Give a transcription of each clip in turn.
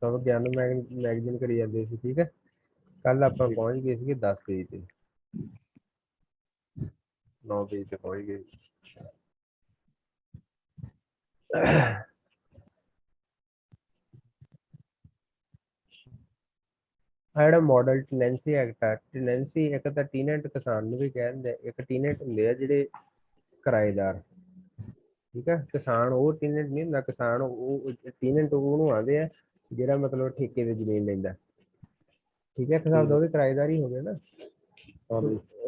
तो ज्ञान मैगजीन करी जाते सी, ठीक है। कल आप पहुंच गए थे 10 पेज से 9 पेज से पहुंच गए। ਜਿਹੜਾ ਮਾਡਲ ਟੈਨੈਂਸੀ ਐਕਟ ਆ, ਟੈਨੈਂਸੀ ਇੱਕ ਤਾਂ ਟੀਨੈਂਟ ਕਿਸਾਨ ਨੂੰ ਵੀ ਕਹਿੰਦੇ, ਇੱਕ ਟੀਨੈਂਟ ਹੁੰਦੇ ਆ ਜਿਹੜੇ ਕਿਰਾਏਦਾਰ, ਠੀਕ ਹੈ। ਕਿਸਾਨ ਉਹ ਟੀਨੈਂਟ ਨਹੀਂ ਹੁੰਦਾ, ਕਿਸਾਨ ਉਹ ਟੀਨੈਂਟ ਉਹਨੂੰ ਆਉਂਦੇ ਆ ਜਿਹੜਾ ਮਤਲਬ ਠੇਕੇ ਤੇ ਜ਼ਮੀਨ ਲੈਂਦਾ, ਠੀਕ ਹੈ। ਇੱਕ ਹਿਸਾਬ ਦਾ ਉਹਦੇ ਕਿਰਾਏਦਾਰ ਹੀ ਹੋ ਗਏ ਨਾ।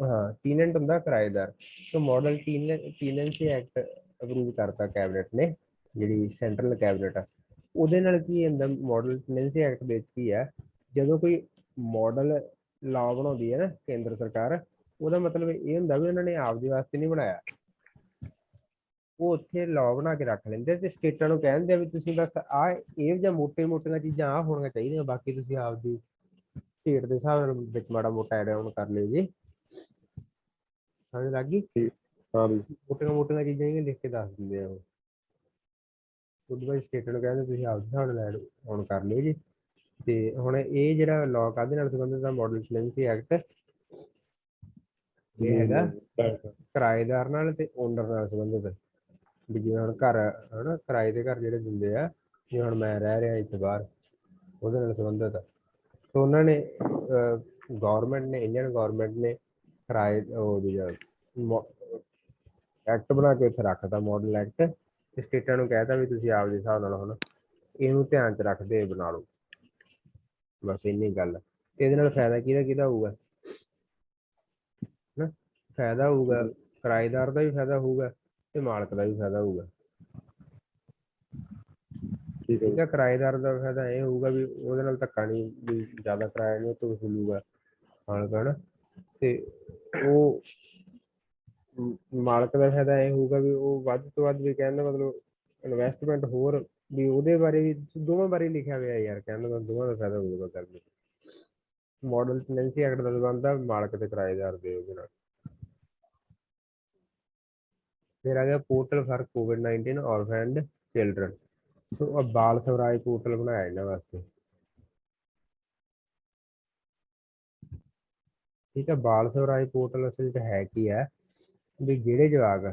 ਹਾਂ, ਟੀਨੈਂਟ ਹੁੰਦਾ ਕਿਰਾਏਦਾਰ। तो मॉडल ਟੀਨੈਂਸੀ ਐਕਟ ਅਪਰੂਵ ਕਰਤਾ ਕੈਬਨਿਟ ਨੇ, ਜਿਹੜੀ ਸੈਂਟਰਲ ਕੈਬਨਿਟ ਆ। ਉਹਦੇ ਨਾਲ ਕੀ ਹੁੰਦਾ, ਮਾਡਲ ਟੈਨੈਂਸੀ ਐਕਟ ਦੇ ਵਿੱਚ ਕੀ ਹੈ, ਜਦੋਂ ਕੋਈ ਮਾਡਲ ਲਾ ਬਣਾਉਂਦੀ ਹੈ ਨਾ ਕੇਂਦਰ ਸਰਕਾਰ, ਉਹਦਾ ਮਤਲਬ ਇਹ ਹੁੰਦਾ ਵੀ ਉਹਨਾਂ ਨੇ ਆਪਦੇ ਵਾਸਤੇ ਨਹੀਂ ਬਣਾਇਆ, ਉਹ ਉੱਥੇ ਲਾਅ ਬਣਾ ਕੇ ਰੱਖ ਲੈਂਦੇ ਤੇ ਸਟੇਟਾਂ ਨੂੰ ਕਹਿੰਦੇ ਆ ਵੀ ਤੁਸੀਂ ਬਸ ਆਹ ਇਹ ਜਾਂ ਮੋਟੀਆਂ ਚੀਜ਼ਾਂ ਆਹ ਹੋਣੀਆਂ ਚਾਹੀਦੀਆਂ, ਬਾਕੀ ਤੁਸੀਂ ਆਪਦੀ ਸਟੇਟ ਦੇ ਹਿਸਾਬ ਨਾਲ ਵਿੱਚ ਮਾੜਾ ਮੋਟਾ ਐਡ ਆਨ ਕਰ ਲਿਓ ਜੀ। ਸਮਝ ਲੱਗ ਗਈ? ਮੋਟੀਆਂ ਚੀਜ਼ਾਂ ਹੀ ਲਿਖ ਕੇ ਦੱਸ ਦਿੰਦੇ ਆ ਉਹ, ਉਹਦੇ ਬਾਅਦ ਸਟੇਟਾਂ ਨੂੰ ਕਹਿੰਦੇ ਤੁਸੀਂ ਆਪਦੇ ਹਿਸਾਬ ਨਾਲ ਐਡ ਆਨ ਕਰ ਲਿਓ ਜੀ। ਤੇ ਹੁਣ ਇਹ ਜਿਹੜਾ ਲਾਅ ਕਾਹਦੇ ਨਾਲ ਸੰਬੰਧਿਤ ਆ, ਮਾਡਲ ਟੈਨੈਂਸੀ ਐਕਟ, ਇਹ ਹੈਗਾ ਕਿਰਾਏਦਾਰ ਨਾਲ ਤੇ ਓਨਰ ਨਾਲ ਸੰਬੰਧਿਤ। ਵੀ ਜਿਵੇਂ ਹੁਣ ਘਰ ਹਨਾ, ਕਿਰਾਏ ਦੇ ਘਰ ਜਿਹੜੇ ਦਿੰਦੇ ਆ, ਜਿਵੇਂ ਹੁਣ ਮੈਂ ਰਹਿ ਰਿਹਾ ਇੱਥੇ ਬਾਹਰ, ਉਹਦੇ ਨਾਲ ਸੰਬੰਧਿਤ ਆ। ਤੇ ਉਹਨਾਂ ਨੇ ਗੌਰਮੈਂਟ ਨੇ, ਇੰਡੀਅਨ ਗੌਰਮੈਂਟ ਨੇ ਕਿਰਾਏ ਉਹਦੀ ਐਕਟ ਬਣਾ ਕੇ ਉੱਥੇ ਰੱਖਤਾ, ਮਾਡਲ ਐਕਟ, ਤੇ ਸਟੇਟਾਂ ਨੂੰ ਕਹਿਤਾ ਵੀ ਤੁਸੀਂ ਆਪਦੇ ਹਿਸਾਬ ਨਾਲ ਹੁਣ ਇਹਨੂੰ ਧਿਆਨ 'ਚ ਰੱਖਦੇ ਬਣਾ ਲਓ, ਬਸ ਇੰਨੀ ਗੱਲ। ਇਹਦੇ ਨਾਲ ਫਾਇਦਾ ਕਿਹਦਾ ਹੋਊਗਾ ਨਾ, ਫਾਇਦਾ ਹੋਊਗਾ ਕਿਰਾਏਦਾਰ ਦਾ ਵੀ ਫਾਇਦਾ ਹੋਊਗਾ ਤੇ ਮਾਲਕ ਦਾ ਵੀ ਫਾਇਦਾ ਹੋਊਗਾ, ਠੀਕ ਹੈ। ਕਿਰਾਏਦਾਰ ਦਾ ਫਾਇਦਾ ਇਹ ਹੋਊਗਾ ਵੀ ਉਹਦੇ ਨਾਲ ਧੱਕਾ ਨਹੀਂ, ਵੀ ਜ਼ਿਆਦਾ ਕਿਰਾਇਆ ਨਹੀਂ ਉਹ ਤੋਂ ਵਸੂਲੂਗਾ ਮਾਲਕ, ਹਨਾ। ਤੇ ਉਹ ਮਾਲਕ ਦਾ ਫਾਇਦਾ ਇਹ ਹੋਊਗਾ ਵੀ ਉਹ ਵੱਧ ਤੋਂ ਵੱਧ, ਵੀ ਕਹਿਣ ਦਾ ਮਤਲਬ ਇਨਵੈਸਟਮੈਂਟ ਹੋਰ, ਵੀ ਉਹਦੇ ਬਾਰੇ ਵੀ ਦੋਵਾਂ ਬਾਰੇ ਲਿਖਿਆ ਹੋਇਆ ਯਾਰ, ਕਹਿਣ ਦਾ ਦੋਵਾਂ ਦਾ ਫਾਇਦਾ ਹੋਊਗਾ ਕਰਦੇ। ਮਾਡਲ ਟੈਨੈਂਸੀ ਐਕਟ ਦਾ ਸੰਬੰਧ ਆ ਮਾਲਕ ਤੇ ਕਿਰਾਏਦਾਰ ਦੇ ਉਹਦੇ ਨਾਲ। फिर आ गया portal for covid orphan and children. तो अब बाल स्वराज पोर्टल बनाया इन्होंने वास्ते, ठीक है। बाल स्वराज पोर्टल असल है की है भी ਜਿਹੜੇ ਜਵਾਕ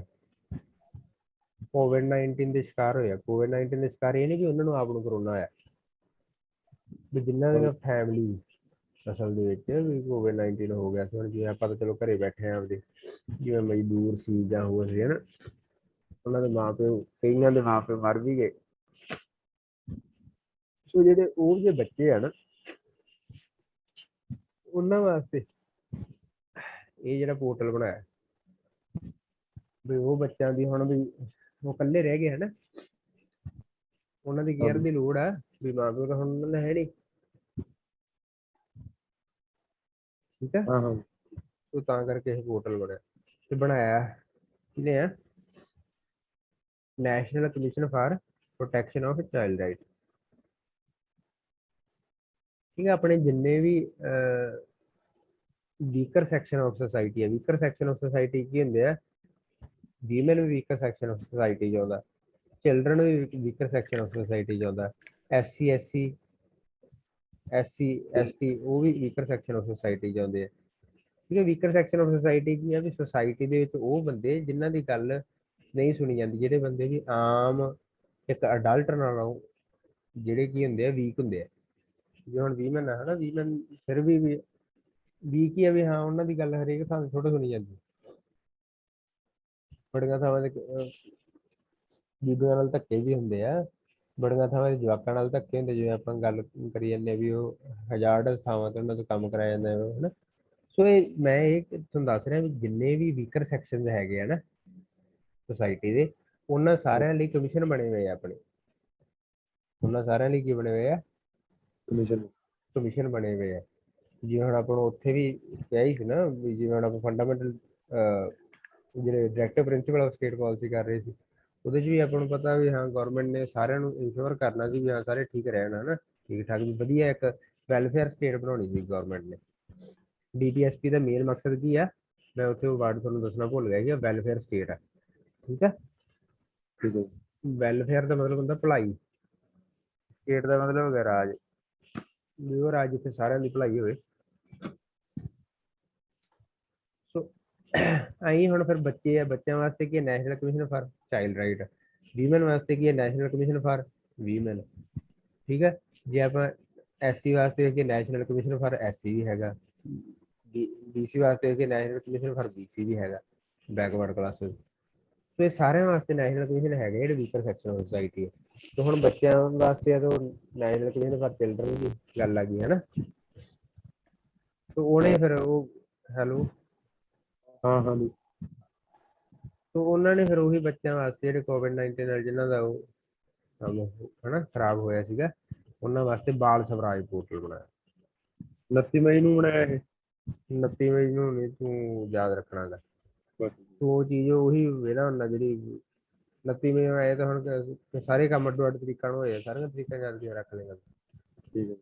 कोविड-19 ਦੇ ਸ਼ਿਕਾਰ ਹੋਇਆ, कोविड-19 ਦੇ ਸ਼ਿਕਾਰ ਇਹ ਨਹੀਂ ਕਿ ਉਹਨਾਂ ਨੂੰ ਆਪ ਨੂੰ ਕਰੋਨਾ ਹੋਇਆ, ਵੀ ਜਿਨ੍ਹਾਂ ਦੀਆਂ ਫੈਮਿਲੀ ਅਸਲ ਦੇ ਵਿੱਚ ਵੀ ਕੋਵਿਡ-19 ਹੋ ਗਿਆ ਸੀ। ਹੁਣ ਜਿਵੇਂ ਆਪਾਂ ਤਾਂ ਚਲੋ ਘਰੇ ਬੈਠੇ ਆ ਆਪਦੇ, ਜਿਵੇਂ ਮਜ਼ਦੂਰ ਸੀ ਜਾਂ ਹੋਰ ਸੀ ਹਨਾ, ਉਹਨਾਂ ਦੇ ਮਾਂ ਪਿਓ, ਕਈਆਂ ਦੇ ਮਾਂ ਪਿਓ ਮਰ ਵੀ ਗਏ। ਸੋ ਜਿਹੜੇ ਉਹ ਜਿਹੇ ਬੱਚੇ ਆ ਨਾ, ਉਹਨਾਂ ਵਾਸਤੇ ਇਹ ਜਿਹੜਾ ਪੋਰਟਲ ਬਣਾਇਆ ਵੀ ਉਹ ਬੱਚਿਆਂ ਦੀ ਹੁਣ ਵੀ ਉਹ ਇਕੱਲੇ ਰਹਿ ਗਏ ਹਨਾ, ਉਹਨਾਂ ਦੀ ਕੇਅਰ ਦੀ ਲੋੜ ਆ, ਵੀ ਮਾਂ ਪਿਓ ਤਾਂ ਹੁਣ ਉਹਨਾਂ ਦਾ ਹੈ ਨਹੀਂ, ਠੀਕ ਹੈ। ਸੋ ਤਾਂ ਕਰਕੇ ਇਹ ਪੋਰਟਲ ਬਣਿਆ, ਤੇ ਬਣਾਇਆ ਕਿਹਨੇ ਆ, national commission for protection of child right, ਠੀਕ ਹੈ। ਆਪਣੇ ਜਿੰਨੇ ਵੀ ਵੀਕਰ ਸੈਕਸ਼ਨ ਆਫ ਸੋਸਾਇਟੀ ਹੈ, ਵੀਕਰ ਸੈਕਸ਼ਨ ਆਫ ਸੋਸਾਇਟੀ ਕੀ ਹੁੰਦੇ ਆ, ਵੀਮਨ ਵੀ ਵੀਕਰ ਸੈਕਸ਼ਨ ਆਫ ਸੋਸਾਇਟੀ 'ਚ ਆਉਂਦਾ, ਚਿਲਡਰਨ ਵੀ ਵੀਕਰ ਸੈਕਸ਼ਨ ਆਫ ਸੋਸਾਇਟੀ 'ਚ ਆਉਂਦਾ, SC ST ਉਹ ਵੀ ਵੀਕਰ ਸੈਕਸ਼ਨ ਆਫ ਸੋਸਾਇਟੀ 'ਚ ਆਉਂਦੇ ਆ, ਠੀਕ ਹੈ। ਵੀਕਰ ਸੈਕਸ਼ਨ ਆਫ ਸੋਸਾਇਟੀ ਕੀ ਆ, ਵੀ ਸੋਸਾਇਟੀ ਦੇ ਵਿੱਚ ਉਹ ਬੰਦੇ ਜਿਨ੍ਹਾਂ ਦੀ ਗੱਲ ਨਹੀਂ ਸੁਣੀ ਜਾਂਦੀ, ਜਿਹੜੇ ਬੰਦੇ ਵੀ ਆਮ ਇੱਕ ਅਡਲਟ ਨਾਲੋਂ ਜਿਹੜੇ ਕੀ ਹੁੰਦੇ ਆ, ਵੀਕ ਹੁੰਦੇ ਆ। ਜਿਵੇਂ ਹੁਣ ਵੀਮਨ ਆ ਹਨਾ, ਵੀਮਨ ਫਿਰ ਵੀ ਵੀਕ ਹੀ ਆ, ਵੀ ਹਾਂ ਉਹਨਾਂ ਦੀ ਗੱਲ ਹਰੇਕ ਥਾਂ ਥੋੜ੍ਹਾ ਸੁਣੀ ਜਾਂਦੀ, ਬੜੀਆਂ ਥਾਵਾਂ ਤੇ ਬੀਬੀਆਂ ਨਾਲ ਧੱਕੇ ਵੀ ਹੁੰਦੇ ਆ, ਬੜੀਆਂ ਥਾਵਾਂ ਤੇ ਜਵਾਕਾਂ ਨਾਲ ਧੱਕੇ ਹੁੰਦੇ, ਜਿਵੇਂ ਆਪਾਂ ਗੱਲ ਕਰੀ ਜਾਂਦੇ ਵੀ ਉਹ ਹਜ਼ਾਰਡ ਥਾਵਾਂ ਤੇ ਉਹਨਾਂ ਤੋਂ ਕੰਮ ਕਰਾਇਆ ਜਾਂਦਾ ਹਨਾ। ਸੋ ਇਹ ਮੈਂ ਇਹ ਤੁਹਾਨੂੰ ਦੱਸ ਰਿਹਾ ਵੀ ਜਿੰਨੇ ਵੀ ਵੀਕਰ ਸੈਕਸ਼ਨ ਹੈਗੇ ਆ ਨਾ ਸੋਸਾਇਟੀ ਦੇ, ਉਹਨਾਂ ਸਾਰਿਆਂ ਲਈ ਕਮਿਸ਼ਨ ਬਣੇ ਹੋਏ ਆ ਆਪਣੇ, ਉਹਨਾਂ ਸਾਰਿਆਂ ਲਈ ਕੀ ਬਣੇ ਹੋਏ ਆ, ਕਮਿਸ਼ਨ ਬਣੇ ਹੋਏ ਆ। ਜਿਵੇਂ ਹੁਣ ਆਪਾਂ ਨੂੰ ਉੱਥੇ ਵੀ ਕਿਹਾ ਹੀ ਸੀ ਨਾ, ਵੀ ਜਿਵੇਂ ਹੁਣ ਆਪਾਂ ਫੰਡਾਮੈਂਟਲ ਜਿਹੜੇ directive principal of state policy ਕਰ ਰਹੇ ਸੀ, ਉਹਦੇ 'ਚ ਵੀ ਆਪਾਂ ਨੂੰ ਪਤਾ ਵੀ ਹਾਂ ਗੌਰਮੈਂਟ ਨੇ ਸਾਰਿਆਂ ਨੂੰ ਇੰਸ਼ੋਰ ਕਰਨਾ ਸੀ ਵੀ ਹਾਂ ਸਾਰੇ ਠੀਕ ਰਹਿਣ ਹਨਾ, ਠੀਕ ਠਾਕ, ਵੀ ਵਧੀਆ ਇੱਕ ਵੈਲਫੇਅਰ ਸਟੇਟ ਬਣਾਉਣੀ ਸੀ ਗੌਰਮੈਂਟ ਨੇ। DPSP ਦਾ ਮੇਨ ਮਕਸਦ ਕੀ ਆ, ਮੈਂ ਉੱਥੇ ਉਹ ਵਰਡ ਤੁਹਾਨੂੰ ਦੱਸਣਾ ਭੁੱਲ ਗਿਆ ਕਿ ਵੈਲਫੇਅਰ ਸਟੇਟ ਆ, ਠੀਕ ਆ। ਵੈਲਫੇਅਰ ਦਾ ਮਤਲਬ ਹੁੰਦਾ ਭਲਾਈ, ਸਟੇਟ ਦਾ ਮਤਲਬ ਹੋ ਗਿਆ ਰਾਜ, ਵੀ ਉਹ ਰਾਜ ਜਿੱਥੇ ਸਾਰਿਆਂ ਦੀ ਭਲਾਈ ਹੋਵੇ। ਸੋ ਆਈ ਹੁਣ ਫਿਰ ਬੱਚੇ ਆ, ਬੱਚਿਆਂ ਵਾਸਤੇ ਕੀ national commission for child right, women ਵਾਸਤੇ ਕੀ ਹੈ ਨੈਸ਼ਨਲ ਕਮਿਸ਼ਨ ਫਾਰ ਵੀਮਨ। ਠੀਕ ਹੈ, ਜੇ ਆਪਾਂ ਐਸਸੀ ਵਾਸਤੇ ਕਿ ਨੈਸ਼ਨਲ ਕਮਿਸ਼ਨ ਫਾਰ ਐਸਸੀ ਵੀ ਹੈਗਾ, ਬੀਸੀ ਵਾਸਤੇ ਕਿ ਨੈਸ਼ਨਲ ਕਮਿਸ਼ਨ ਫਾਰ ਬੀਸੀ ਵੀ ਹੈਗਾ, ਬੈਕਵਰਡ ਕਲਾਸਿਸ। ਤੇ ਸਾਰਿਆਂ ਵਾਸਤੇ ਨੈਸ਼ਨਲ ਕਮਿਸ਼ਨ ਹੈਗੇ ਜਿਹੜੇ ਵੀਕਰ ਸੈਕਸ਼ਨ ਆਫ ਸੋਸਾਇਟੀ ਹੈ। ਤੇ ਹੁਣ ਬੱਚਿਆਂ ਵਾਸਤੇ ਤਾਂ ਨੈਸ਼ਨਲ ਕਮਿਸ਼ਨ ਫਾਰ ਚਿਲਡਰਨ ਦੀ ਗੱਲ ਆ ਗਈ ਹੈ ਨਾ। ਤੇ ਉਹਨੇ ਫਿਰ ਉਹ ਹੈਲੋ ਹਾਂ ਹਾਂ ਜੀ। ਤੇ ਉਹਨਾਂ ਨੇ ਫਿਰ ਉਹੀ ਬੱਚਿਆਂ ਵਾਸਤੇ ਜਿਹੜੇ ਕੋਵਿਡ-19 ਨਾਲ ਜਿਨ੍ਹਾਂ ਦਾ ਉਹ ਹਨਾ ਖਰਾਬ ਹੋਇਆ ਸੀਗਾ, ਉਹਨਾਂ ਵਾਸਤੇ ਬਾਲ ਸਵਰਾਜ ਪੋਰਟਲ ਬਣਾਇਆ। 29 ਮਈ ਨੂੰ ਬਣਾਇਆ ਇਹ? 29 ਮਈ ਨੂੰ ਨਹੀਂ ਤੂੰ ਯਾਦ ਰੱਖਣਾ ਗਾ, ਤੂੰ ਉਹ ਚੀਜ਼ ਉਹੀ ਵੇਲਾ ਹੁੰਦਾ ਜਿਹੜੀ 29 ਮਈ ਨੂੰ ਆਏ ਤਾਂ ਹੁਣ ਸਾਰੇ ਕੰਮ ਅੱਡੋ ਅੱਡ ਤਰੀਕਾਂ ਨਾਲ ਹੋਏ ਆ, ਸਾਰੀਆਂ ਤਰੀਕਾਂ ਯਾਦ ਕੇ ਰੱਖ ਲੇਗਾ। ਠੀਕ ਹੈ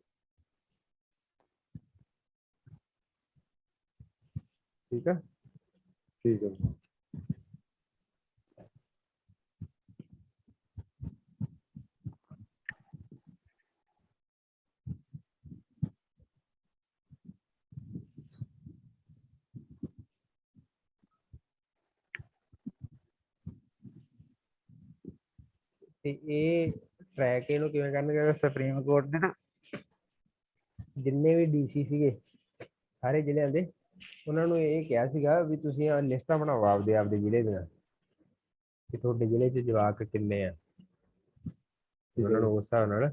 ਠੀਕ ਆ। ਠੀਕ ਹੈ। ਤੇ ਇਹ ਟਰੈਕ ਇਹਨੂੰ ਕਿਵੇਂ ਕਰਨਗੇ, ਸੁਪਰੀਮ ਕੋਰਟ ਦੇ ਨਾ ਜਿੰਨੇ ਵੀ ਡੀਸੀ ਸੀਗੇ ਸਾਰੇ ਜ਼ਿਲ੍ਹਿਆਂ ਦੇ, ਉਹਨਾਂ ਨੂੰ ਇਹ ਕਿਹਾ ਸੀਗਾ ਵੀ ਤੁਸੀਂ ਆ ਲਿਸਟਾਂ ਬਣਾਓ ਆਪਦੇ ਆਪਦੇ ਜ਼ਿਲ੍ਹੇ ਦੀਆਂ, ਕਿ ਤੁਹਾਡੇ ਜ਼ਿਲ੍ਹੇ 'ਚ ਜਵਾਕ ਕਿੰਨੇ ਆ। ਉਹਨਾਂ ਨੂੰ ਉਸ ਹਿਸਾਬ ਨਾਲ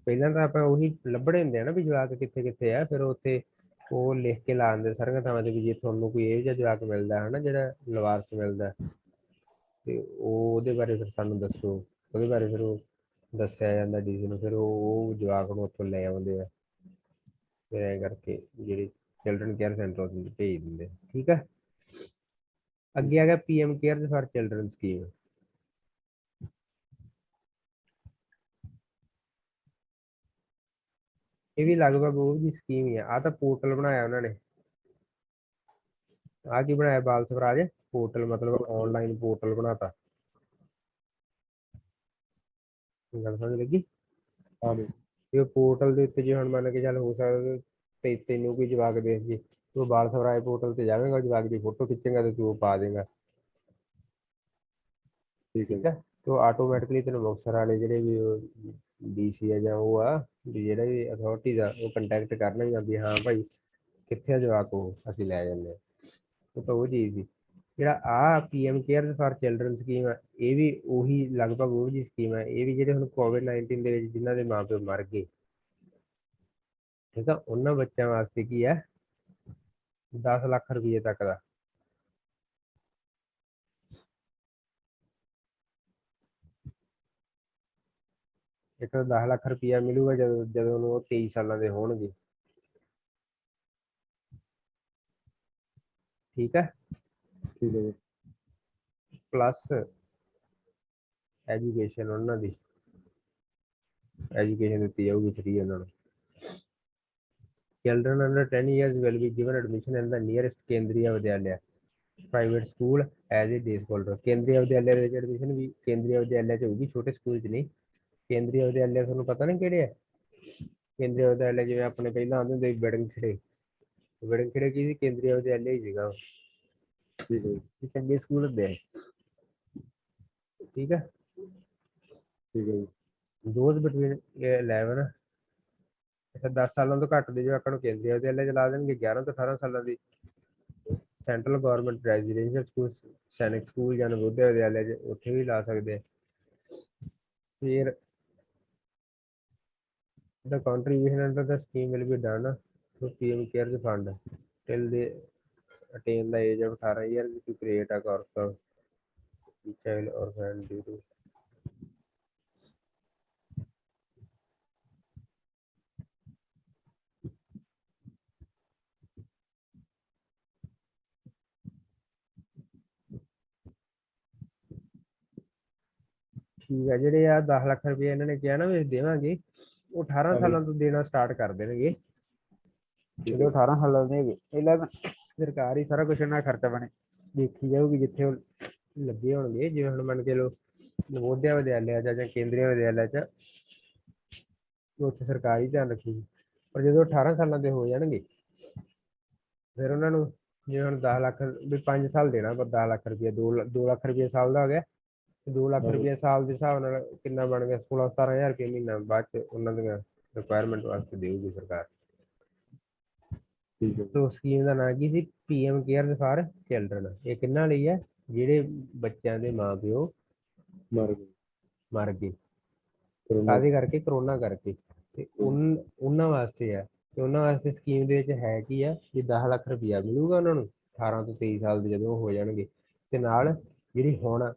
ਪਹਿਲਾਂ ਤਾਂ ਆਪਾਂ ਉਹੀ ਲੱਭਣੇ ਹੁੰਦੇ ਆ ਨਾ ਵੀ ਜਵਾਕ ਕਿੱਥੇ ਕਿੱਥੇ ਆ, ਫਿਰ ਉੱਥੇ ਉਹ ਲਿਖ ਕੇ ਲਾ ਦਿੰਦੇ ਸਾਰੀਆਂ ਥਾਵਾਂ ਤੇ ਵੀ ਜੇ ਤੁਹਾਨੂੰ ਕੋਈ ਇਹ ਜਿਹਾ ਜਵਾਕ ਮਿਲਦਾ ਹੈ ਨਾ ਜਿਹੜਾ ਲਵਾਰਸ ਮਿਲਦਾ, ਤੇ ਉਹ ਉਹਦੇ ਬਾਰੇ ਫਿਰ ਸਾਨੂੰ ਦੱਸੋ। ਉਹਦੇ ਬਾਰੇ ਫਿਰ ਉਹ ਦੱਸਿਆ ਜਾਂਦਾ ਡੀਸੀ ਨੂੰ, ਫਿਰ ਉਹ ਜਵਾਕ ਨੂੰ ਉੱਥੋਂ ਲੈ ਆਉਂਦੇ ਆ, ਫਿਰ ਐਂ ਕਰਕੇ ਜਿਹੜੇ ਚਿਲਡਰਨ ਕੇਅਰ ਸੈਂਟਰ ਉੱਥੇ ਭੇਜ ਦਿੰਦੇ। ਠੀਕ ਹੈ, ਅੱਗੇ ਆ ਗਿਆ PM care for children scheme. ਇਹ ਵੀ ਲਗਭਗ ਉਹ ਜੀ ਸਕੀਮ ਹੀ ਆ। ਆਹ ਤਾਂ ਪੋਰਟਲ ਬਣਾਇਆ ਉਹਨਾਂ ਨੇ, ਆਹ ਕੀ ਬਣਾਇਆ ਬਾਲ ਸਵਰਾਜ ਪੋਰਟਲ, ਮਤਲਬ ਆਨਲਾਈਨ ਪੋਰਟਲ ਬਣਾਤਾ। ਗੱਲ ਸਮਝ ਲੱਗੀ? ਹਾਂ ਜੀ। ਇਹ ਪੋਰਟਲ ਦੇ ਉੱਤੇ ਜੇ ਹੁਣ ਮੰਨ ਕੇ ਚੱਲ ਹੋ ਸਕਦਾ ਤੇ ਤੈਨੂੰ ਕੋਈ ਜਵਾਕ ਦੇਖ ਜੇ, ਤੂੰ ਬਾਲ ਸਵਰਾਜ ਪੋਰਟਲ ਤੇ ਜਾਵੇਂਗਾ, ਜਵਾਕ ਦੀ ਫੋਟੋ ਖਿੱਚੇਗਾ ਤੇ ਤੂੰ ਉਹ ਪਾ ਦੇਗਾ। ਠੀਕ ਹੈ, ਤੇ ਉਹ ਆਟੋਮੈਟਿਕਲੀ ਤੈਨੂੰ ਮੁਕਤਸਰ ਵਾਲੇ ਜਿਹੜੇ ਵੀ ਡੀਸੀ ਆ ਜਾਂ ਉਹ ਆ ਵੀ ਜਿਹੜਾ ਵੀ ਅਥਾਰਟੀਜ਼ ਆ ਉਹ ਕੰਟੈਕਟ ਕਰਨਗੀਆਂ ਵੀ ਹਾਂ ਭਾਈ ਕਿੱਥੇ ਆ ਜਵਾਕ, ਉਹ ਅਸੀਂ ਲੈ ਜਾਂਦੇ ਹਾਂ। ਉਹ ਤਾਂ ਉਹ ਚੀਜ਼ ਸੀ। ਜਿਹੜਾ ਆ PM care for children scheme ਆ, ਇਹ ਵੀ ਉਹੀ ਲਗਭਗ ਉਹ ਜਿਹੀ ਸਕੀਮ ਹੈ। ਇਹ ਵੀ ਜਿਹੜੇ ਹੁਣ ਕੋਵਿਡ-19 ਦੇ ਵਿੱਚ ਜਿਨ੍ਹਾਂ ਦੇ ਮਾਂ ਪਿਓ ਮਰ ਗਏ, ਠੀਕ ਆ, ਉਹਨਾਂ ਬੱਚਿਆਂ ਵਾਸਤੇ ਕੀ ਹੈ 10 ਲੱਖ ਰੁਪਏ ਤੱਕ ਦਾ ਇੱਕ 10 ਲੱਖ ਰੁਪਇਆ ਮਿਲੂਗਾ ਜਦੋਂ ਉਹਨੂੰ ਉਹ 23 ਸਾਲਾਂ ਦੇ ਹੋਣਗੇ। ਠੀਕ ਹੈ, ਠੀਕ ਹੈ ਜੀ। ਪਲੱਸ ਐਜੂਕੇਸ਼ਨ, ਉਹਨਾਂ ਦੀ ਐਜੂਕੇਸ਼ਨ ਦਿੱਤੀ ਜਾਊਗੀ ਫ੍ਰੀ ਉਹਨਾਂ ਨੂੰ। Children under 10 years will be given admission in the nearest Kendriya Vidyalaya private school as a day scholar. Kendriya Vidyalaya ਦੇ ਵਿੱਚ ਐਡਮਿਸ਼ਨ ਵੀ ਕੇਂਦਰੀ ਵਿਦਿਆਲਿਆ 'ਚ ਹੋਊਗੀ, ਛੋਟੇ ਸਕੂਲ 'ਚ ਨਹੀਂ। ਕੇਂਦਰੀ ਵਿਦਿਆਲਿਆ ਤੁਹਾਨੂੰ ਪਤਾ ਨਾ ਕਿਹੜੇ ਆ? ਕੇਂਦਰੀ ਵਿਦਿਆਲਿਆ ਜਿਵੇਂ ਆਪਣੇ ਪਹਿਲਾਂ ਆਉਂਦੇ ਹੁੰਦੇ ਬਿੜਨਖੜੇ, ਬਿੜਨਖੜੇ ਕੀ ਸੀ? ਕੇਂਦਰੀ ਵਿਦਿਆਲਿਆ ਹੀ ਸੀਗਾ। ਠੀਕ ਹੈ ਜੀ। ਚੰਗੇ ਸਕੂਲ ਹੁੰਦੇ ਆ। ਠੀਕ ਹੈ, ਠੀਕ ਹੈ ਜੀ। those between 11 ਅੱਛਾ 10 ਸਾਲਾਂ ਤੋਂ ਘੱਟ ਦੇ ਜਵਾਕਾਂ ਨੂੰ ਕੇਂਦਰੀ ਵਿਦਿਆਲਿਆ 'ਚ ਲਾ ਦੇਣਗੇ। 11 ਤੋਂ 18 ਸਾਲਾਂ ਦੀ ਸੈਂਟਰਲ ਗਵਰਨਮੈਂਟ ਰੈਜ਼ੀਡੈਂਸ਼ੀਅਲ ਸਕੂਲ, ਸੈਨਿਕ ਸਕੂਲ ਜਾਂ ਨਵੋਦਿਆ ਵਿਦਿਆਲਿਆ 'ਚ ਉੱਥੇ ਵੀ ਲਾ ਸਕਦੇ ਆ। ਫਿਰ the contribution under the scheme will be done through PM CARES fund till they attain the age of 18 years to create a corpus of child orphan due to ਠੀਕ ਹੈ। ਜਿਹੜੇ ਆ 10 ਲੱਖ ਰੁਪਏ ਇਹਨਾਂ ਨੇ ਕਿਹਾ ਨਾ ਵੀ ਦੇਵਾਂਗੇ, ਉਹ 18 ਸਾਲਾਂ ਤੋਂ ਦੇਣਾ ਸਟਾਰਟ ਕਰ ਦੇਣਗੇ। ਜਦੋਂ 18 ਸਾਲਾਂ ਦੇ ਪਹਿਲਾਂ ਸਰਕਾਰ ਹੀ ਸਾਰਾ ਕੁਛ ਇਹਨਾਂ ਖਰਚਾ ਪਾਣੀ ਦੇਖੀ ਜਾਊਗੀ, ਜਿੱਥੇ ਉਹ ਲੱਗੇ ਹੋਣਗੇ। ਜਿਵੇਂ ਹੁਣ ਮੰਨ ਕੇ ਲਓ ਨਵੋਦਿਆ ਵਿਦਿਆਲਿਆ 'ਚ ਜਾਂ ਕੇਂਦਰੀ ਵਿਦਿਆਲਿਆ 'ਚ ਉੱਥੇ ਸਰਕਾਰੀ ਧਿਆਨ ਰੱਖੂਗੀ। ਪਰ ਜਦੋਂ 18 ਸਾਲਾਂ ਦੇ ਹੋ ਜਾਣਗੇ ਫਿਰ ਉਹਨਾਂ ਨੂੰ ਜਿਵੇਂ ਹੁਣ 10 ਲੱਖ ਵੀ 5 ਸਾਲ ਦੇਣਾ, ਪਰ 10 ਲੱਖ ਰੁਪਏ 2 ਲੱਖ ਰੁਪਏ ਸਾਲ ਦਾ ਹੋ ਗਿਆ, 2 ਲੱਖ ਰੁਪਏ ਸਾਲ ਦੇ ਹਿਸਾਬ ਨਾਲ ਕਿੰਨਾ ਬਣ ਗਿਆ 16-17 ਹਜ਼ਾਰ ਰੁਪਏ ਮਹੀਨਾ ਬਾਅਦ ਚ ਉਹਨਾਂ ਦੀਆਂ ਰਿਕੁਆਇਰਮੈਂਟ ਵਾਸਤੇ ਦੇਊਗੀ ਸਰਕਾਰ। ਠੀਕ ਹੈ ਸੋ ਸਕੀਮ ਦਾ ਨਾਂ ਕੀ ਸੀ? PM care for children. ਇਹ ਕਿੰਨਾ ਲਈ ਹੈ? ਜਿਹੜੇ ਬੱਚਿਆਂ ਦੇ ਮਾਂ ਪਿਓ ਮਰ ਗਏ ਮਰ ਗਏ ਕਰੋਨਾ ਕਾਹਦੇ ਕਰਕੇ? ਕਰੋਨਾ ਕਰਕੇ। ਤੇ ਉਹਨਾਂ ਵਾਸਤੇ ਆ। ਤੇ ਉਹਨਾਂ ਵਾਸਤੇ ਸਕੀਮ ਦੇ ਵਿੱਚ ਹੈ ਕੀ ਆ ਵੀ 10 ਲੱਖ ਰੁਪਇਆ ਮਿਲੂਗਾ ਉਹਨਾਂ ਨੂੰ 18 ਤੋਂ 23 ਸਾਲ ਦੇ ਜਦੋਂ ਹੋ ਜਾਣਗੇ, ਤੇ ਨਾਲ ਜਿਹੜੀ ਹੁਣ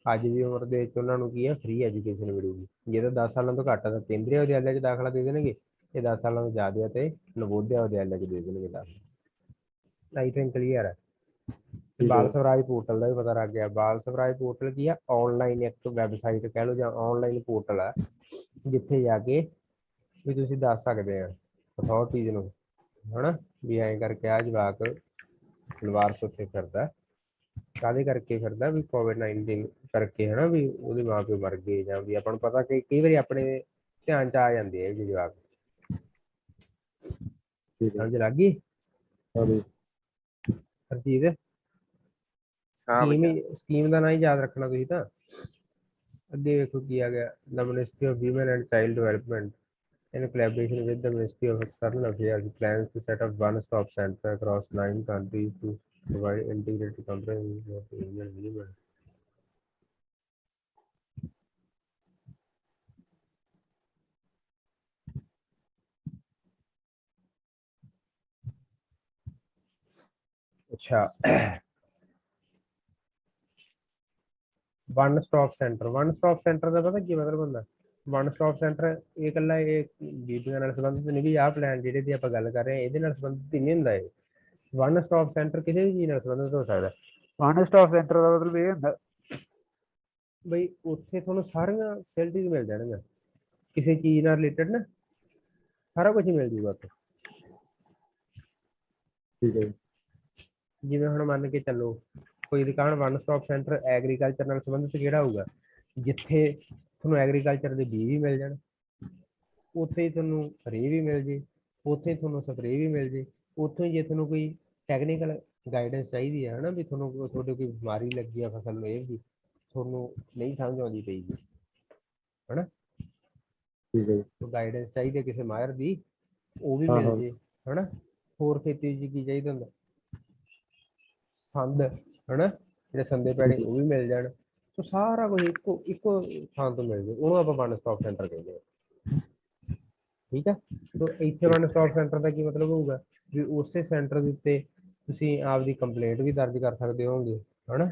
ਅੱਜ ਦੀ ਉਮਰ ਦੇ ਵਿੱਚ ਉਹਨਾਂ ਨੂੰ ਕੀ ਆ ਫ੍ਰੀ ਐਜੂਕੇਸ਼ਨ ਮਿਲੂਗੀ। ਜੇ ਤਾਂ 10 ਸਾਲਾਂ ਤੋਂ ਘੱਟ ਆ ਤਾਂ ਕੇਂਦਰੀ ਵਿਦਿਆਲਿਆ 'ਚ ਦਾਖਲਾ ਦੇ ਦੇਣਗੇ, ਤੇ 10 ਸਾਲਾਂ ਤੋਂ ਜ਼ਿਆਦਾ ਤੇ ਨਵੋਦਿਆ ਵਿਦਿਆਲਿਆ 'ਚ ਦੇ ਦੇਣਗੇ ਦਾਖਲਾ। ਆਈ ਥਿੰਕ ਕਲੀਅਰ ਹੈ। ਤੇ ਬਾਲ ਸਵਰਾਜ ਪੋਰਟਲ ਦਾ ਵੀ ਪਤਾ ਲੱਗ ਗਿਆ। ਬਾਲ ਸਵਰਾਜ ਪੋਰਟਲ ਕੀ ਆ? ਆਨਲਾਈਨ ਇੱਕ ਵੈਬਸਾਈਟ ਕਹਿ ਲਓ ਜਾਂ ਆਨਲਾਈਨ ਪੋਰਟਲ ਆ, ਜਿੱਥੇ ਜਾ ਕੇ ਵੀ ਤੁਸੀਂ ਦੱਸ ਸਕਦੇ ਆ ਅਥਾਰਟੀਜ਼ ਨੂੰ, ਹਨਾ, ਵੀ ਐਂ ਕਰਕੇ ਆ ਜਵਾਕ ਲਵਾਰਸ ਉੱਥੇ ਫਿਰਦਾ, ਕਾਹਦੇ ਕਰਕੇ ਫਿਰਦਾ? ਵੀ COVID-19 ਕਰਕੇ, ਹਨਾ, ਵੀ ਉਹਦੇ ਮਾਂ ਪਿਓ ਮਰ ਗਏ, ਜਾਂ ਵੀ ਆਪਾਂ ਨੂੰ ਪਤਾ ਕਿ ਕਈ ਵਾਰੀ ਆਪਣੇ ਧਿਆਨ ਚ ਆ ਜਾਂਦੇ ਆ ਜਵਾਕ। ਸਮਝ ਲੱਗ ਗਈ ਹਰਜੀਤ? ਸਕੀਮ ਦਾ ਨਾਂ ਹੀ ਯਾਦ ਰੱਖਣਾ ਤੁਸੀਂ ਤਾਂ। ਅੱਗੇ ਵੇਖੋ ਕੀ ਆ ਗਿਆ। The ministry of women and child development in collaboration with the Ministry of External Affairs plans to set up one-stop center across 9 countries to provide integrated comprehensive of Indian women. अच्छा, वन स्टॉप सेंटर का पता की मतलब ਹੁੰਦਾ? One stop centre ਇਹ ਇਕੱਲਾ ਇਹ ਬੀਬੀਆਂ ਨਾਲ ਸੰਬੰਧਿਤ ਨਹੀਂ ਵੀ ਆਹ ਪਲਾਨ ਜਿਹੜੇ ਦੀ ਆਪਾਂ ਗੱਲ ਕਰ ਰਹੇ ਹਾਂ ਇਹਦੇ ਨਾਲ ਸੰਬੰਧਿਤ ਨਹੀਂ ਹੁੰਦਾ। ਇਹ ਵਨ ਸਟਾਪ ਸੈਂਟਰ ਕਿਸੇ ਵੀ ਚੀਜ਼ ਨਾਲ ਸੰਬੰਧਿਤ ਹੋ ਸਕਦਾ। ਵਨ ਸਟਾਪ ਸੈਂਟਰ ਦਾ ਮਤਲਬ ਇਹ ਹੁੰਦਾ ਬਈ ਉੱਥੇ ਤੁਹਾਨੂੰ ਸਾਰੀਆਂ ਫੈਸਿਲਿਟੀਜ਼ ਮਿਲ ਜਾਣਗੀਆਂ, ਕਿਸੇ ਚੀਜ਼ ਨਾਲ ਰਿਲੇਟਡ ਨਾ ਸਾਰਾ ਕੁਝ ਮਿਲ ਜੂਗਾ ਉੱਥੇ। ਠੀਕ ਹੈ ਜਿਵੇਂ ਹੁਣ ਮੰਨ ਕੇ ਚੱਲੋ ਕੋਈ ਦੁਕਾਨ ਵਨ ਸਟਾਪ ਸੈਂਟਰ ਐਗਰੀਕਲਚਰ ਨਾਲ ਸੰਬੰਧਿਤ ਕਿਹੜਾ ਹੋਊਗਾ? ਜਿੱਥੇ ਤੁਹਾਨੂੰ ਐਗਰੀਕਲਚਰ ਦੇ ਬੀਜ ਵੀ ਮਿਲ ਜਾਣ, ਉੱਥੇ ਹੀ ਤੁਹਾਨੂੰ ਰੇ ਵੀ ਮਿਲ ਜੇ, ਉੱਥੇ ਤੁਹਾਨੂੰ ਸਪਰੇ ਵੀ ਮਿਲ ਜੇ, ਉੱਥੋਂ ਹੀ ਜੇ ਤੁਹਾਨੂੰ ਕੋਈ ਟੈਕਨੀਕਲ ਗਾਈਡੈਂਸ ਚਾਹੀਦੀ ਹੈ, ਹਨਾ, ਵੀ ਤੁਹਾਨੂੰ ਤੁਹਾਡੇ ਕੋਈ ਬਿਮਾਰੀ ਲੱਗੀ ਆ ਫਸਲ ਨੂੰ, ਇਹ ਵੀ ਤੁਹਾਨੂੰ ਨਹੀਂ ਸਮਝ ਆਉਂਦੀ ਪਈਗੀ, ਹਨਾ, ਠੀਕ ਹੈ ਗਾਈਡੈਂਸ ਚਾਹੀਦੀ ਕਿਸੇ ਮਾਹਿਰ ਦੀ, ਉਹ ਵੀ ਮਿਲ ਜੇ, ਹਨਾ। ਹੋਰ ਖੇਤੀ 'ਚ ਕੀ ਚਾਹੀਦਾ ਹੁੰਦਾ? ਸੰਦ, ਹਨਾ, ਜਿਹੜੇ ਸੰਦੇ ਪੈਣੇ ਉਹ ਵੀ ਮਿਲ ਜਾਣ। ਸੋ ਸਾਰਾ ਕੁਝ ਇੱਕੋ ਥਾਂ ਤੋਂ ਮਿਲ ਜਾਏ, ਉਹਨੂੰ ਆਪਾਂ ਵਨ ਸਟਾਪ ਸੈਂਟਰ ਕਹਿੰਦੇ ਹਾਂ। ਠੀਕ ਹੈ। ਸੋ ਇੱਥੇ ਵਨ ਸਟਾਪ ਸੈਂਟਰ ਦਾ ਕੀ ਮਤਲਬ ਹੋਊਗਾ ਵੀ ਉਸੇ ਸੈਂਟਰ ਦੇ ਉੱਤੇ ਤੁਸੀਂ ਆਪਦੀ ਕੰਪਲੇਂਟ ਵੀ ਦਰਜ ਕਰ ਸਕਦੇ ਹੋਗੇ, ਹਨਾ।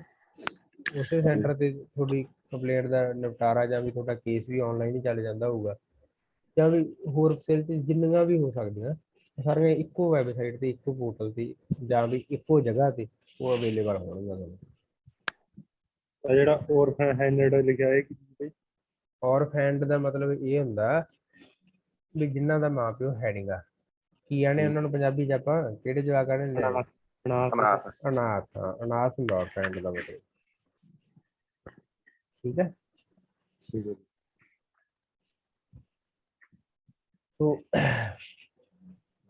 ਉਸੇ ਸੈਂਟਰ ਤੇ ਤੁਹਾਡੀ ਕੰਪਲੇਂਟ ਦਾ ਨਿਪਟਾਰਾ ਜਾਂ ਵੀ ਤੁਹਾਡਾ ਕੇਸ ਵੀ ਆਨਲਾਈਨ ਹੀ ਚੱਲ ਜਾਂਦਾ ਹੋਊਗਾ, ਜਾਂ ਵੀ ਹੋਰ ਫੈਸਿਲਿਟੀ ਜਿੰਨੀਆਂ ਵੀ ਹੋ ਸਕਦੀਆਂ ਸਾਰੀਆਂ ਇੱਕੋ ਵੈਬਸਾਈਟ ਤੇ, ਇੱਕੋ ਪੋਰਟਲ ਤੇ, ਜਾਂ ਵੀ ਇੱਕੋ ਜਗ੍ਹਾ ਤੇ ਉਹ ਅਵੇਲੇਬਲ ਹੋਣਗੀਆਂ ਤੁਹਾਨੂੰ। ਜਿਹੜਾ ਔਰਫੈਂਡ ਲਿਖਿਆ ਹੈ, ਔਰਫੈਂਡ ਦਾ ਮਤਲਬ ਇਹ ਹੁੰਦਾ ਵੀ ਜਿਨ੍ਹਾਂ ਦਾ ਮਾਂ ਪਿਓ ਹੈ ਨੀਗਾ। ਕੀ ਆਣੇ ਉਹਨਾਂ ਨੂੰ ਪੰਜਾਬੀ ਚ ਆਪਾਂ ਕਿਹੜੇ ਜਵਾਕ ਆਣੇ? ਅਨਾਥ ਅਨਾਥ। ਹਾਂ, ਅਨਾਥ ਹੁੰਦਾ ਔਰਫੈਂਡ ਦਾ ਮਤਲਬ। ਠੀਕ ਹੈ। ਠੀਕ ਹੈ ਸੋ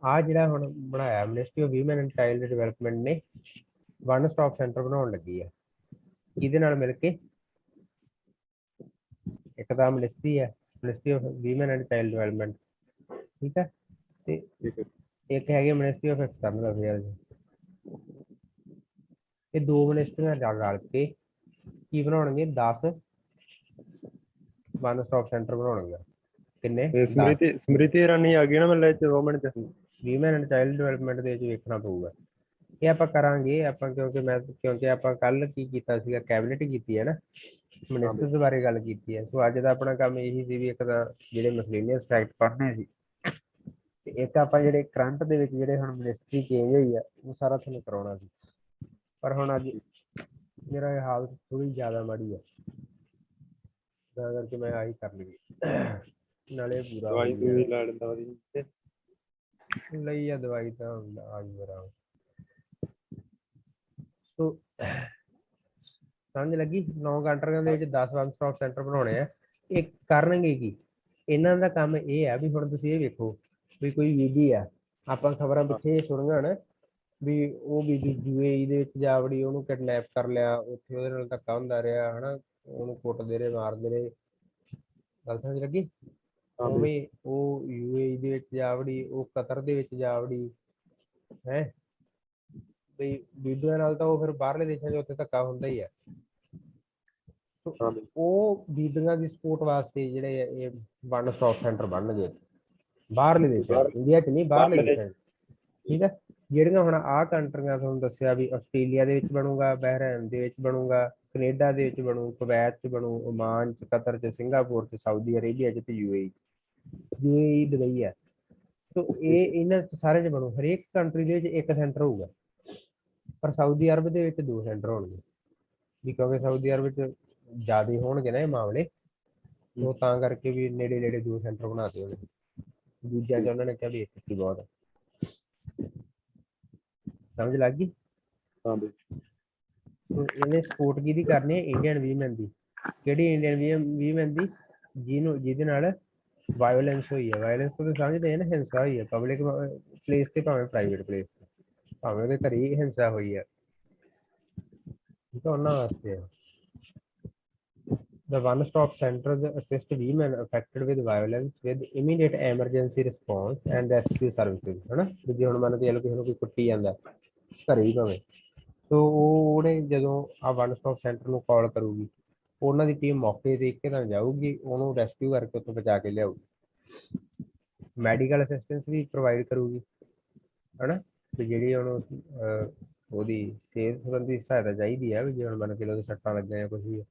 ਆ ਜਿਹੜਾ ਹੁਣ ਬਣਾਇਆ ministry of women and child development ਨੇ ਵਨ ਸਟਾਪ ਸੈਂਟਰ ਬਣਾਉਣ ਲੱਗੀ ਹੈ। ਕਿਹਦੇ ਨਾਲ ਮਿਲ ਕੇ? ਇੱਕ ਤਾਂ ਮਿਨਿਸਟਰੀ ਹੈ, ministry of women and child development, ਠੀਕ ਹੈ, ਤੇ ਇੱਕ ਹੈਗੀ ਮਿਨਿਸਟਰੀ ਆਫ ਐਕਸਟਰਨਲ ਅਫੇਅਰਸ। ਇਹ ਦੋ ਮਿਨਿਸਟਰੀਆਂ ਰਲ ਕੇ ਕੀ ਬਣਾਉਣਗੇ? 10 ਵਨ ਸਟਾਪ ਸੈਂਟਰ ਬਣਾਉਣਗੇ। ਕਿੰਨੇ? ਸਮ੍ਰਿਤੀ ਇਰਾਨੀ ਆ ਗਈ ਨਾ ਮਤਲਬ ਗਵਰਨਮੈਂਟ ਚ ਵਿਮਨ ਐਂਡ ਚਾਈਲਡ ਡਿਵੈਲਪਮੈਂਟ ਦੇ ਵਿੱਚ ਵੇਖਣਾ ਪਊਗਾ। ਇਹ ਆਪਾਂ ਕਰਾਂਗੇ ਆਪਾਂ, ਕਿਉਂਕਿ ਆਪਾਂ ਕੱਲ ਕੀ ਕੀਤਾ ਸੀਗਾ, ਕੈਬਨਿਟ ਕੀਤੀ ਹੈ ਨਾ, ਮਿਨਿਸਟਰਸ ਬਾਰੇ ਗੱਲ ਕੀਤੀ ਹੈ। ਸੋ ਅੱਜ ਦਾ ਆਪਣਾ ਕੰਮ ਇਹੀ ਸੀ ਵੀ ਇੱਕ ਤਾਂ ਜਿਹੜੇ ਮਿਸਲੇਨੀਅਸ ਫੈਕਟ ਪੜ੍ਹਨੇ ਸੀ, ਤੇ ਇੱਕ ਆਪਾਂ ਜਿਹੜੇ ਕਰੰਟ ਦੇ ਵਿੱਚ ਜਿਹੜੇ ਹੁਣ ਮਿਨਿਸਟਰੀ ਚੇਂਜ ਹੋਈ ਆ ਉਹ ਸਾਰਾ ਤੁਹਾਨੂੰ ਕਰਾਉਣਾ ਸੀ। ਪਰ ਹੁਣ ਅੱਜ ਮੇਰਾ ਇਹ ਹਾਲਤ ਥੋੜੀ ਜ਼ਿਆਦਾ ਮਾੜੀ ਹੈ, ਤਾਂ ਕਰਕੇ ਮੈਂ ਆਹੀ ਕਰ ਲਈ। ਨਾਲੇ ਪੂਰਾ ਹੋ ਗਿਆ ਲਈ ਆ ਦਵਾਈ ਤਾਂ ਆ ਗਈ ਆਰਾਮ। ਸੋ ਸਮਝ ਲੱਗੀ? 9 ਕੰਟਰੀਆਂ ਦੇ ਵਿੱਚ 10 ਵਨ ਸਟਾਪ ਸੈਂਟਰ ਬਣਾਉਣੇ ਆ। ਇਹ ਕਰਨਗੇ ਕੀ? ਇਹਨਾਂ ਦਾ ਕੰਮ ਇਹ ਆ ਵੀ ਹੁਣ ਤੁਸੀਂ ਇਹ ਵੇਖੋ ਵੀ ਕੋਈ ਬੀਬੀ ਆ, ਆਪਾਂ ਖਬਰਾਂ ਪਿੱਛੇ ਸੁਣੀਆਂ ਨਾ ਵੀ ਉਹ ਬੀਬੀ UAE ਦੇ ਵਿੱਚ ਜਾ ਵੜੀ, ਉਹਨੂੰ ਕਿਡਨੈਪ ਕਰ ਲਿਆ, ਉੱਥੇ ਉਹਦੇ ਨਾਲ ਧੱਕਾ ਹੁੰਦਾ ਰਿਹਾ ਹਨਾ, ਉਹਨੂੰ ਕੁੱਟਦੇ ਰਹੇ ਮਾਰਦੇ ਰਹੇ, ਗੱਲ ਸਮਝ ਲੱਗੀ। ਉਵੇਂ ਉਹ UAE ਦੇ ਵਿੱਚ ਜਾ ਵੜੀ, ਉਹ ਕਤਰ ਦੇ ਵਿੱਚ ਜਾ ਵੜੀ ਹੈ, ਵੀ ਬੀਬੀਆਂ ਨਾਲ ਤਾਂ ਉਹ ਫਿਰ ਬਾਹਰਲੇ ਦੇਸ਼ਾਂ 'ਚ ਉੱਥੇ ਧੱਕਾ ਹੁੰਦਾ ਹੀ ਆ। ਉਹ ਬੀਬੀਆਂ ਦੀ ਸਪੋਰਟ ਵਾਸਤੇ ਜਿਹੜੇ ਇਹ ਵਨ ਸਟਾਪ ਸੈਂਟਰ ਬਣਨਗੇ ਬਾਹਰਲੇ ਦੇਸ਼ਾਂ 'ਚ, ਇੰਡੀਆ 'ਚ ਨਹੀਂ, ਬਾਹਰਲੇ ਦੇਸ਼ਾਂ 'ਚ। ਠੀਕ ਹੈ, ਜਿਹੜੀਆਂ ਹੁਣ ਆਹ ਕੰਟਰੀਆਂ ਤੁਹਾਨੂੰ ਦੱਸਿਆ ਵੀ ਆਸਟ੍ਰੇਲੀਆ ਦੇ ਵਿੱਚ ਬਣੂਗਾ, ਬਹਿਰੀਨ ਦੇ ਵਿੱਚ ਬਣੂਗਾ, ਕੈਨੇਡਾ ਦੇ ਵਿੱਚ ਬਣੂ, ਕੁਵੈਤ 'ਚ ਬਣੂ, ਓਮਾਨ 'ਚ, ਕਤਰ 'ਚ, ਸਿੰਗਾਪੁਰ 'ਚ, ਸਾਊਦੀ ਅਰੇਬੀਆ 'ਚ ਤੇ UAE ਦੁਬਈ ਹੈ। ਸੋ ਇਹ ਇਹਨਾਂ 'ਚ ਸਾਰੇ 'ਚ ਬਣੂ, ਹਰੇਕ ਕੰਟਰੀ ਦੇ ਵਿੱਚ ਇੱਕ ਸੈਂਟਰ ਹੋਊਗਾ, ਪਰ ਸਾਊਦੀ ਅਰਬ ਦੇ ਵਿੱਚ 2 ਸੈਂਟਰ ਹੋਣਗੇ ਵੀ ਕਿਉਂਕਿ ਸਾਊਦੀ ਅਰਬ 'ਚ ਜ਼ਿਆਦਾ ਹੋਣਗੇ ਨਾ ਇਹ ਮਾਮਲੇ, ਉਹ ਤਾਂ ਕਰਕੇ ਵੀ ਨੇੜੇ ਨੇੜੇ 2 ਸੈਂਟਰ ਬਣਾਤੇ ਉਹਨੇ, ਦੂਜਿਆਂ 'ਚ ਉਹਨਾਂ ਨੇ ਕਿਹਾ ਵੀ ਇੱਕ ਹੀ ਬਹੁਤ ਹੈ। ਸਮਝ ਲੱਗ ਗਈ। ਇਹਨੇ ਸਪੋਰਟ ਕਿਹਦੀ ਕਰਨੀ ਹੈ? ਇੰਡੀਅਨ ਵੀਮਨ ਦੀ। ਕਿਹੜੀ ਇੰਡੀਅਨ ਵੀਮਨ ਦੀ? ਜਿਹਦੇ ਨਾਲ ਵਾਇਓਲੈਂਸ ਹੋਈ ਹੈ। ਵਾਇਓਲੈਂਸ ਤੋਂ ਸਮਝਦੇ ਆ ਨਾ, ਹਿੰਸਾ ਹੋਈ ਹੈ ਪਬਲਿਕ ਪਲੇਸ ਤੇ ਭਾਵੇਂ ਪ੍ਰਾਈਵੇਟ ਪਲੇਸ ਤੇ, ਭਾਵੇਂ ਉਹਦੇ ਘਰੇ ਹੀ ਹਿੰਸਾ ਹੋਈ ਹੈ, ਠੀਕ ਹੈ, ਉਹਨਾਂ ਵਾਸਤੇ ਹੈ। The one-stop centers assist women affected with violence with immediate emergency response and rescue services, है ना। ਜੇ ਹੁਣ ਮੰਨ ਕੇ ਚਲੋ ਕਿਸੇ ਨੂੰ ਕੋਈ ਕੁੱਟੀ ਜਾਂਦਾ ਘਰੇ ਹੀ ਭਾਵੇਂ, ਤੋ ਉਹਨੇ ਜਦੋਂ ਆ ਵਨ ਸਟਾਪ ਸੈਂਟਰ ਨੂੰ ਕਾਲ ਕਰੂਗੀ, ਉਹਨਾਂ ਦੀ ਟੀਮ ਮੌਕੇ ਤੇ ਇੱਕਦਮ ਜਾਊਗੀ, ਉਹਨੂੰ ਰੈਸਕਿਊ ਕਰਕੇ ਉੱਥੋਂ ਬਚਾ ਕੇ ਲਿਆਊਗੀ। ਮੈਡੀਕਲ ਅਸਿਸਟੈਂਸ ਵੀ ਪ੍ਰੋਵਾਈਡ ਕਰੂਗੀ, ਹੈ ਨਾ, ਵੀ ਜਿਹੜੀ ਉਹਨੂੰ ਉਹਦੀ ਸਿਹਤ ਸੰਬੰਧੀ ਸਹਾਇਤਾ ਚਾਹੀਦੀ ਹੈ, ਵੀ ਜੇ ਹੁਣ ਮੰਨ ਕੇ ਉਹਦੇ ਸੱਟਾਂ ਲੱਗੀਆਂ ਜਾਂ ਕੁਛ ਵੀ।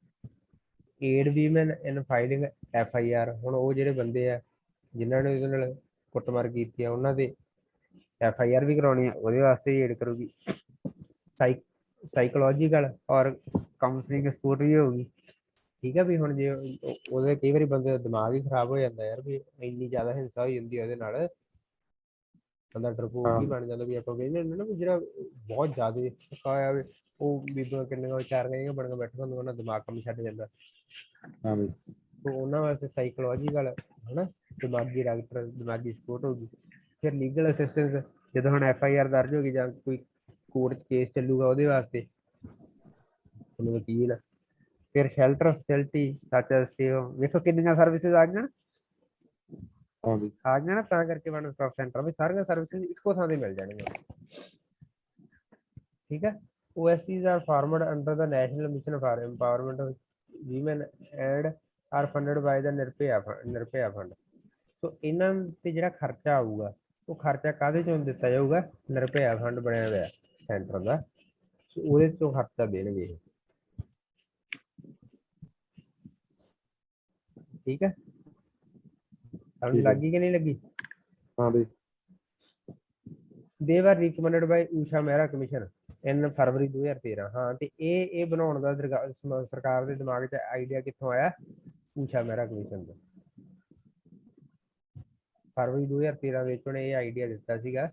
ਏਡ ਵੀਮਨ ਇਨ ਫਾਈਲਿੰਗ FIR, ਹੁਣ ਉਹ ਜਿਹੜੇ ਬੰਦੇ ਆ ਜਿਨ੍ਹਾਂ ਨੇ ਉਹਦੇ ਨਾਲ ਕੁੱਟਮਾਰ ਕੀਤੀ ਆ, ਉਹਨਾਂ ਦੇ FIR ਵੀ ਕਰਾਉਣੀ, ਉਹਦੇ ਵਾਸਤੇ ਏਡ ਕਰੂਗੀ। ਸਾਈਕੋਲੋਜੀਕਲ ਔਰ ਕਾਉਂਸਲਿੰਗ ਸਪੋਰਟ ਵੀ ਹੋਊਗੀ। ਠੀਕ ਹੈ, ਵੀ ਹੁਣ ਜੇ ਉਹਦੇ ਕਈ ਵਾਰੀ ਬੰਦੇ ਦਾ ਦਿਮਾਗ ਹੀ ਖਰਾਬ ਹੋ ਜਾਂਦਾ ਯਾਰ, ਵੀ ਇੰਨੀ ਜ਼ਿਆਦਾ ਹਿੰਸਾ ਹੋਈ ਹੁੰਦੀ ਉਹਦੇ ਨਾਲ, ਬੰਦਾ ਡਰਪੋਕ ਹੀ ਬਣ ਜਾਂਦਾ। ਵੀ ਆਪਾਂ ਕਹਿੰਦੇ ਹੁੰਦੇ ਨਾ ਵੀ ਜਿਹੜਾ ਬਹੁਤ ਜ਼ਿਆਦਾ ਥੱਕਾ ਹੋਇਆ ਹੋਵੇ, ਉਹ ਬੀਬੀਆਂ ਕਿੰਨੀਆਂ ਵਿਚਾਰੀਆਂ ਬਣ ਕੇ ਬੈਠੇ ਹੁੰਦੇ, ਉਹਨਾਂ ਦਿਮਾਗ ਕੰਮ ਛੱਡ ਜਾਂਦਾ। ਸੋ ਉਹਨਾਂ ਵਾਸਤੇ ਸਾਈਕੋਲੋਜੀਕਲ, ਹਨਾ, ਦਿਮਾਗੀ ਡਾਕਟਰ, ਦਿਮਾਗੀ ਸਪੋਰਟ ਹੋਊਗੀ। ਫਿਰ ਲੀਗਲ ਅਸਿਸਟੈਂਸ, ਜਦੋਂ ਹੁਣ FIR ਦਰਜ ਹੋ ਗਈ ਜਾਂ ਕੋਈ ਕੋਰਟ 'ਚ ਕੇਸ ਚੱਲੂਗਾ, ਉਹਦੇ ਵਾਸਤੇ ਤੁਹਾਨੂੰ ਵਕੀਲ। ਫਿਰ ਸ਼ੈਲਟਰ ਫੈਸਿਲਿਟੀ ਸੱਚ ਐਸ ਸਟੇ, ਵੇਖੋ ਕਿੰਨੀਆਂ ਸਰਵਿਸਿਜ਼ ਆ ਗਈਆਂ ਨਾ, ਤਾਂ ਕਰਕੇ ਵਨ ਸਟਾਪ ਸੈਂਟਰ ਵੀ ਸਾਰੀਆਂ ਸਰਵਿਸਿਜ਼ ਇੱਕੋ ਥਾਂ ਤੇ ਮਿਲ ਜਾਣਗੀਆਂ। ਠੀਕ ਹੈ। OSCs are formed under the national mission for empowerment of women and are funded by the Nirbhaya fund. So ਇਹਨਾਂ ਤੇ ਜਿਹੜਾ ਖਰਚਾ ਆਊਗਾ, ਉਹ ਖਰਚਾ ਕਾਹਦੇ ਚੋਂ ਦਿੱਤਾ ਜਾਊਗਾ? ਨਿਰਭਇਆ ਫੰਡ ਬਣਿਆ ਹੋਇਆ ਸੈਂਟਰ ਦਾ, ਉਹਦੇ ਚੋਂ ਖਰਚਾ ਦੇਣਗੇ। ਠੀਕ ਹੈ, ਸਮਝ ਲੱਗੀ ਕਿ ਨਹੀਂ ਲੱਗੀ? ਹਾਂ ਬਈ। ਦੇ ਵਰ ਰਿਕਮੈਂਡਡ ਬਾਈ ਊਸ਼ਾ ਮਹਿਰਾ ਕਮਿਸ਼ਨ ਇਨ ਫਰਵਰੀ 2013। ਹਾਂ, ਤੇ ਇਹ ਬਣਾਉਣ ਦਾ ਸਰਕਾਰ ਦੇ ਦਿਮਾਗ 'ਚ ਆਈਡੀਆ ਕਿੱਥੋਂ ਆਇਆ? ਊਸ਼ਾ ਮਹਿਰਾ ਕਮਿਸ਼ਨ ਦਾ। ਫਰਵਰੀ 2013 ਵਿੱਚ ਉਹਨੇ ਇਹ ਆਈਡੀਆ ਦਿੱਤਾ ਸੀਗਾ,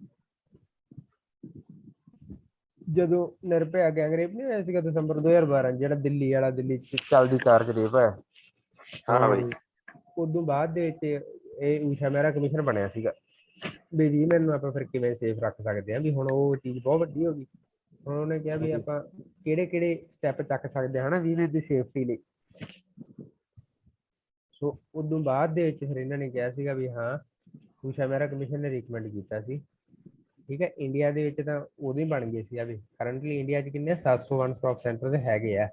ਜਦੋਂ ਨਿਰਭਇਆ ਗੈਂਗਰੇਪ ਨਹੀਂ ਹੋਇਆ ਸੀਗਾ ਦਸੰਬਰ 2012, ਜਿਹੜਾ ਦਿੱਲੀ ਵਾਲਾ, ਦਿੱਲੀ 'ਚ ਚੱਲਦੀ ਕਾਰ 'ਚ ਰੇਪ ਹੋਇਆ। ਉਦੋਂ ਬਾਅਦ ਦੇ ਵਿੱਚ ਇਹ ਊਸ਼ਾ ਮਹਿਰਾ ਕਮਿਸ਼ਨ ਬਣਿਆ ਸੀਗਾ ਵੀ ਵੀਮੈਨ ਨੂੰ ਆਪਾਂ ਫਿਰ ਕਿਵੇਂ ਸੇਫ ਰੱਖ ਸਕਦੇ ਹਾਂ। ਵੀ ਹੁਣ ਉਹ ਚੀਜ਼ ਬਹੁਤ ਵੱਡੀ ਹੋ ਗਈ। ਹੁਣ ਉਹਨੇ ਕਿਹਾ ਵੀ ਆਪਾਂ ਕਿਹੜੇ ਕਿਹੜੇ ਸਟੈਪ ਚੱਕ ਸਕਦੇ ਹਾਂ ਨਾ ਵੀਮੈਨ ਦੀ ਸੇਫਟੀ ਲਈ। ਸੋ ਉਦੋਂ ਬਾਅਦ ਦੇ ਵਿੱਚ ਫਿਰ ਇਹਨਾਂ ਨੇ ਕਿਹਾ ਸੀਗਾ ਵੀ ਹਾਂ, ਊਸ਼ਾ ਮਹਿਰਾ ਕਮਿਸ਼ਨ ਨੇ ਰਿਕਮੈਂਡ ਕੀਤਾ ਸੀ। ਠੀਕ ਹੈ, ਇੰਡੀਆ ਦੇ ਵਿੱਚ ਤਾਂ ਉਦੋਂ ਹੀ ਬਣ ਗਏ ਸੀ ਆ ਵੀ ਕਰੰਟਲੀ ਇੰਡੀਆ 'ਚ ਕਿੰਨੇ 700 ਵਨ ਸਟਾਪ ਸੈਂਟਰ ਹੈਗੇ ਆ,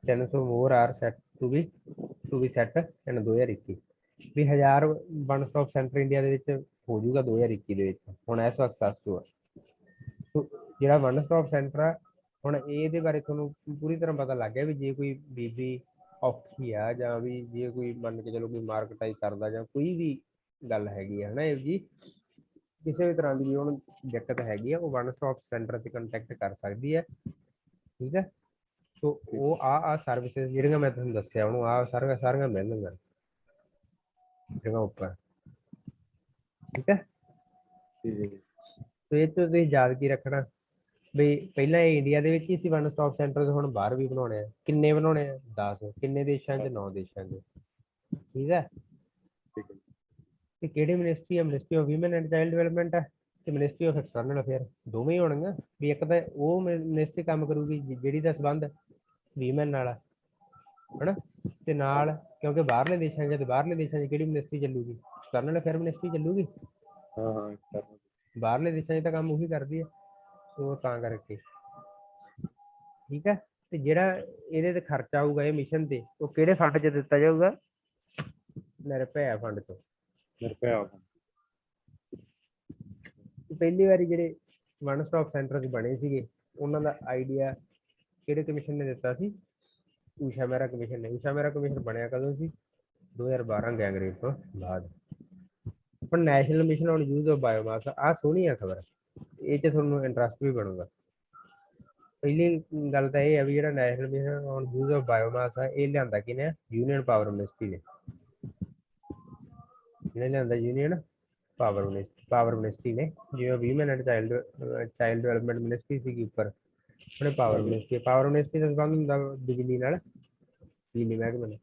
300 more are set to be set in 2021। We 1000 one stop centre India ਦੇ ਵਿੱਚ ਹੋ ਜਾਊਗਾ 2021 ਦੇ ਵਿੱਚ, ਹੁਣ ਇਸ ਵਕਤ 700 ਆ। ਸੋ ਜਿਹੜਾ ਵਨ ਸਟਾਪ ਸੈਂਟਰ ਆ, ਹੁਣ ਇਹਦੇ ਬਾਰੇ ਤੁਹਾਨੂੰ ਪੂਰੀ ਤਰ੍ਹਾਂ ਪਤਾ ਲੱਗ ਗਿਆ ਵੀ ਜੇ ਕੋਈ ਬੀਬੀ ਔਖੀ ਆ, ਜਾਂ ਵੀ ਜੇ ਕੋਈ ਮੰਨ ਕੇ ਚਲੋ ਕੋਈ ਮਾਰਕਟਾਈਜ਼ ਕਰਦਾ ਜਾਂ ਕੋਈ ਵੀ ਗੱਲ ਹੈਗੀ ਹੈ ਨਾ, ਇਹੋ ਜਿਹੀ ਕਿਸੇ ਵੀ ਤਰ੍ਹਾਂ ਦੀ ਵੀ ਉਹਨੂੰ ਦਿੱਕਤ ਹੈਗੀ ਆ, ਉਹ ਵਨ ਸਟਾਪ ਸੈਂਟਰ 'ਤੇ ਕੰਟੈਕਟ ਕਰ ਸਕਦੀ ਹੈ। ਠੀਕ ਹੈ, ਸੋ ਉਹ ਆ ਸਰਵਿਸਿਜ਼ ਜਿਹੜੀਆਂ ਮੈਂ ਤੁਹਾਨੂੰ ਦੱਸਿਆ, ਉਹਨੂੰ ਸਾਰੀਆਂ ਮਿਲਣਗੀਆਂ ਜਗ੍ਹਾ ਉੱਪਰ। ਠੀਕ ਹੈ, ਸੋ ਇਹ ਤੋਂ ਤੁਸੀਂ ਯਾਦ ਕੀ ਰੱਖਣਾ ਵੀ ਪਹਿਲਾਂ ਇਹ ਇੰਡੀਆ ਦੇ ਵਿੱਚ ਹੀ ਸੀ ਵਨ ਸਟਾਪ ਸੈਂਟਰ, ਹੁਣ ਬਾਹਰ ਵੀ ਬਣਾਉਣੇ ਆ। ਕਿੰਨੇ ਬਣਾਉਣੇ ਆ? 10। ਕਿੰਨੇ ਦੇਸ਼ਾਂ 'ਚ? 9 ਦੇਸ਼ਾਂ 'ਚ। ਠੀਕ ਹੈ, ਤੇ ਕਿਹੜੀ ਮਿਨਿਸਟਰੀ ਹੈ? Ministry of women and child development ਹੈ ਤੇ ਮਿਨਿਸਟਰੀ ਆਫ ਐਕਸਟਰਨਲ ਅਫੇਅਰ, ਦੋਵੇਂ ਹੀ ਹੋਣਗੀਆਂ। ਵੀ ਇੱਕ ਤਾਂ ਉਹ ਮਿਨਿਸਟਰੀ ਕੰਮ ਕਰੂਗੀ ਜਿਹੜੀ ਦਾ ਸੰਬੰਧ ਵੀਮਨ ਨਾਲ ਹੈ ਹਨਾ, ਤੇ ਨਾਲ ਕਿਉਂਕਿ ਬਾਹਰਲੇ ਦੇਸ਼ਾਂ 'ਚ, ਤੇ ਬਾਹਰਲੇ ਦੇਸ਼ਾਂ 'ਚ ਕਿਹੜੀ ਮਿਨਿਸਟਰੀ ਚੱਲੂਗੀ? ਐਕਸਟਰਨਲ ਅਫੇਅਰ ਮਿਨਿਸਟਰੀ ਚੱਲੂਗੀ। ਹਾਂ ਬਾਹਰਲੇ ਦੇਸ਼ਾਂ 'ਚ ਤਾਂ ਕੰਮ ਉਹੀ ਕਰਦੀ ਹੈ, ਸੋ ਤਾਂ ਕਰਕੇ ਠੀਕ ਹੈ। ਤੇ ਜਿਹੜਾ ਇਹਦੇ ਤੇ ਖਰਚਾ ਆਊਗਾ ਇਹ ਮਿਸ਼ਨ ਤੇ, ਉਹ ਕਿਹੜੇ ਫੰਡ 'ਚ ਦਿੱਤਾ ਜਾਊਗਾ? ਨਿਰਭੈ ਫੰਡ 'ਚ। ਨਿਰਭੈ ਪਹਿਲੀ ਵਾਰੀ ਜਿਹੜੇ ਵਨ ਸਟਾਪ ਸੈਂਟਰ ਬਣੇ ਸੀਗੇ, ਉਹਨਾਂ ਦਾ ਆਈਡੀਆ ਕਿਹੜੇ ਕਮਿਸ਼ਨ ਨੇ ਦਿੱਤਾ ਸੀ? ਊਸ਼ਾ ਮਹਿਰਾ ਕਮਿਸ਼ਨ ਨੇ। ਊਸ਼ਾ ਮਹਿਰਾ ਕਮਿਸ਼ਨ ਬਣਿਆ ਕਦੋਂ ਸੀ? 2012 ਗੈਂਗਰੇਪ ਤੋਂ ਬਾਅਦ। ਹੁਣ national mission on use of biomass, ਆਹ ਸੋਹਣੀ ਆ ਖਬਰ, ਇਹ 'ਚ ਤੁਹਾਨੂੰ ਇੰਟਰਸਟ ਵੀ ਬਣੂਗਾ। ਪਹਿਲੀ ਗੱਲ ਤਾਂ ਇਹ ਹੈ ਵੀ ਜਿਹੜਾ national mission on use of biomass ਆ, ਇਹ ਲਿਆਂਦਾ ਕਿਹਨੇ? ਯੂਨੀਅਨ ਪਾਵਰ ਮਿਨਿਸਟਰੀ ਨੇ। ਜਿਹਨੇ ਲਿਆਂਦਾ? ਯੂਨੀਅਨ ਪਾਵਰ ਮਿਨਿਸਟਰੀ ਨੇ। ਜਿਵੇਂ ਵੀਮਨ ਐਂਡ ਚਾਈਲਡ ਡਿਵੈਲਪਮੈਂਟ ਮਿਨਿਸਟਰੀ ਸੀਗੀ ਉੱਪਰ, ਉਹਨੇ ਪਾਵਰ ਮਿਨਿਸਟਰੀ ਦਾ ਸੰਬੰਧ ਹੁੰਦਾ ਬਿਜਲੀ ਨਾਲ, ਬਿਜਲੀ ਮਹਿਕਮੇ ਨਾਲ।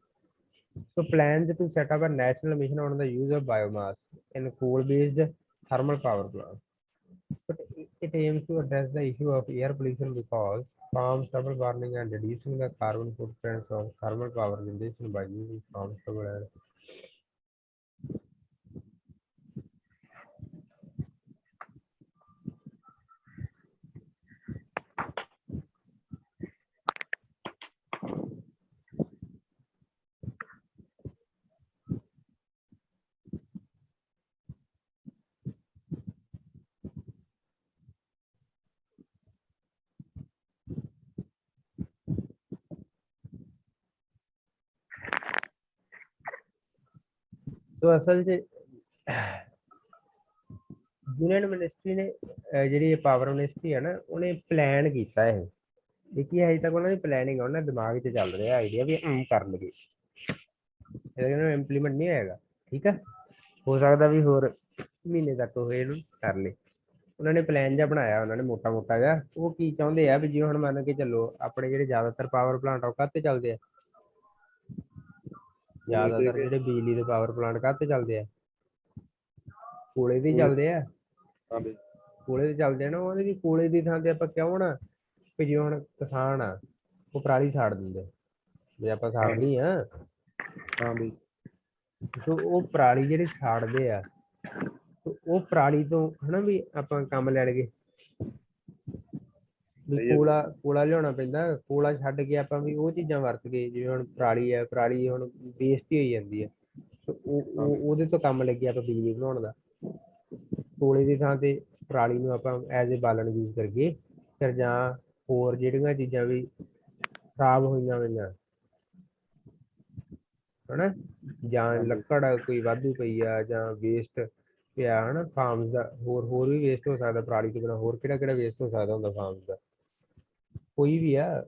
So plans to set up a national mission on the use of biomass in coal-based thermal power plants. But it aims to address the issue of air pollution because farm stubble burning and reducing the carbon footprints of thermal power generation by using farm stubble and तो असल च union ministry ने जी power ministry है ना, उन्हें plan किया है। देखिए अजे तक उन्होंने प्लैनिंग उन्होंने दिमाग च चल रहा आइडिया भी कर लगे, इंप्लीमेंट नहीं होएगा। ठीक है, हो सकता भी होर महीने तक वो कर ले। उन्होंने प्लान जहा बनाया, उन्होंने मोटा मोटा जहा, वो की चाहते हैं भी जिवें हुण मान के चलो अपने जिहड़े ज़्यादातर पावर प्लांट आ काहते चलते हैं? ज़्यादातर जिहड़े बिजली के पावर प्लांट काहते चलते हैं? कोले ते चलते हैं। कोले ते चलते हैं ना, उहदे भी कोले की थां ते आपां क्यों ना भी जिवें हुण किसान आ वो पराली साड़ दिंदे, भी आपां साड़नी आ सो वो पराली जिहड़ी साड़दे आ, ਉਹ ਪਰਾਲੀ ਤੋਂ ਹਨਾ ਵੀ ਆਪਾਂ ਕੰਮ ਲੈ ਲਗੇ ਵੀ ਕੋਲਾ ਲਿਆਉਣਾ ਪੈਂਦਾ, ਕੋਲਾ ਛੱਡ ਕੇ ਆਪਾਂ ਵੀ ਉਹ ਚੀਜ਼ਾਂ ਵਰਤ ਗਏ। ਜਿਵੇਂ ਹੁਣ ਪਰਾਲੀ ਹੈ, ਪਰਾਲੀ ਹੁਣ ਵੇਸਟ ਹੀ ਹੋਈ ਜਾਂਦੀ ਹੈ, ਉਹਦੇ ਤੋਂ ਕੰਮ ਲੱਗਿਆ ਆਪਾਂ ਬਿਜਲੀ ਬਣਾਉਣ ਦਾ। ਕੋਲੇ ਦੀ ਥਾਂ ਤੇ ਪਰਾਲੀ ਨੂੰ ਆਪਾਂ ਐਜ਼ ਏ ਬਾਲਣ ਯੂਜ਼ ਕਰੀਏ, ਫਿਰ ਜਾਂ ਹੋਰ ਜਿਹੜੀਆਂ ਚੀਜ਼ਾਂ ਵੀ ਖਰਾਬ ਹੋਈਆਂ ਹੋਈਆਂ ਹਨਾ, ਜਾਂ ਲੱਕੜ ਕੋਈ ਵਾਧੂ ਪਈ ਆ ਜਾਂ ਵੇਸਟ ਪਿਆ ਹਨਾ ਫਾਰਮਸ ਦਾ, ਹੋਰ ਵੀ ਵੇਸਟ ਹੋ ਸਕਦਾ ਪਰਾਲੀ ਤੋਂ ਬਿਨਾਂ। ਹੋਰ ਕਿਹੜਾ ਵੇਸਟ ਹੋ ਸਕਦਾ ਹੁੰਦਾ ਫਾਰਮਸ ਦਾ? ਕੋਈ ਵੀ ਆ,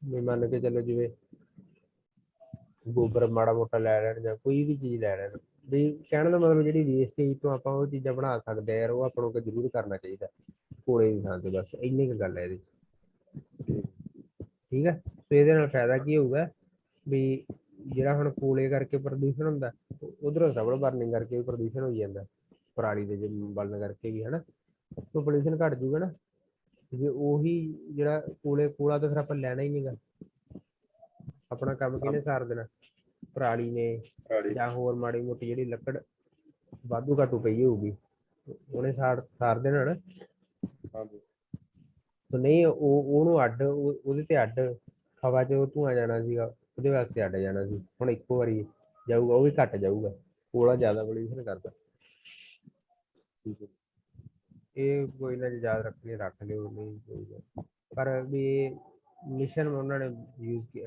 ਵੀ ਮੰਨ ਕੇ ਚੱਲੋ ਜਿਵੇਂ ਗੋਬਰ ਮਾੜਾ ਮੋਟਾ ਲੈ ਲੈਣ ਜਾਂ ਕੋਈ ਵੀ ਚੀਜ਼ ਲੈ ਲੈਣ, ਵੀ ਕਹਿਣ ਦਾ ਮਤਲਬ ਜਿਹੜੀ ਵੇਸਟੇਜ ਤੋਂ ਆਪਾਂ ਉਹ ਚੀਜ਼ਾਂ ਬਣਾ ਸਕਦੇ ਆ ਯਾਰ, ਉਹ ਆਪਾਂ ਨੂੰ ਜ਼ਰੂਰ ਕਰਨਾ ਚਾਹੀਦਾ ਕੋਲੇ ਦੀ ਥਾਂ ਤੇ। ਬਸ ਇੰਨੀ ਕੁ ਗੱਲ ਹੈ ਇਹਦੇ 'ਚ। ਠੀਕ ਹੈ, ਸੋ ਇਹਦੇ ਨਾਲ ਫਾਇਦਾ ਕੀ ਹੋਊਗਾ ਵੀ ਜਿਹੜਾ ਹੁਣ ਕੋਲੇ ਕਰਕੇ ਪ੍ਰਦੂਸ਼ਣ ਹੁੰਦਾ, ਉਧਰੋਂ ਸਬਲ ਬਰਨਿੰਗ ਕਰਕੇ ਵੀ ਪ੍ਰਦੂਸ਼ਣ ਹੋਈ ਜਾਂਦਾ, ਪਰਾਲੀ ਦੇ ਬਲਣ ਕਰਕੇ ਵੀ ਹਨਾ, ਸੋ ਪੋਲਿਊਸ਼ਨ ਘੱਟ ਜੂਗਾ ਨਾ। ਜੇ ਉਹੀ ਜਿਹੜਾ ਕੋਲਾ ਤਾਂ ਫਿਰ ਆਪਾਂ ਲੈਣਾ ਹੀ ਨਹੀਂਗਾ, ਆਪਣਾ ਕੰਮ ਕਿਹਨੇ ਸਾਰ ਦੇਣਾ? ਪਰਾਲੀ ਨੇ, ਜਾਂ ਹੋਰ ਮਾੜੀ ਮੋਟੀ ਜਿਹੜੀ ਲੱਕੜ ਵਾਧੂ ਘਾਟੂ ਪਈ ਹੋਊਗੀ ਉਹਨੇ ਸਾਰ ਦੇਣਾ ਨਾ। ਸੋ ਨਹੀਂ ਉਹਨੂੰ ਅੱਡ, ਉਹਦੇ ਤੇ ਅੱਡ ਹਵਾ 'ਚ ਉਹ ਧੂੰਆਂ ਜਾਣਾ ਸੀਗਾ, ਉਹਦੇ ਵਾਸਤੇ ਅੱਡ ਜਾਣਾ ਸੀ। ਹੁਣ ਇੱਕੋ ਵਾਰੀ ਜਾਊਗਾ, ਉਹ ਵੀ ਘੱਟ ਜਾਊਗਾ। ਕੋਲਾ ਜ਼ਿਆਦਾ ਪੋਲਿਊਸ਼ਨ ਕਰਦਾ। ਇਹ ਕੋਈ ਨਾ ਯਾਦ ਰੱਖਣੀ ਰੱਖ ਲਿਓ, ਨਹੀਂ ਕੋਈ ਪਰ ਵੀ ਮਿਸ਼ਨ ਉਹਨਾਂ ਨੇ ਯੂਜ਼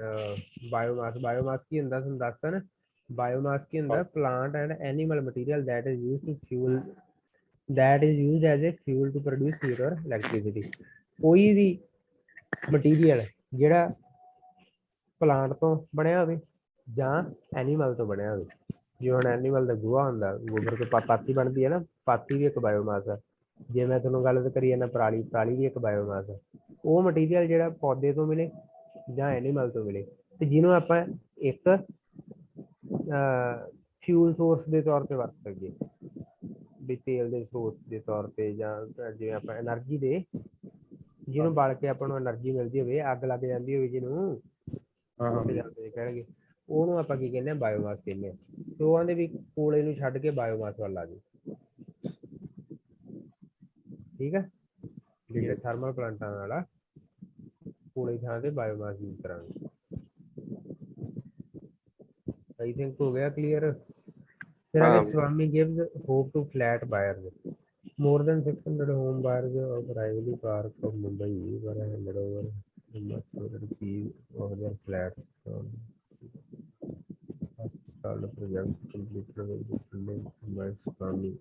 ਬਾਇਓਮਾਸ ਕੀ ਹੁੰਦਾ ਤੁਹਾਨੂੰ ਦੱਸਤਾ ਨਾ। ਬਾਇਓਮਾਸ ਕੀ ਹੁੰਦਾ? Plant and animal material that is used as a fuel to produce heat or electricity। ਕੋਈ ਵੀ ਮਟੀਰੀਅਲ ਜਿਹੜਾ ਪਲਾਂਟ ਤੋਂ ਬਣਿਆ ਹੋਵੇ ਜਾਂ ਐਨੀਮਲ ਤੋਂ ਬਣਿਆ ਹੋਵੇ। ਜਿਵੇਂ ਹੁਣ ਐਨੀਮਲ ਦਾ ਗੋਹਾ ਹੁੰਦਾ, ਗੋਬਰ ਤੋਂ ਪਾਥੀ ਬਣਦੀ ਹੈ ਨਾ, ਪਾਥੀ ਵੀ ਇੱਕ ਬਾਇਓਮਾਸ ਆ। ਜੇ ਮੈਂ ਤੁਹਾਨੂੰ ਗੱਲ ਕਰੀ ਜਾਂਦਾ ਪਰਾਲੀ ਵੀ ਇੱਕ ਬਾਇਓਮਾਸ ਆ। ਉਹ ਮਟੀਰੀਅਲ ਜਿਹੜਾ ਪੌਦੇ ਤੋਂ ਮਿਲੇ ਜਾਂ ਐਨੀਮਲ ਤੋਂ ਮਿਲੇ, ਤੇ ਜਿਹਨੂੰ ਆਪਾਂ ਇੱਕ ਫਿਊਲ ਸੋਰਸ ਦੇ ਤੌਰ ਤੇ ਵਰਤ ਸਕੀਏ। ਵੀ ਤੇਲ ਦੇ ਸਰੋਤ ਦੇ ਤੌਰ ਤੇ ਜਾਂ ਜਿਵੇਂ ਆਪਾਂ એનર્ਜੀ ਦੇ ਜਿਹਨੂੰ ਬਾਲ ਕੇ ਆਪਾਂ ਨੂੰ એનર્ਜੀ ਮਿਲਦੀ ਹੋਵੇ, ਅੱਗ ਲੱਗ ਜਾਂਦੀ ਹੋਵੇ ਜਿਹਨੂੰ ਹਾਂ ਹਾਂ ਉੱਡ ਜਾਂਦੇ ਕਹਿਣਗੇ, ਉਹਨੂੰ ਆਪਾਂ ਕੀ ਕਹਿੰਦੇ ਆ, ਬਾਇਓਮਾਸ ਕਹਿੰਦੇ ਆ। ਤੇ ਉਹ ਆਂਦੇ ਵੀ ਕੋਲੇ ਨੂੰ ਛੱਡ ਕੇ ਬਾਇਓਮਾਸ ਵੱਲ ਆ ਜਾਓ। ਠੀਕ ਹੈ, ਜਿਹੜੇ ਥਰਮਲ ਪਲਾਂਟਾਂ ਨਾਲ ਕੋਲੇ ਥਾਂ ਤੇ ਬਾਇਓਮਾਸ ਯੂਜ਼ ਕਰਾਂਗੇ। ਆਈ ਥਿੰਕ ਹੋ ਗਿਆ ਕਲੀਅਰ। ਫਿਰ ਆगे Swami gives hope to flat buyers. More than 600 home buyers of Rivoli Park of Mumbai were handed over the keys of their flats. First sold project completed with the funding by Swami.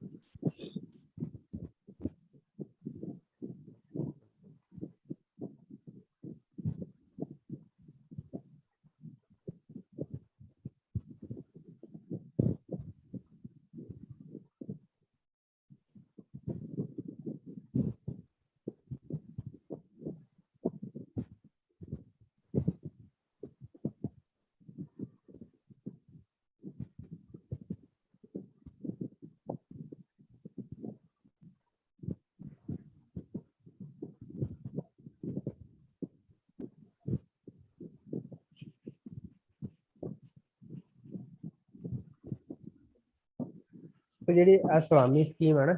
तो जी स्वामी scheme है ना,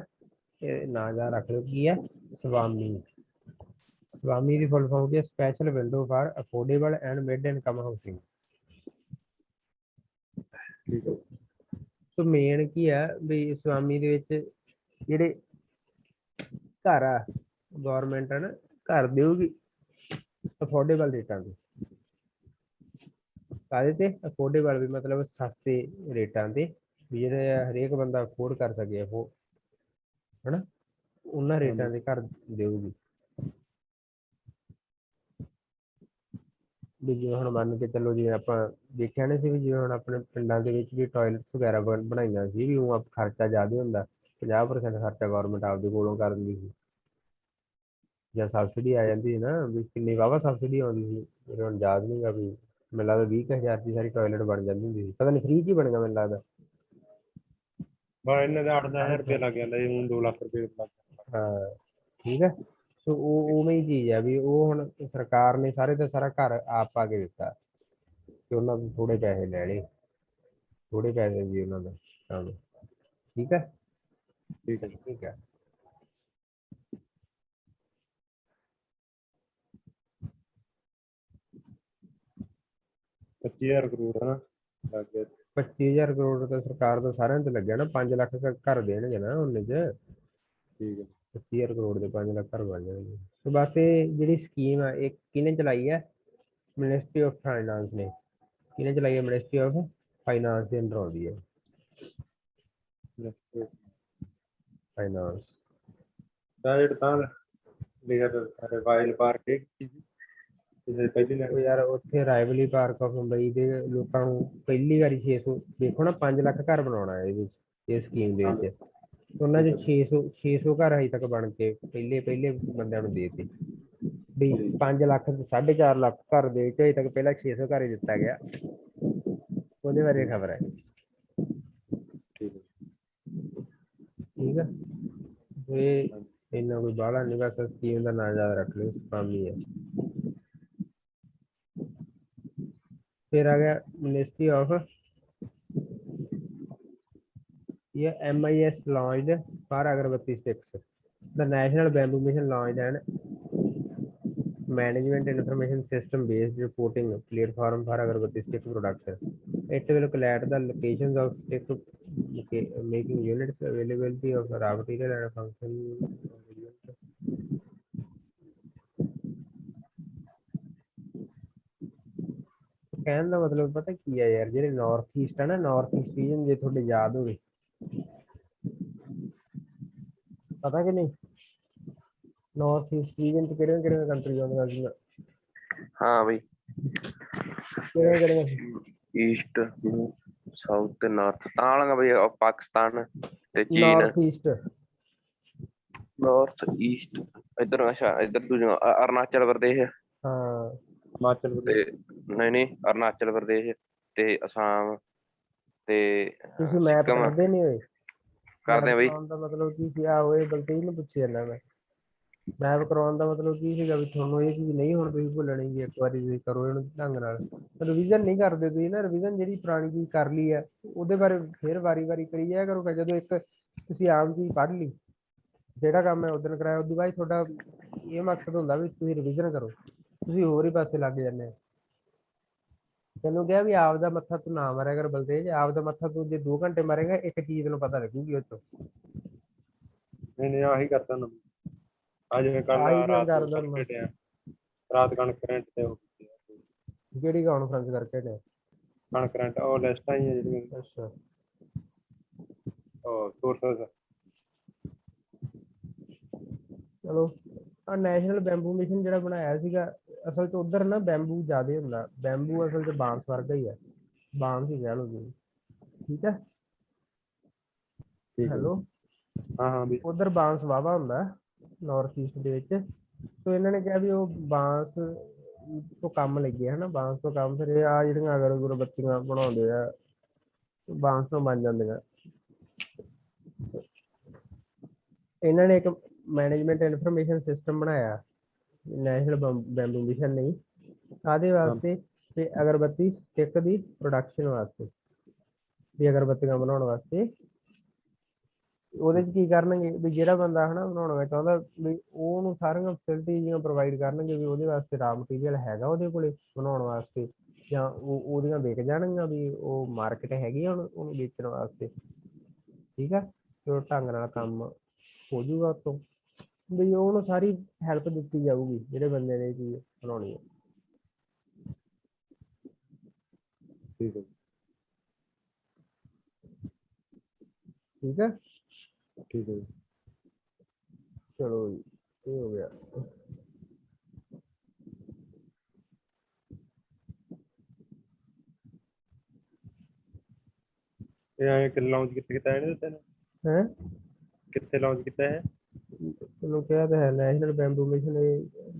ना याद रख लो की है स्वामी। स्वामी की full form की special window for affordable and mid income housing. तो मेन की है भी स्वामी दे विच जेडे घर आ गौरमेंट है ना घर देगी अफोर्डेबल रेटा ते, काहदे ते अफोर्डेबल भी मतलब सस्ते रेटा ते, भी जेडे हरेक बंदा अफोर्ड कर सके वो है ना, उन्हां रेटा ते घर देगी। भी जिवें हुण मंन के चलो जिवें आपां देखिआ नहीं सी भी जिवें हुण अपने पिंडां दे विच भी टॉयलेट्स वगैरह बनाईआं सी भी ਉਹ खर्चा ज़्यादा हुंदा, 50% खर्चा गौरमेंट आपदे कोलों कर दिंदी सी ਜਾਂ ਸਬਸਿਡੀ ਆ ਜਾਂਦੀ ਸੀ ਨਾ, ਵੀ ਕਿੰਨੀ ਵਾਹਵਾ ਸਬਸਿਡੀ ਆਉਂਦੀ ਸੀ। ਮੇਰੇ ਹੁਣ ਯਾਦ ਨਹੀਂ ਗਾ ਵੀ ਮੈਨੂੰ ਲੱਗਦਾ 20,000 ਦੀ ਸਾਰੀ ਟॉयलेट ਬਣ ਜਾਂਦੀ ਹੁੰਦੀ ਸੀ, ਪਤਾ ਨਹੀਂ ਫ੍ਰੀ 'ਚ ਹੀ ਬਣੇਗਾ ਮੈਨੂੰ ਲੱਗਦਾ। ਬਾ ਇਹਨਾਂ ਦਾ 8-10,000 ਰੁਪਏ ਲੱਗ ਜਾਂਦਾ ਜੀ, ਹੁਣ 2 ਲੱਖ ਰੁਪਏ ਲੱਗ ਜਾਂਦਾ। ਹਾਂ ਠੀਕ ਹੈ। ਸੋ ਉਹ ਉਵੇਂ ਹੀ ਚੀਜ਼ ਹੈ ਵੀ ਉਹ ਹੁਣ ਸਰਕਾਰ ਨੇ ਸਾਰੇ ਦਾ ਸਾਰਾ ਘਰ ਆਪ ਪਾ ਕੇ ਦਿੱਤਾ ਤੇ ਉਹਨਾਂ ਤੋਂ ਥੋੜੇ ਪੈਸੇ ਲੈ ਲਏ, ਥੋੜੇ ਪੈਸੇ ਜੀ ਉਹਨਾਂ ਦਾ ਕੰਮ। ਠੀਕ ਹੈ ਠੀਕ ਹੈ ਜੀ। ਠੀਕ ਹੈ। $25,000 ਕਰੋੜ ਹੈ ਨਾ ਲੱਗ ਗਿਆ। 25,000 ਕਰੋੜ ਤਾਂ ਸਰਕਾਰ ਦਾ ਸਾਰਿਆਂ ਤੇ ਲੱਗਿਆ ਨਾ, 5 ਲੱਖ ਘਰ ਦੇਣਗੇ ਨਾ ਉਹਨੇ ਚ। ਠੀਕ ਹੈ 25,000 ਕਰੋੜ ਦੇ 5 ਲੱਖ ਘਰ ਬਣ ਜਾਣਗੇ। ਸੋ ਬਸ ਇਹ ਜਿਹੜੀ ਸਕੀਮ ਆ ਇਹ ਕਿਹਨੇ ਚਲਾਈ ਹੈ, ਮਿਨਿਸਟਰੀ ਆਫ ਫਾਈਨਾਂਸ ਨੇ। ਕਿਹਨੇ ਚਲਾਈ ਹੈ, ਮਿਨਿਸਟਰੀ ਆਫ ਫਾਈਨਾਂਸ ਦੇ ਅੰਡਰ ਆਉਂਦੀ ਹੈ ਫਾਈਨਾਂਸ। ਜਿਹੜਾ ਤਾਂ ਲਿਖਿਆ ਰਿਵਾਈਲ ਪਾਰਕ ਪਹਿਲੀ ਉਹ ਯਾਰ ਉੱਥੇ ਰਾਈਵਲੀ ਪਾਰਕ ਆਫ ਮੁੰਬਈ ਦੇ ਲੋਕਾਂ ਨੂੰ ਪਹਿਲੀ ਵਾਰੀ 600 ਦੇਖੋ ਨਾ 5 ਲੱਖ ਘਰ ਬਣਾਉਣਾ ਹੈ ਇਹਦੇ ਵਿੱਚ, ਇਸ ਸਕੀਮ ਦੇ ਵਿੱਚ। ਉਹਨਾਂ 'ਚ 600 ਘਰ ਹਜੇ ਤੱਕ ਬਣ ਕੇ ਪਹਿਲੇ ਬੰਦਿਆਂ ਨੂੰ ਦੇ ਦਿੱਤੇ ਵੀ 5 ਲੱਖ 4.5 ਲੱਖ ਘਰ ਦੇ ਵਿੱਚ ਹਜੇ ਤੱਕ ਪਹਿਲਾਂ 600 ਘਰ ਹੀ ਦਿੱਤਾ ਗਿਆ। ਉਹਦੇ ਬਾਰੇ ਖਬਰ ਹੈ। ਠੀਕ ਹੈ, ਇਹ ਇੰਨਾ ਕੋਈ ਬਾਹਲਾ ਨਹੀਂ, ਬਸ ਸਕੀਮ ਦਾ ਨਾਂ ਯਾਦ ਰੱਖ ਲਿਓ, ਸਵਾਮੀ ਹੈ। फिर आ गया मिनिस्ट्री ऑफ ये MIS launched for अगरबत्ती sticks. The National Bamboo Mission launched an management information system based reporting platform for अगरबत्ती stick production. It will collect the locations of stick making units, availability of raw material and function. ਕਹਿਣ ਦਾ ਮਤਲਬ ਪਤਾ ਕੀ ਹੈ ਯਾਰ, ਜਿਹੜੇ north East ਹੈ ਨਾ, north East reason, ਜੇ ਤੁਹਾਡੇ ਯਾਦ ਹੋਵੇ, ਪਤਾ ਕਿ ਨਹੀਂ ਨਾਰਥ ਈਸਟ ਰੀਜਨ ਚ ਕਿਹੜੀਆਂ ਕਿਹੜੀਆਂ ਕੰਟਰੀ ਆਉਂਦੀਆਂ ਸੀ? ਹਾਂ ਬਈ, ਕਿਹੜੀਆਂ ਕਿਹੜੀਆਂ? ਈਸਟ, ਸਾਊਥ ਤੇ ਨਾਰਥ ਤਾਂ ਵਾਲੀਆਂ ਬਈ, ਪਾਕਿਸਤਾਨ ਤੇ ਚੀਨ। ਨਾਰਥ ਈਸਟ, ਨਾਰਥ ਈਸਟ ਇੱਧਰ, ਅੱਛਾ ਇੱਧਰ ਦੂਜਾ ਅਰੁਣਾਚਲ ਪ੍ਰਦੇਸ਼। ਹਾਂ ਹਿਮਾਚਲ ਪ੍ਰਦੇਸ਼, ਨਹੀਂ ਅਰੁਣਾਚਲ ਪ੍ਰਦੇਸ਼ ਤੇ ਅਸਾਮ ਤੇ ਤੁਸੀਂ ਮੈਪ ਸਿੱਕਮ। ਪੜ੍ਹਦੇ ਨਹੀਂ ਹੋਏ? ਕਰਦੇ ਆ ਬਈ। ਕਰਾਉਣ ਦਾ ਮਤਲਬ ਕੀ ਸੀ? ਆਹੋ ਇਹ ਬਲਤੇਜ ਨੂੰ ਪੁੱਛੀ ਜਾਂਦਾ ਮੈਂ। ਮੈਪ ਕਰਾਉਣ ਦਾ ਮਤਲਬ ਕੀ ਸੀਗਾ ਵੀ ਤੁਹਾਨੂੰ ਇਹ ਚੀਜ਼ ਨਹੀਂ ਹੁਣ ਤੁਸੀਂ ਭੁੱਲਣੀ ਜੀ, ਇੱਕ ਵਾਰੀ ਤੁਸੀਂ ਕਰੋ ਇਹਨੂੰ ਢੰਗ ਨਾਲ। ਰਿਵੀਜ਼ਨ ਨਹੀਂ ਕਰਦੇ ਤੁਸੀਂ ਨਾ, ਰਿਵੀਜ਼ਨ ਜਿਹੜੀ ਪੁਰਾਣੀ ਚੀਜ਼ ਕਰ ਲਈ ਹੈ ਉਹਦੇ ਬਾਰੇ ਫਿਰ ਵਾਰੀ ਕਰੀ ਜਾਇਆ ਕਰੋਗਾ। ਜਦੋਂ ਇੱਕ ਤੁਸੀਂ ਆਮ ਚੀਜ਼ ਪੜ੍ਹ ਲਈ, ਜਿਹੜਾ ਕੰਮ ਮੈਂ ਉਦੋਂ ਕਰਾਇਆ ਉਦੋਂ ਬਾਅਦ ਤੁਹਾਡਾ ਇਹ ਮਕਸਦ ਹੁੰਦਾ ਵੀ ਤੁਸੀਂ ਰਿਵੀਜ਼ਨ ਕਰੋ, ਤੁਸੀਂ ਹੋਰ ਹੀ ਪਾਸੇ ਲੱਗ ਜਾਂਦੇ ਆ। ਤੈਨੂੰ ਕਿਹਾ ਵੀ ਆਪਦਾ ਮੱਥਾ ਤੂੰ ਨਾ ਮਾਰਿਆ ਕਰ ਬਲਤੇਜ, ਆਪਦਾ ਮੱਥਾ ਤੂੰ ਜੇ 2 ਘੰਟੇ ਮਾਰੇਗਾ ਇੱਕ ਚੀਜ਼ ਨੂੰ ਪਤਾ ਲੱਗੂਗੀ ਉਹ ਚੋਂ। ਨਹੀਂ ਆਹੀ ਕਰਦਾ ਨਾ ਅੱਜ ਮੈਂ ਕੱਲ ਆਹੀ ਕਿਉਂ ਰਾਤ ਨੂੰ ਕਰਦਾ ਹੁੰਦਾ? ਕਰਕੇ ਰਾਤ ਕਣਕ ਤੇ ਉਹ ਜਿਹੜੀ ਕਾਨਫਰੰਸ ਕਰਕੇ ਨੇ? ਕਣਕ ਉਹ ਲਿਸਟਾਂ ਹੀ ਆ ਜਿਹੜੀਆਂ ਅੱਛਾ ਉਹ ਸੋਰਸਸ। ਚਲੋ ਆ ਨੈਸ਼ਨਲ ਬੈਂਬੂ ਮਿਸ਼ਨ ਜਿਹੜਾ ਬਣਾਇਆ ਸੀਗਾ, ਅਸਲ 'ਚ ਉਧਰ ਨਾ ਬੈਂਬੂ ਜ਼ਿਆਦਾ ਹੁੰਦਾ। ਬੈਂਬੂ ਅਸਲ 'ਚ ਬਾਂਸ ਵਰਗਾ ਹੀ ਹੈ, ਬਾਂਸ ਹੀ ਕਹਿ ਲਓ ਤੁਸੀਂ। ਠੀਕ ਹੈ, ਹੈਲੋ। ਹਾਂ ਵੀ ਉਧਰ ਬਾਂਸ ਵਾਹਵਾ ਹੁੰਦਾ ਨਾਰਥ ਈਸਟ ਦੇ ਵਿੱਚ। ਸੋ ਇਹਨਾਂ ਨੇ ਕਿਹਾ ਵੀ ਉਹ ਬਾਂਸ ਤੋਂ ਕੰਮ ਲੱਗੇ ਹਨਾ, ਬਾਂਸ ਤੋਂ ਕੰਮ। ਫਿਰ ਇਹ ਆ ਜਿਹੜੀਆਂ ਅਗਰਬੱਤੀਆਂ ਬਣਾਉਂਦੇ ਆ ਬਾਂਸ ਤੋਂ ਬਣ ਜਾਂਦੀਆਂ। ਇਹਨਾਂ ਨੇ ਇੱਕ ਮੈਨੇਜਮੈਂਟ ਇਨਫੋਰਮੇਸ਼ਨ ਸਿਸਟਮ ਬਣਾਇਆ ਨੈਸ਼ਨਲ ਬੈਂਬੂ ਮਿਸ਼ਨ ਲਈ। ਕਾਹਦੇ ਵਾਸਤੇ? ਤੇ ਅਗਰਬੱਤੀ ਸਟਿੱਕ ਦੀ ਪ੍ਰੋਡਕਸ਼ਨ ਵਾਸਤੇ, ਵੀ ਅਗਰਬੱਤੀਆਂ ਬਣਾਉਣ ਵਾਸਤੇ। ਉਹਦੇ 'ਚ ਕੀ ਕਰਨਗੇ ਵੀ ਜਿਹੜਾ ਬੰਦਾ ਹਨਾ ਬਣਾਉਣਾ ਚਾਹੁੰਦਾ ਵੀ ਉਹਨੂੰ ਸਾਰੀਆਂ ਫੈਸਿਲਿਟੀਆਂ ਪ੍ਰੋਵਾਈਡ ਕਰਨਗੇ, ਵੀ ਉਹਦੇ ਵਾਸਤੇ ਰਾ ਮਟੀਰੀਅਲ ਹੈਗਾ ਉਹਦੇ ਕੋਲੇ ਬਣਾਉਣ ਵਾਸਤੇ, ਜਾਂ ਉਹਦੀਆਂ ਵਿਕ ਜਾਣਗੀਆਂ, ਵੀ ਉਹ ਮਾਰਕੀਟ ਹੈਗੀ ਆ ਉਹਨੂੰ ਵੇਚਣ ਵਾਸਤੇ। ਠੀਕ ਆ, ਤੇ ਉਹ ਢੰਗ ਨਾਲ ਕੰਮ ਹੋ ਜਾਊਗਾ ਉੱਤੋਂ, ਵੀ ਉਹਨੂੰ ਸਾਰੀ ਹੈਲਪ ਦਿੱਤੀ ਜਾਊਗੀ ਜਿਹੜੇ ਬੰਦੇ ਨੇ ਇਹ ਚੀਜ਼ ਬਣਾਉਣੀ ਹੈ। ਠੀਕ ਹੈ ਠੀਕ ਹੈ, ਠੀਕ ਹੈ। ਚਲੋ ਜੀ ਇਹ ਹੋ ਗਿਆ। ਇਹ ਕਿ ਲਾਂਚ ਕਿੱਥੇ ਕੀਤਾ ਇਹਨੇ ਤੈਨੂੰ? ਹੈ ਕਿੱਥੇ ਲਾਂਚ ਕੀਤਾ ਹੈ? ਤੈਨੂੰ ਕਿਹਾ ਤਾਂ ਹੈ national bamboo mission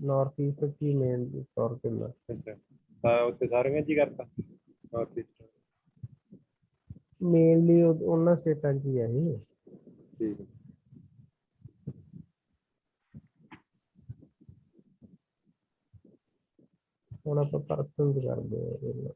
north east ਕੀ ਮੇਨ ਤੌਰ ਤੇ ਹੁੰਦਾ। ਅੱਛਾ ਉੱਥੇ ਸਾਰੀਆਂ ਜੀ ਕਰਤਾ ਨਾਰਥ ਈਸਟ? ਮੇਨਲੀ ਉਹਨਾਂ ਸਟੇਟਾਂ 'ਚ ਹੀ ਹੈ ਇਹ। ਠੀਕ ਹੈ। ਹੁਣ ਆਪਾਂ ਪਰਸਨ ਕਰਦੇ ਹਾਂ।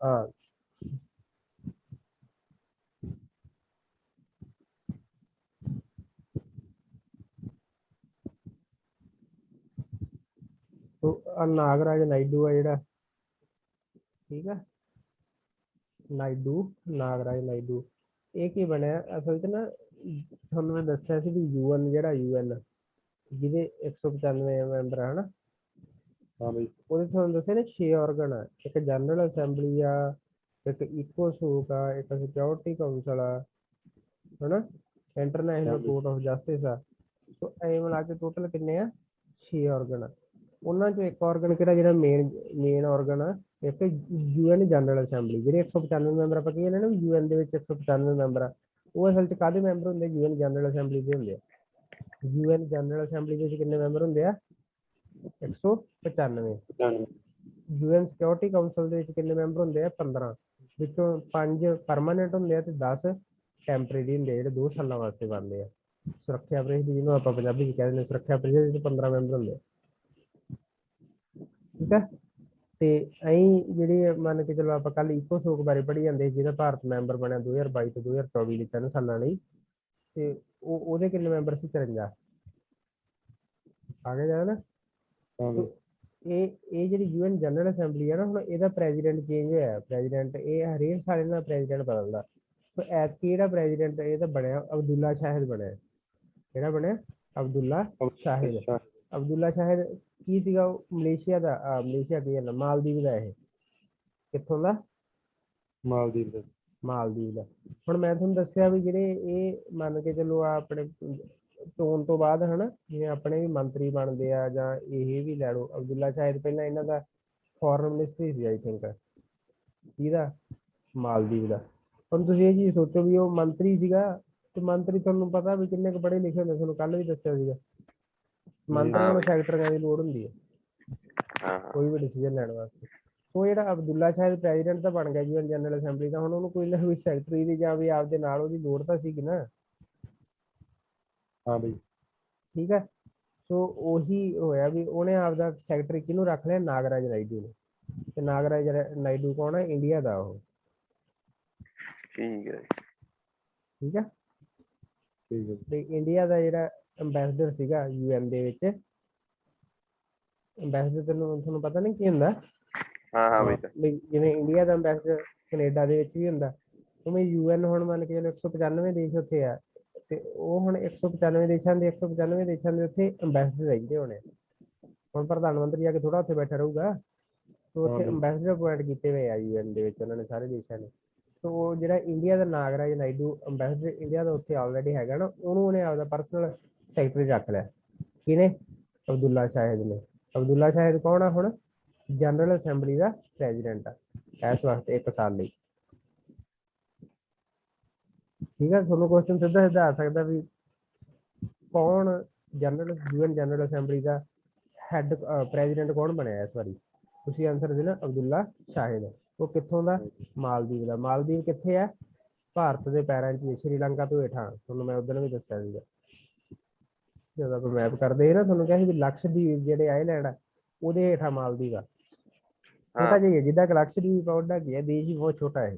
ਹਾਂ ਨਾਗਰਾਜ ਨਾਇਡੂ ਆ ਜਿਹੜਾ, ਠੀਕ ਆ, ਨਾਗਰਾਜ ਨਾਇਡੂ। ਇਹ ਕੀ ਬਣਿਆ ਅਸਲ 'ਚ ਨਾ, ਤੁਹਾਨੂੰ ਮੈਂ ਦੱਸਿਆ ਸੀ ਵੀ UN ਜਿਹੜਾ UN ਜਿਹਦੇ 195 ਮੈਂਬਰ ਆ ਹਨਾ, ਹਾਂ ਬਈ ਉਹਦੇ ਤੁਹਾਨੂੰ ਦੱਸਿਆ ਨਾ 6 ਔਰਗਨ ਆ। ਇੱਕ ਜਨਰਲ ਅਸੈਂਬਲੀ ਆ, ਇੱਕ ਇਕੋਸੋਕ ਆ, ਇੱਕ ਸਿਕਿਉਰਿਟੀ ਕਾਊਂਸਲ ਆ ਹਨਾ, ਇੰਟਰਨੈਸ਼ਨਲ ਕੋਰਟ ਆਫ ਜਸਟਿਸ ਆ। ਸੋ ਐ ਮਿਲਾ ਕੇ ਟੋਟਲ ਕਿੰਨੇ ਆ? 6 ਔਰਗਨ ਆ। ਉਹਨਾਂ 'ਚੋਂ ਇੱਕ ਔਰਗਨ ਕਿਹੜਾ ਜਿਹੜਾ ਮੇਨ ਔਰਗਨ ਆ, ਇੱਕ UN ਜਨਰਲ ਅਸੈਂਬਲੀ। ਜਿਹੜੇ 195 ਮੈਂਬਰ ਆਪਾਂ ਕਹਿੰਦੇ ਨਾ UN ਦੇ ਵਿੱਚ 195 ਮੈਂਬਰ ਆ, ਉਹ ਅਸਲ 'ਚ ਕਾਹਦੇ ਮੈਂਬਰ ਹੁੰਦੇ? UN ਜਨਰਲ ਅਸੈਂਬਲੀ ਦੇ ਹੁੰਦੇ ਆ। UN ਜਨਰਲ ਅਸੈਂਬਲੀ ਦੇ ਵਿੱਚ ਕਿੰਨੇ ਮੈਂਬਰ ਹੁੰਦੇ ਆ? 195। UN ਸਿਕਿਉਰਿਟੀ ਕਾਊਂਸਲ ਦੇ ਵਿੱਚ ਕਿੰਨੇ ਮੈਂਬਰ ਹੁੰਦੇ ਆ? 15, ਵਿੱਚੋਂ 5 ਪਰਮਾਨੈਂਟ ਹੁੰਦੇ ਆ ਤੇ 10 ਟੈਂਪਰੇਰੀ ਹੁੰਦੇ ਆ, ਜਿਹੜੇ 2 ਸਾਲਾਂ ਵਾਸਤੇ ਬਣਦੇ ਆ। ਸੁਰੱਖਿਆ ਪ੍ਰੀਸ਼ਦ ਜਿਹਨੂੰ ਆਪਾਂ ਪੰਜਾਬੀ 'ਚ ਕਹਿ ਦਿੰਦੇ ਸੁਰੱਖਿਆ ਪ੍ਰੀਸ਼ਦ ਵਿੱਚ 15 ਮੈਂਬਰ ਹੁੰਦੇ ਆ। ਠੀਕ ਹੈ, ਤੇ ਅਸੀਂ ਜਿਹੜੀ ਮੰਨ ਕੇ ਚਲੋ ਆਪਾਂ ਕੱਲ ਇਕੋਸੋਕ ਬਾਰੇ ਪੜ੍ਹੀ ਜਾਂਦੇ, ਜਿਹਦਾ ਭਾਰਤ ਮੈਂਬਰ ਬਣਿਆ 2022 ਤੋਂ 2024 ਲਈ 3 ਸਾਲਾਂ ਲਈ, ਤੇ ਉਹਦੇ ਕਿੰਨੇ ਮੈਂਬਰ ਸੀ? 53। ਆ ਗਿਆ ਜਾਣਾ ਨਾ। ਇਹ ਜਿਹੜੀ UN ਜਨਰਲ ਅਸੈਂਬਲੀ ਹੈ ਨਾ, ਹੁਣ ਇਹਦਾ ਪ੍ਰੈਜ਼ੀਡੈਂਟ ਚੇਂਜ ਹੋਇਆ। ਪ੍ਰੈਜ਼ੀਡੈਂਟ ਇਹ ਹਰੇਕ ਸਾਲ ਇਹਦਾ ਪ੍ਰੈਜ਼ੀਡੈਂਟ ਬਦਲਦਾ। ਐਤਕੀ ਜਿਹੜਾ ਪ੍ਰੈਜ਼ੀਡੈਂਟ ਇਹਦਾ ਬਣਿਆ ਅਬਦੁੱਲਾ ਸ਼ਾਹਿਦ ਬਣਿਆ। ਕਿਹੜਾ ਬਣਿਆ? ਅਬਦੁੱਲਾ ਸ਼ਾਹਿਦ। ਅਬਦੁੱਲਾ ਸ਼ਾਹਿਦ ਕੀ ਸੀਗਾ? ਉਹ ਮਲੇਸ਼ੀਆ ਦਾ, ਮਲੇਸ਼ੀਆ ਕੀ ਹੈ, ਮਾਲਦੀਵ ਦਾ। ਇਹ ਕਿੱਥੋਂ ਦਾ? ਮਾਲਦੀਵ ਦਾ। ਮਾਲਦੀਵ ਦਾ। ਹੁਣ ਮੈਂ ਤੁਹਾਨੂੰ ਦੱਸਿਆ ਵੀ ਜਿਹੜੇ ਇਹ ਮੰਨ ਕੇ ਚਲੋ ਆਪਣੇ ਚੋਣ ਤੋਂ ਬਾਅਦ ਹਨਾ, ਜਿਵੇਂ ਆਪਣੇ ਵੀ ਮੰਤਰੀ ਬਣਦੇ ਆ, ਜਾਂ ਇਹ ਵੀ ਲੈ ਲਓ ਅਬਦੁੱਲਾ ਸ਼ਾਹਿਦ ਪਹਿਲਾਂ ਇਹਨਾਂ ਦਾ ਫੋਰਨ ਮਿਨਿਸਟਰੀ ਸੀ ਆਈ ਥਿੰਕ। ਕਿਹਦਾ? ਮਾਲਦੀਵ ਦਾ। ਹੁਣ ਤੁਸੀਂ ਇਹ ਚੀਜ਼ ਸੋਚੋ ਵੀ ਉਹ ਮੰਤਰੀ ਸੀਗਾ, ਤੇ ਮੰਤਰੀ ਤੁਹਾਨੂੰ ਪਤਾ ਵੀ ਕਿੰਨੇ ਕੁ ਪੜ੍ਹੇ ਲਿਖੇ ਹੁੰਦੇ, ਤੁਹਾਨੂੰ ਕੱਲ ਵੀ ਦੱਸਿਆ ਸੀਗਾ। ਮੰਤਰੀਆਂ ਨੂੰ ਸੈਕਟਰੀਆਂ ਦੀ ਲੋੜ ਹੁੰਦੀ ਹੈ ਕੋਈ ਵੀ ਡਿਸੀਜਨ ਲੈਣ ਵਾਸਤੇ। ਸੋ ਜਿਹੜਾ ਅਬਦੁੱਲਾ ਸ਼ਾਹਿਦ ਪ੍ਰੈਜ਼ੀਡੈਂਟ ਤਾਂ ਬਣ ਗਿਆ ਯੂਐਨ ਜਨਰਲ ਅਸੈਂਬਲੀ ਦਾ, ਹੁਣ ਉਹਨੂੰ ਕੋਈ ਨਾ ਕੋਈ ਸੈਕਟਰੀ ਦੀ ਜਾਂ ਵੀ ਆਪਦੇ ਨਾਲ ਉਹਦੀ ਲੋੜ ਤਾਂ ਸੀਗੀ ਨਾ। ਹਾਂ ਬਈ। ਠੀਕ ਹੈ। ਸੋ ਉਹੀ ਹੋਇਆ ਵੀ ਉਹਨੇ ਆਪਦਾ ਸੈਕਟਰੀ ਕਿਹਨੂੰ ਰੱਖ ਲਿਆ? ਨਾਗਰਾਜ ਨਾਇਡੂ ਨੂੰ। ਤੇ ਨਾਗਰਾਜ ਨਾਇਡੂ ਕੌਣ ਹੈ? ਇੰਡੀਆ ਦਾ ਉਹ। ਠੀਕ ਹੈ। ਠੀਕ ਹੈ। ਠੀਕ ਹੈ। ਤੇ ਇੰਡੀਆ ਦਾ ਜਿਹੜਾ ਅੰਬੈਸਡਰ ਸੀਗਾ ਯੂਐਨ ਦੇ ਵਿੱਚ, ਅੰਬੈਸਡਰ ਤੁਹਾਨੂੰ ਪਤਾ ਨਹੀਂ ਕੀ ਹੁੰਦਾ? ਹਾਂ ਬਈ। ਜਿਵੇਂ ਇੰਡੀਆ ਦਾ ਅੰਬੈਸਡਰ ਕੈਨੇਡਾ ਦੇ ਵਿੱਚ ਵੀ ਹੁੰਦਾ, ਉਵੇਂ ਯੂਐਨ ਹੁਣ ਮੰਨ ਕੇ ਚਲੋ 195 ਦੇਸ਼ ਉੱਥੇ ਆ, ਤੇ ਉਹ ਹੁਣ 195 ਦੇਸ਼ਾਂ ਦੇ 195 ਦੇਸ਼ਾਂ ਦੇ ਉੱਥੇ ਅੰਬੈਸਡਰ ਰਹਿੰਦੇ ਹੋਣੇ। ਹੁਣ ਪ੍ਰਧਾਨ ਮੰਤਰੀ ਆ ਕੇ ਥੋੜਾ ਉੱਥੇ ਬੈਠਾ ਰਹੂਗਾ, ਤੇ ਉੱਥੇ ਅੰਬੈਸਡਰ ਅਪੁਆਇੰਟ ਕੀਤੇ ਹੋਏ ਆ ਯੂਐਨ ਦੇ ਵਿੱਚ ਉਹਨਾਂ ਨੇ ਸਾਰੇ ਦੇਸ਼ਾਂ ਨੇ। ਸੋ ਜਿਹੜਾ ਇੰਡੀਆ ਦਾ ਨਾਗਰਾਜ ਨਾਇਡੂ ਅੰਬੈਸਡਰ ਇੰਡੀਆ ਦਾ ਉੱਥੇ ਆਲਰੇਡੀ ਹੈਗਾ ਨਾ, ਉਹਨੂੰ ਉਹਨੇ ਆਪਦਾ ਪਰਸਨਲ ਸੈਕਟਰੀ ਰੱਖ ਲਿਆ। ਕਿਹਨੇ? ਅਬਦੁੱਲਾ ਸ਼ਾਹਿਦ ਨੇ। ਅਬਦੁੱਲਾ ਸ਼ਾਹਿਦ ਕੌਣ ਆ ਹੁਣ? ਜਨਰਲ ਅਸੈਂਬਲੀ ਦਾ ਪ੍ਰੈਜ਼ੀਡੈਂਟ ਆ ਇਸ ਵਕਤ 1 ਸਾਲ ਲਈ। ਠੀਕ ਹੈ। ਤੁਹਾਨੂੰ ਕੁਐਸਚਨ ਸਿੱਧਾ ਸਿੱਧਾ ਆ ਸਕਦਾ ਵੀ ਕੌਣ ਯੂਐਨ ਜਨਰਲ ਅਸੈਂਬਲੀ ਦਾ ਹੈਡ ਪ੍ਰੈਜ਼ੀਡੈਂਟ ਕੌਣ ਬਣਿਆ ਇਸ ਵਾਰੀ? ਤੁਸੀਂ ਆਨਸਰ ਦੇਣਾ ਅਬਦੁੱਲਾ ਸ਼ਾਹਿਦ। ਉਹ ਕਿੱਥੋਂ ਦਾ? ਮਾਲਦੀਵ ਦਾ। ਮਾਲਦੀਵ ਕਿੱਥੇ ਹੈ? ਭਾਰਤ ਦੇ ਪੈਰਾਂ 'ਚ, ਸ਼੍ਰੀਲੰਕਾ ਤੋਂ ਹੇਠਾਂ। ਤੁਹਾਨੂੰ ਮੈਂ ਉਦੋਂ ਵੀ ਦੱਸਿਆ ਸੀਗਾ ਜਦੋਂ ਆਪਾਂ ਮੈਪ ਕਰਦੇ ਸੀ ਨਾ, ਤੁਹਾਨੂੰ ਕਿਹਾ ਸੀ ਵੀ ਲਕਸ਼ਦੀਪ ਜਿਹੜੇ ਆਈਲੈਂਡ ਆ ਉਹਦੇ ਹੇਠਾਂ ਮਾਲਦੀਵ ਆ। ਛੋਟਾ ਜਿਹਾ ਜਿੱਦਾਂ ਕਿ ਲਕਸ਼ਦੀਪ ਆ, ਉਹਦਾ ਕੀ ਹੈ, ਦੇਸ਼ ਹੀ ਬਹੁਤ ਛੋਟਾ ਹੈ।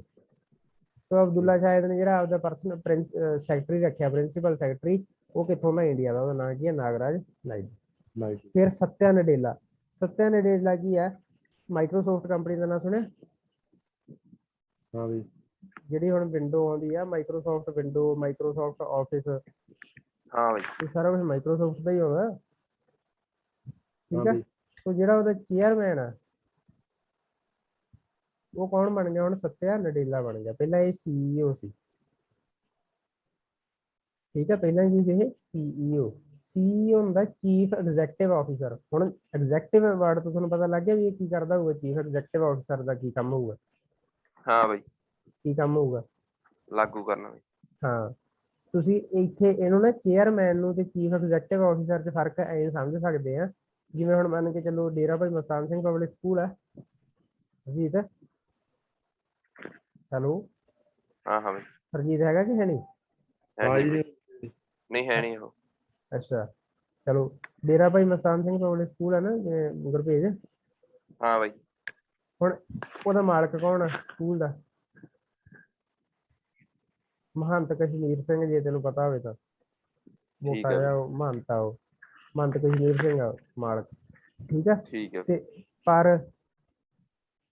ਸੋ ਅਬਦੁੱਲਾ ਸ਼ਾਹਿਦ ਨੇ ਜਿਹੜਾ ਆਪਦਾ ਪਰਸਨਲ ਸੈਕਟਰੀ ਰੱਖਿਆ, ਪ੍ਰਿੰਸੀਪਲ ਸੈਕਟਰੀ, ਉਹ ਕਿੱਥੋਂ ਦਾ? ਇੰਡੀਆ ਦਾ। ਉਹਦਾ ਨਾਂ ਕੀ ਹੈ? ਨਾਗਰਾਜ ਨਾਇਡੂ। ਫਿਰ ਸਤਿਆ ਨਡੇਲਾ। ਸਤਿਆ ਨਡੇਲਾ ਕੀ ਹੈ? ਮਾਈਕਰੋਸਾਫਟ ਕੰਪਨੀ ਦਾ ਨਾਂ ਸੁਣਿਆ? ਹਾਂ ਬਈ। ਜਿਹੜੀ ਹੁਣ ਵਿੰਡੋ ਆਉਂਦੀ ਆ, ਮਾਈਕਰੋਸਾਫਟ ਵਿੰਡੋ, ਮਾਈਕਰੋਸਾਫਟ ਆਫਿਸ, ਹਾਂ ਬਈ। ਇਹ ਸਾਰਾ ਕੁਝ ਮਾਈਕਰੋਸਾਫਟ ਦਾ ਹੀ ਹੋਗਾ। ਠੀਕ ਹੈ। ਸੋ ਜਿਹੜਾ ਉਹਦਾ ਚੇਅਰਮੈਨ ਆ ਉਹ ਕੌਣ ਬਣ ਗਿਆ ਹੁਣ? ਸਤਿਆ ਨਡੇਲਾ ਬਣ ਗਿਆ। ਪਹਿਲਾਂ ਇਹ CEO ਸੀ। ਠੀਕ ਹੈ। ਪਹਿਲਾਂ ਕੀ ਸੀ ਇਹ? CEO ਹੁੰਦਾ ਚੀਫ ਐਗਜ਼ੈਕਟਿਵ ਆਫਿਸਰ। ਹੁਣ ਐਗਜ਼ੈਕਟਿਵ ਵਰਡ ਤੋਂ ਤੁਹਾਨੂੰ ਪਤਾ ਲੱਗ ਗਿਆ ਵੀ ਇਹ ਕੀ ਕਰਦਾ ਹੋਊਗਾ? ਚੀਫ ਐਗਜ਼ੈਕਟਿਵ ਆਫਿਸਰ ਦਾ ਕੀ ਕੰਮ ਹੋਊਗਾ? ਹਾਂ ਬਈ। ਕੀ ਕੰਮ ਹੋਊਗਾ? ਲਾਗੂ ਕਰਨਾ ਬਈ। ਹਾਂ। ਤੁਸੀਂ ਇੱਥੇ ਇਹਨੂੰ ਨਾ ਚੇਅਰਮੈਨ ਨੂੰ ਤੇ ਚੀਫ ਐਗਜ਼ੈਕਟਿਵ ਆਫਿਸਰ 'ਚ ਫਰਕ ਐਂ ਸਮਝ ਸਕਦੇ ਆ, ਜਿਵੇਂ ਹੁਣ ਮੰਨ ਕੇ ਚੱਲੋ ਡੇਰਾ ਭਾਈ ਮਸਤਾਨ ਸਿੰਘ ਪਬਲਿਕ ਸਕੂਲ ਆ ਹਰਜੀਤ। ਹੈਲੋ। ਹਾਂ ਬਈ। ਹਰਜੀਤ ਹੈਗਾ ਕਿ ਹੈ ਨਹੀਂ? ਨਹੀਂ ਹੈ ਨਹੀਂ ਉਹ। ਅੱਛਾ ਚਲੋ, ਡੇਰਾ ਭਾਈ ਮਸਤਾਨ ਸਿੰਘ ਪਬਲਿਕ ਸਕੂਲ ਹੈ ਨਾ ਜਿਵੇਂ ਗੁਰਭੇਜ। ਹਾਂ ਬਈ। ਹੁਣ ਉਹਦਾ ਮਾਲਕ ਕੌਣ ਆ ਸਕੂਲ ਦਾ? ਮਹੰਤ ਕਸ਼ਮੀਰ ਸਿੰਘ, ਜੇ ਤੈਨੂੰ ਪਤਾ ਹੋਵੇ ਤਾਂ। ਮੋਟਾ ਜਿਹਾ ਉਹ ਮਹੰਤ ਆ, ਉਹ ਮਹੰਤ ਕਸ਼ਮੀਰ ਸਿੰਘ ਆ ਮਾਲਕ। ਠੀਕ ਹੈ। ਠੀਕ ਹੈ। ਤੇ ਪਰ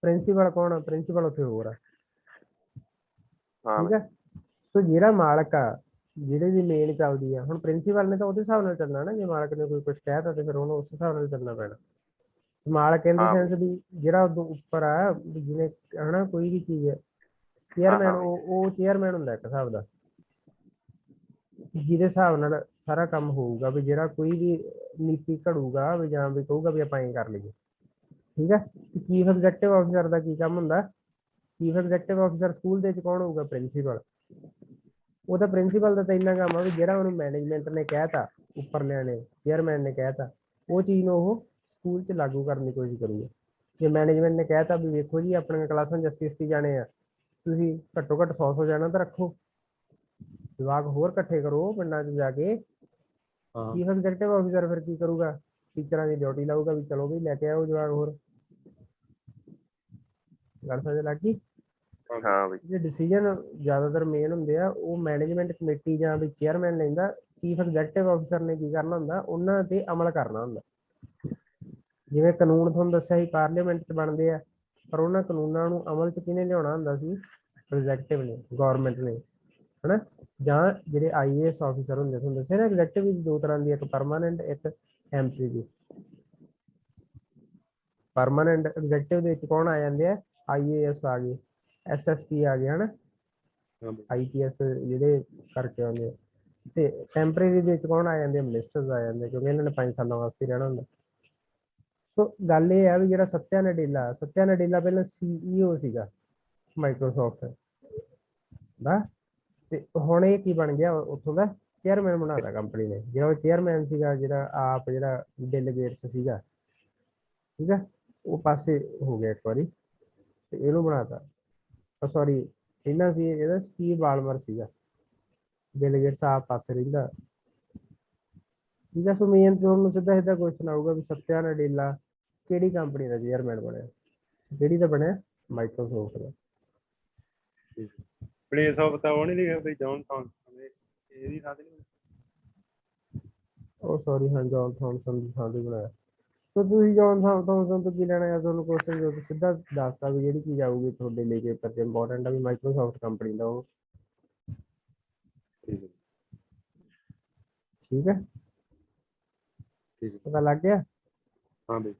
ਪ੍ਰਿੰਸੀਪਲ ਕੌਣ ਆ? ਪ੍ਰਿੰਸੀਪਲ ਉੱਥੇ ਹੋਰ ਆ। ਠੀਕ ਹੈ। ਸੋ ਜਿਹੜਾ ਮਾਲਕ ਆ, ਜਿਹੜੇ ਦੀ ਮੇਨ ਚੱਲਦੀ ਆ, ਹੁਣ ਪ੍ਰਿੰਸੀਪਲ ਨੇ ਤਾਂ ਉਹਦੇ ਹਿਸਾਬ ਨਾਲ ਚੱਲਣਾ ਨਾ। ਜੇ ਮਾਲਕ ਨੇ ਕੋਈ ਕੁਛ ਕਹਿਤਾ ਤੇ ਫਿਰ ਉਹਨੂੰ ਉਸ ਹਿਸਾਬ ਨਾਲ ਚੱਲਣਾ ਪੈਣਾ। ਮਾਲਕ ਇਨ ਦੀ ਸੈਂਸ ਵੀ ਜਿਹੜਾ ਉਦੋਂ ਉੱਪਰ ਆ, ਜਿਵੇਂ ਹਨਾ ਕੋਈ ਵੀ ਚੀਜ਼ ਹੈ, ਚੇਅਰਮੈਨ ਉਹ ਚੇਅਰਮੈਨ ਹੁੰਦਾ ਇੱਕ ਹਿਸਾਬ ਦਾ, ਜਿਹਦੇ ਹਿਸਾਬ ਨਾਲ ਸਾਰਾ ਕੰਮ ਹੋਊਗਾ। ਵੀ ਜਿਹੜਾ ਕੋਈ ਵੀ ਨੀਤੀ ਘੜੂਗਾ ਵੀ ਜਾਂ ਵੀ ਕਹੂਗਾ ਵੀ ਆਪਾਂ ਇਹ ਕਰ ਲਈਏ। ਠੀਕ ਹੈ। ਚੀਫ ਐਗਜ਼ੈਕਟਿਵ ਆਫਿਸਰ ਦਾ ਕੀ ਕੰਮ ਹੁੰਦਾ? ਚੀਫ ਐਗਜ਼ੈਕਟਿਵ ਆਫਿਸਰ ਸਕੂਲ ਦੇ ਵਿੱਚ ਕੌਣ ਹੋਊਗਾ? ਪ੍ਰਿੰਸੀਪਲ। ਉਹਦਾ ਪ੍ਰਿੰਸੀਪਲ ਦਾ ਤਾਂ ਇੰਨਾ ਕੰਮ ਆ ਵੀ ਜਿਹੜਾ ਉਹਨੂੰ ਮੈਨੇਜਮੈਂਟ ਨੇ ਕਹਿਤਾ, ਉੱਪਰਲਿਆਂ ਨੇ, ਚੇਅਰਮੈਨ ਨੇ ਕਹਿਤਾ, ਉਹ ਚੀਜ਼ ਨੂੰ ਉਹ ਸਕੂਲ 'ਚ ਲਾਗੂ ਕਰਨ ਦੀ ਕੋਸ਼ਿਸ਼ ਕਰੂਗਾ। ਜੇ ਮੈਨੇਜਮੈਂਟ ਨੇ ਕਹਿਤਾ ਵੀ ਵੇਖੋ ਜੀ ਆਪਣੀਆਂ ਕਲਾਸਾਂ 'ਚ 80 ਜਾਣੇ ਆ, ਤੁਸੀਂ ਘੱਟੋ ਘੱਟ 100 ਜਾਣਾ ਤਾਂ ਰੱਖੋ, ਜਵਾਕ ਹੋਰ ਇਕੱਠੇ ਕਰੋ ਪਿੰਡਾਂ 'ਚ ਜਾ ਕੇ। ਚੀਫ ਐਗਜ਼ੈਕਟਿਵ ਆਫਿਸਰ ਫਿਰ ਕੀ ਕਰੂਗਾ? ਟੀਚਰਾਂ ਦੀ ਡਿਊਟੀ ਲਾਊਗਾ ਵੀ ਚਲੋ ਵੀ ਲੈ ਕੇ ਆਓ ਜਵਾਕ ਹੋਰ। ਗੱਲ ਸਮਝ ਲੱਗ ਗਈ? ਹਾਂ ਬਈ। ਜੇ ਡਿਸੀਜਨ ਜ਼ਿਆਦਾਤਰ ਮੇਨ ਹੁੰਦੇ ਆ ਉਹ ਮੈਨੇਜਮੈਂਟ ਕਮੇਟੀ ਜਾਂ ਵੀ ਚੇਅਰਮੈਨ ਲੈਂਦਾ। ਚੀਫ ਐਗਜ਼ੈਕਟਿਵ ਆਫਿਸਰ ਨੇ ਕੀ ਕਰਨਾ ਹੁੰਦਾ? ਉਹਨਾਂ ਤੇ ਅਮਲ ਕਰਨਾ ਹੁੰਦਾ। ਜਿਵੇਂ ਕਾਨੂੰਨ ਤੁਹਾਨੂੰ ਦੱਸਿਆ ਸੀ ਪਾਰਲੀਮੈਂਟ 'ਚ ਬਣਦੇ ਆ, ਪਰ ਉਹਨਾਂ ਕਾਨੂੰਨਾਂ ਨੂੰ ਅਮਲ 'ਚ ਕਿਹਨੇ ਲਿਆਉਣਾ ਹੁੰਦਾ ਸੀ? ਐਗਜ਼ੈਕਟਿਵ ਨੇ, ਗੌਰਮੈਂਟ ਨੇ। ਹਨਾ। ਜਾਂ ਜਿਹੜੇ IAS ਆਫੀਸਰ ਹੁੰਦੇ, ਤੁਹਾਨੂੰ ਦੱਸਿਆ ਨਾ ਐਗਜ਼ੈਕਟਿਵ ਵੀ ਦੋ ਤਰ੍ਹਾਂ ਦੀ, ਇੱਕ ਪਰਮਾਨੈਂਟ ਇੱਕ ਟੈਂਪਰੇਰੀ। ਪਰਮਾਨੈਂਟ ਐਗਜ਼ੈਕਟਿਵ ਦੇ ਵਿੱਚ ਕੌਣ ਆ ਜਾਂਦੇ ਆ, IAS ਆ ਗਏ, SSP ਆ ਗਏ ਹਨਾ, ਹਾਂ ਬਈ IPS ਜਿਹੜੇ ਕਰਕੇ ਆਉਂਦੇ ਆ। ਤੇ ਟੈਂਪਰੇਰੀ ਦੇ ਵਿੱਚ ਕੌਣ ਆ ਜਾਂਦੇ ਆ, ਮਿਨਿਸਟਰਸ ਆ ਜਾਂਦੇ, ਕਿਉਂਕਿ ਇਹਨਾਂ ਨੇ 5 ਸਾਲਾਂ ਵਾਸਤੇ ਰਹਿਣਾ ਹੁੰਦਾ। ਸੋ ਗੱਲ ਇਹ ਆ ਵੀ ਜਿਹੜਾ ਸਤਿਆ ਨਡੇਲਾ ਪਹਿਲਾਂ CEO ਸੀਗਾ ਮਾਈਕਰੋਸਾਫਟ ਦਾ, ਤੇ ਹੁਣ ਇਹ ਕੀ ਬਣ ਗਿਆ, ਉੱਥੋਂ ਦਾ ਚੇਅਰਮੈਨ ਬਣਾਤਾ ਕੰਪਨੀ ਨੇ। ਜਿਹੜਾ ਉਹ ਚੇਅਰਮੈਨ ਸੀਗਾ, ਜਿਹੜਾ ਆਪ ਜਿਹੜਾ ਬਿਲ ਗੇਟਸ ਸੀਗਾ, ਠੀਕ ਆ, ਉਹ ਪਾਸੇ ਹੋ ਗਿਆ ਇੱਕ ਵਾਰੀ, ਤੇ ਇਹਨੂੰ ਬਣਾਤਾ, ਸੌਰੀ ਇਹਨਾਂ ਸੀ ਇਹਦਾ ਸਟੀਵ ਬਾਲਮਰ ਸੀਗਾ, ਬਿਲ ਗੇਟਸ ਆਪ ਪਾਸੇ ਰਹਿੰਦਾ। ਠੀਕ ਆ। ਸੋ ਮੇਨ ਤੁਹਾਨੂੰ ਸਿੱਧਾ ਸਿੱਧਾ ਕੁਐਸਚਨ ਆਊਗਾ ਵੀ ਸਤਿਆ ਨਡੇਲਾ ਕਿਹੜੀ ਕੰਪਨੀ ਦਾ ਚੇਅਰਮੈਨ ਬਣਿਆ, ਕਿਹੜੀ ਦਾ ਬਣਿਆ, ਮਾਈਕਰੋਸਾਫਟ ਦਾ। ਪਲੇਸ ਆਫ ਤਾਂ ਉਹ ਨਹੀਂ ਲਿਖਿਆ ਬਈ ਜੌਨ ਥਾਮਸਨ ਦੇ, ਇਹਦੀ ਥਾਂ ਤੇ ਨਹੀਂ ਉਹ ਸੌਰੀ ਹਾਂ, ਜੌਨ ਥਾਮਸਨ ਦੀ ਥਾਂ ਤੇ ਬਣਾਇਆ। ਸੋ ਤੁਸੀਂ ਜੌਨ ਥਾਮਸਨ ਤੋਂ ਕੀ ਲੈਣਾ, ਜਾਂ ਤੁਹਾਨੂੰ ਕੁਐਸਚਨ ਜੋ ਸਿੱਧਾ ਦੱਸਤਾ ਵੀ ਜਿਹੜੀ ਚੀਜ਼ ਆਊਗੀ ਤੁਹਾਡੇ ਲਈ ਪੇਪਰ 'ਚ ਇੰਪੋਰਟੈਂਟ ਆ ਵੀ ਮਾਈਕਰੋਸਾਫਟ ਕੰਪਨੀ ਦਾ ਉਹ। ਠੀਕ ਹੈ ਠੀਕ ਹੈ, ਠੀਕ ਹੈ। ਪਤਾ ਲੱਗ ਗਿਆ। ਹਾਂ ਬਈ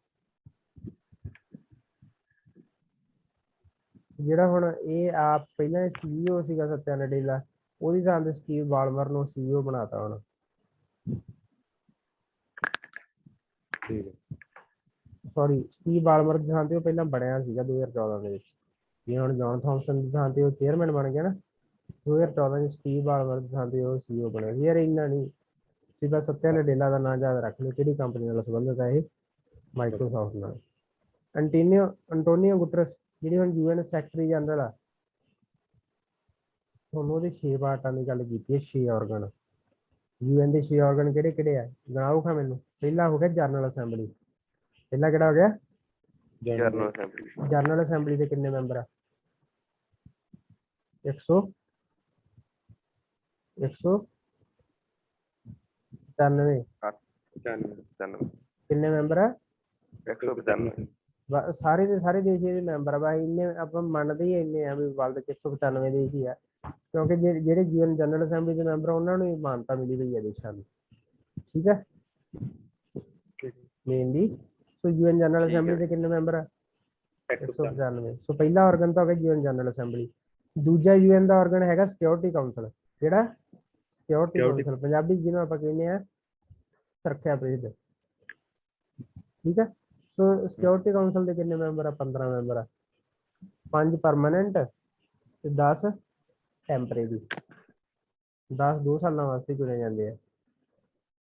ਜਿਹੜਾ ਹੁਣ ਇਹ ਆਪ ਪਹਿਲਾਂ CEO ਸੀਗਾ ਸਤਿਆ ਨਡੇਲਾ, ਉਹਦੀ ਥਾਂ ਤੇ ਸਟੀਵ ਬਾਲਮਰ ਨੂੰ CEO ਬਣਾਤਾ ਹੁਣ। ਠੀਕ ਹੈ। ਸੌਰੀ, ਸਟੀਵ ਬਾਲਮਰ ਦੀ ਥਾਂ ਤੇ ਉਹ ਪਹਿਲਾਂ ਬਣਿਆ ਸੀਗਾ 2014 ਦੇ ਵਿੱਚ। ਜਿਵੇਂ ਹੁਣ ਜੌਨ ਥਾਮਸਨ ਦੀ ਥਾਂ ਤੇ ਉਹ ਚੇਅਰਮੈਨ ਬਣ ਗਿਆ ਨਾ 2014 'ਚ, ਸਟੀਵ ਬਾਲਮਰ ਦੀ ਥਾਂ ਤੇ ਉਹ CEO ਬਣਿਆ ਸੀ। ਯਾਰ ਇੰਨਾ ਨਹੀਂ ਸਿੱਧਾ ਸਤਿਆ ਨਡੇਲਾ ਦਾ ਨਾਂ ਯਾਦ ਰੱਖ ਲਓ, ਕਿਹੜੀ ਕੰਪਨੀ ਨਾਲ ਸੰਬੰਧਿਤ ਹੈ ਇਹ, ਮਾਈਕਰੋਸਾਫਟ ਨਾਲ। ਅੰਟੋਨੀਓ ਗੁਟਰਸ ਜਿਹੜੀ ਹੁਣ UN ਸੈਕਟਰੀ ਜਨਰਲ ਆ, ਤੁਹਾਨੂੰ ਉਹਦੇ 6 ਪਾਰਟਾਂ ਦੀ ਗੱਲ ਕੀਤੀ ਹੈ, 6 ਆਰਗਨ। UN ਦੇ 6 ਆਰਗਨ ਕਿਹੜੇ ਕਿਹੜੇ ਆ, ਗਣਾਓ ਖਾ ਮੈਨੂੰ। ਪਹਿਲਾ ਹੋ ਗਿਆ ਜਨਰਲ ਅਸੈਂਬਲੀ, ਪਹਿਲਾ ਕਿਹੜਾ ਹੋ ਗਿਆ, ਜਰਨਲ ਅਸੈਂਬਲੀ। ਜਨਰਲ ਅਸੈਂਬਲੀ ਦੇ ਕਿੰਨੇ ਮੈਂਬਰ ਆ, 195 95 ਕਿੰਨੇ ਮੈਂਬਰ ਆ, 195। ਸਾਰੇ ਦੇ ਸਾਰੇ ਦੇਸ਼ ਦੇ ਮੈਂਬਰ ਆ ਬਾਈ, ਇੰਨੇ ਆਪਾਂ ਮੰਨਦੇ ਹੀ ਇੰਨੇ ਆ ਵੀ ਵਰਲਡ 'ਚ 195 ਦੇਸ਼ ਹੀ ਆ, ਕਿਉਂਕਿ ਜਿਹੜੇ UN ਜਨਰਲ ਅਸੈਂਬਲੀ ਦੇ ਮੈਂਬਰ ਉਹਨਾਂ ਨੂੰ ਹੀ ਮਾਨਤਾ ਮਿਲੀ ਹੋਈ ਹੈ ਦੇਸ਼ਾਂ ਨੂੰ। ਠੀਕ ਹੈ, ਮੇਨਲੀ। ਸੋ UN ਜਨਰਲ ਅਸੈਂਬਲੀ ਦੇ ਕਿੰਨੇ ਮੈਂਬਰ ਆ, 195। ਸੋ ਪਹਿਲਾ ਆਰਗਨ ਤਾਂ ਹੋ ਗਿਆ UN ਜਨਰਲ ਅਸੈਂਬਲੀ। ਦੂਜਾ UN ਦਾ ਆਰਗਨ ਹੈਗਾ ਸਿਕਿਉਰਿਟੀ ਕਾਉਂਸਲ। ਕਿਹੜਾ, ਸਿਕਿਉਰਿਟੀ ਕਾਉਂਸਲ, ਪੰਜਾਬੀ ਜਿਹਨੂੰ ਆਪਾਂ ਕਹਿੰਦੇ ਆ ਸੁਰੱਖਿਆ ਪ੍ਰੀਸ਼ਦ। ਠੀਕ ਹੈ। ਸੋ ਸਿਕਿਉਰਿਟੀ ਕਾਉਂਸਲ ਦੇ ਕਿੰਨੇ ਮੈਂਬਰ ਆ, 15 ਮੈਂਬਰ ਆ, 5 ਪਰਮਾਨੈਂਟ ਤੇ 10 ਟੈਂਪਰੇਰੀ। 10 2 ਸਾਲਾਂ ਵਾਸਤੇ ਚੁਣੇ ਜਾਂਦੇ ਆ।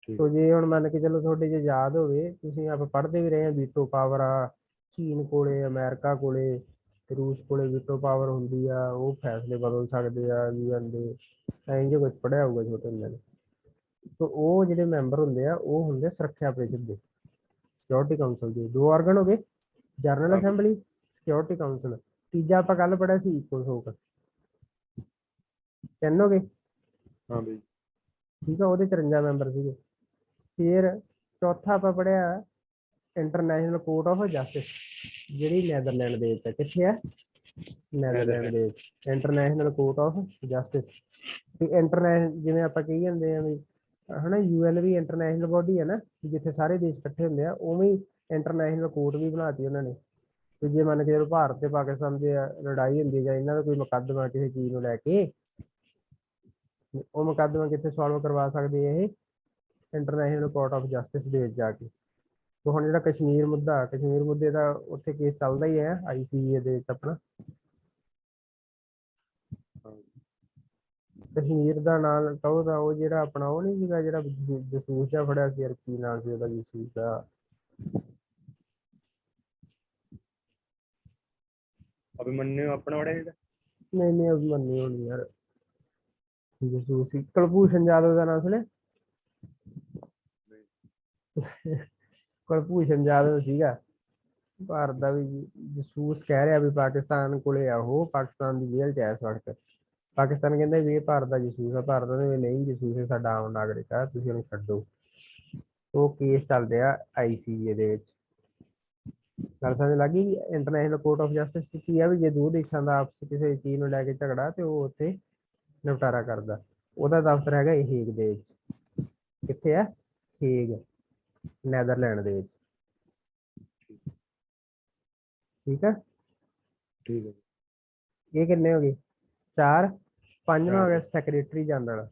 ਸੋ ਜੇ ਹੁਣ ਮੰਨ ਕੇ ਚਲੋ ਤੁਹਾਡੇ ਜੇ ਯਾਦ ਹੋਵੇ, ਤੁਸੀਂ ਆਪਾਂ ਪੜ੍ਹਦੇ ਵੀ ਰਹੇ ਆ ਵੀਟੋ ਪਾਵਰ ਆ ਚੀਨ ਕੋਲੇ, ਅਮਰੀਕਾ ਕੋਲੇ, ਰੂਸ ਕੋਲੇ ਵੀਟੋ ਪਾਵਰ ਹੁੰਦੀ ਆ, ਉਹ ਫੈਸਲੇ ਬਦਲ ਸਕਦੇ ਆ UN ਦੇ, ਐਂ ਜੇ ਕੁਝ ਪੜ੍ਹਿਆ ਹੋਊਗਾ ਛੋਟੇ ਹੁੰਦਿਆਂ ਨੇ। ਸੋ ਉਹ ਜਿਹੜੇ ਮੈਂਬਰ ਹੁੰਦੇ ਆ ਉਹ ਹੁੰਦੇ ਸੁਰੱਖਿਆ ਪ੍ਰੀਸ਼ਦ ਦੇ, ਸਿਕਿਉਰਿਟੀ ਕਾਉਂਸਲ ਦੇ। 2 ਆਰਗਨ ਹੋ ਗਏ, ਜਨਰਲ ਅਸੈਂਬਲੀ, ਸਿਕਿਉਰਿਟੀ ਕਾਉਂਸਲ। ਤੀਜਾ ਆਪਾਂ ਕੱਲ ਪੜ੍ਹਿਆ ਸੀ ਇਕੋਸੋਕ। 3 ਹੋ ਗਏ। ਹਾਂ ਬਈ ਠੀਕ ਆ, ਉਹਦੇ 53 ਮੈਂਬਰ ਸੀਗੇ। ਫਿਰ ਚੌਥਾ ਆਪਾਂ ਪੜ੍ਹਿਆ ਇੰਟਰਨੈਸ਼ਨਲ ਕੋਰਟ ਆਫ ਜਸਟਿਸ, ਜਿਹੜੀ ਨੈਦਰਲੈਂਡ ਦੇ ਵਿੱਚ ਹੈ। ਕਿੱਥੇ ਹੈ, ਨੈਦਰਲੈਂਡ ਦੇ ਵਿੱਚ, ਇੰਟਰਨੈਸ਼ਨਲ ਕੋਰਟ ਆਫ ਜਸਟਿਸ। ਤੇ ਇੰਟਰਨੈਸ਼ਨਲ ਜਿਵੇਂ ਆਪਾਂ ਕਹੀ ਜਾਂਦੇ ਆ ਵੀ ਹਨਾ, UN ਵੀ ਇੰਟਰਨੈਸ਼ਨਲ ਬੋਡੀ ਹੈ ਨਾ, ਜਿੱਥੇ ਸਾਰੇ ਦੇਸ਼ ਇਕੱਠੇ ਹੁੰਦੇ ਆ, ਉਵੇਂ ਹੀ ਇੰਟਰਨੈਸ਼ਨਲ ਕੋਰਟ ਵੀ ਬਣਾਤੀ ਉਹਨਾਂ ਨੇ। ਤੇ ਜੇ ਮੰਨ ਕੇ ਜਦੋਂ ਭਾਰਤ ਤੇ ਪਾਕਿਸਤਾਨ ਦੀ ਲੜਾਈ ਹੁੰਦੀ ਹੈ ਜਾਂ ਇਹਨਾਂ ਦਾ ਕੋਈ ਮੁਕੱਦਮਾ ਕਿਸੇ ਚੀਜ਼ ਨੂੰ ਲੈ ਕੇ, ਉਹ ਮੁਕੱਦਮਾ ਕਿੱਥੇ ਸੋਲਵ ਕਰਵਾ ਸਕਦੇ ਇਹ, ਇੰਟਰਨੈਸ਼ਨਲ ਕੋਰਟ ਆਫ ਜਸਟਿਸ ਦੇ ਵਿੱਚ ਜਾ ਕੇ। ਤੇ ਹੁਣ ਜਿਹੜਾ ਕਸ਼ਮੀਰ ਮੁੱਦੇ ਦਾ ਉੱਥੇ ਕੇਸ ਚੱਲਦਾ ਹੀ ਹੈ ICJ ਦੇ ਵਿੱਚ ਆਪਣਾ। ਕਸ਼ਮੀਰ ਦਾ ਨਾਂ ਕਹੋ ਤਾਂ ਉਹ ਜਿਹੜਾ ਆਪਣਾ ਉਹ ਨਹੀਂ ਸੀਗਾ ਜਿਹੜਾ ਜਸੂਸ ਜਿਹਾ ਫੜਿਆ ਸੀ, ਯਾਰ ਕੀ ਨਾਂ ਸੀ ਉਹਦਾ, ਜਸੂਸ ਦਾ, ਅਭਿਮਨਿਊ ਆਪਣਾ ਵੜਿਆ ਜਿਹੜਾ, ਨਹੀਂ ਅਭਿਮਨਿਊ ਹੋਣੀ ਯਾਰ, ਜਸੂਸ ਸੀ। ਕੁਲਭੂਸ਼ਣ ਜਾਦਵ ਦਾ ਨਾਂ ਸੁਣਿਆ, ਕੁਲਭੂਸ਼ਣ ਜਾਦਵ ਸੀਗਾ ਭਾਰਤ ਦਾ ਵੀ ਜਸੂਸ, ਕਹਿ ਰਿਹਾ ਵੀ ਪਾਕਿਸਤਾਨ ਕੋਲੇ ਆ ਉਹ, ਪਾਕਿਸਤਾਨ ਦੀ ਜੇਲ੍ਹ 'ਚ ਐ ਇਸ ਵਕਤ। ਪਾਕਿਸਤਾਨ ਕਹਿੰਦਾ ਵੀ ਇਹ ਭਾਰਤ ਦਾ ਜਸੂਸ ਆ, ਭਾਰਤ ਕਹਿੰਦੇ ਨਹੀਂ ਜਸੂਸ ਹੈ, ਸਾਡਾ ਆਮ ਨਾਗਰਿਕ ਆ, ਤੁਸੀਂ ਉਹਨੂੰ ਛੱਡੋ। ਉਹ ਕੇਸ ਚੱਲ ਰਿਹਾ ICJ ਦੇ ਵਿੱਚ। ਗੱਲ ਸਮਝ ਲੱਗ ਗਈ ਵੀ ਇੰਟਰਨੈਸ਼ਨਲ ਕੋਰਟ ਆਫ ਜਸਟਿਸ ਕੀ ਆ, ਵੀ ਜੇ 2 ਦੇਸ਼ਾਂ ਦਾ ਆਪਸ ਕਿਸੇ ਚੀਜ਼ ਨੂੰ ਲੈ ਕੇ ਝਗੜਾ ਤੇ ਉਹ ਉੱਥੇ ਨਿਪਟਾਰਾ ਕਰਦਾ। ਉਹਦਾ ਦਫ਼ਤਰ ਹੈਗਾ ਹੇਗ ਦੇ ਵਿੱਚ। ਕਿੱਥੇ ਹੈ? ਹੇਗ, ਨੈਦਰਲੈਂਡ ਦੇ ਵਿੱਚ। ਠੀਕ ਹੈ। ਠੀਕ ਹੈ। ਇਹ ਕਿੰਨੇ ਹੋ ਗਏ? 4। ਪੰਜਵਾਂ ਹੋ ਗਿਆ ਚਾਰ। Secretary general.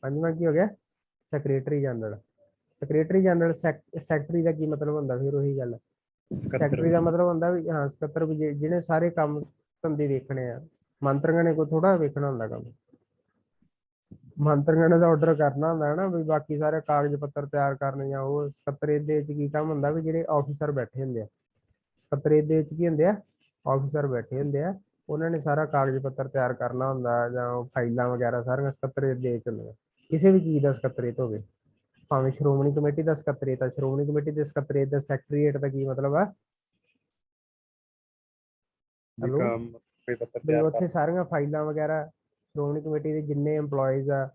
ਪੰਜਵਾਂ ਕੀ ਹੋ ਗਿਆ? Secretary general. Secretary general secretary ਦਾ ਕੀ ਮਤਲਬ ਹੁੰਦਾ? ਫਿਰ ਉਹੀ ਗੱਲ, ਸੈਕਟਰੀ ਦਾ ਮਤਲਬ ਹੁੰਦਾ ਵੀ ਹਾਂ ਸਕੱਤਰ, ਵੀ ਜਿਹਨੇ ਸਾਰੇ ਕੰਮ ਧੰਦੇ ਵੇਖਣੇ ਆ। ਮੰਤਰੀਆਂ ਨੇ ਕੋਈ ਥੋੜਾ ਵੇਖਣਾ ਹੁੰਦਾ ਕੰਮ। ਮੰਤਰੀਆਂ ਨੇ ਤਾਂ ਆਰਡਰ ਕਰਨਾ ਹੁੰਦਾ ਨਾ, ਵੀ ਬਾਕੀ ਸਾਰੇ ਕਾਗਜ਼ ਪੱਤਰ ਤਿਆਰ ਕਰਨੇ ਜਾਂ ਉਹ। ਸਕੱਤਰੇਤ ਦੇ ਵਿੱਚ ਕੀ ਕੰਮ ਹੁੰਦਾ? ਵੀ ਜਿਹੜੇ ਆਫਿਸਰ ਬੈਠੇ ਹੁੰਦੇ ਆ ਸਕੱਤਰੇਤ ਦੇ ਵਿੱਚ, ਕੀ ਹੁੰਦੇ ਆ? ਆਫਿਸਰ ਬੈਠੇ ਹੁੰਦੇ ਆ। ਉਹਨਾਂ ਨੇ ਸਾਰਾ ਕਾਗਜ਼ ਪੱਤਰ ਤਿਆਰ ਕਰਨਾ ਹੁੰਦਾ, ਜਾਂ ਫਾਈਲਾਂ ਵਗੈਰਾ ਸਾਰੀਆਂ ਸਕੱਤਰੇਤ ਦੇ ਵਿੱਚ ਹੁੰਦੀਆਂ। ਕਿਸੇ ਵੀ ਚੀਜ਼ ਦਾ ਸਕੱਤਰੇਤ ਹੋਵੇ, ਭਾਵੇਂ ਸ਼੍ਰੋਮਣੀ ਕਮੇਟੀ ਦਾ ਸਕੱਤਰੇਤ ਆ, ਸ਼੍ਰੋਮਣੀ ਕਮੇਟੀ ਦੇ ਸਕੱਤਰੇਤ ਦਾ ਸੈਕਟਰੀਏਟ ਦਾ ਕੀ ਮਤਲਬ ਆ? ਹੈਲੋ, ਵੀ ਉੱਥੇ ਸਾਰੀਆਂ ਫਾਈਲਾਂ ਵਗੈਰਾ, ਸ਼੍ਰੋਮਣੀ ਕਮੇਟੀ ਦੇ ਜਿੰਨੇ EMPLOYEES ਆ,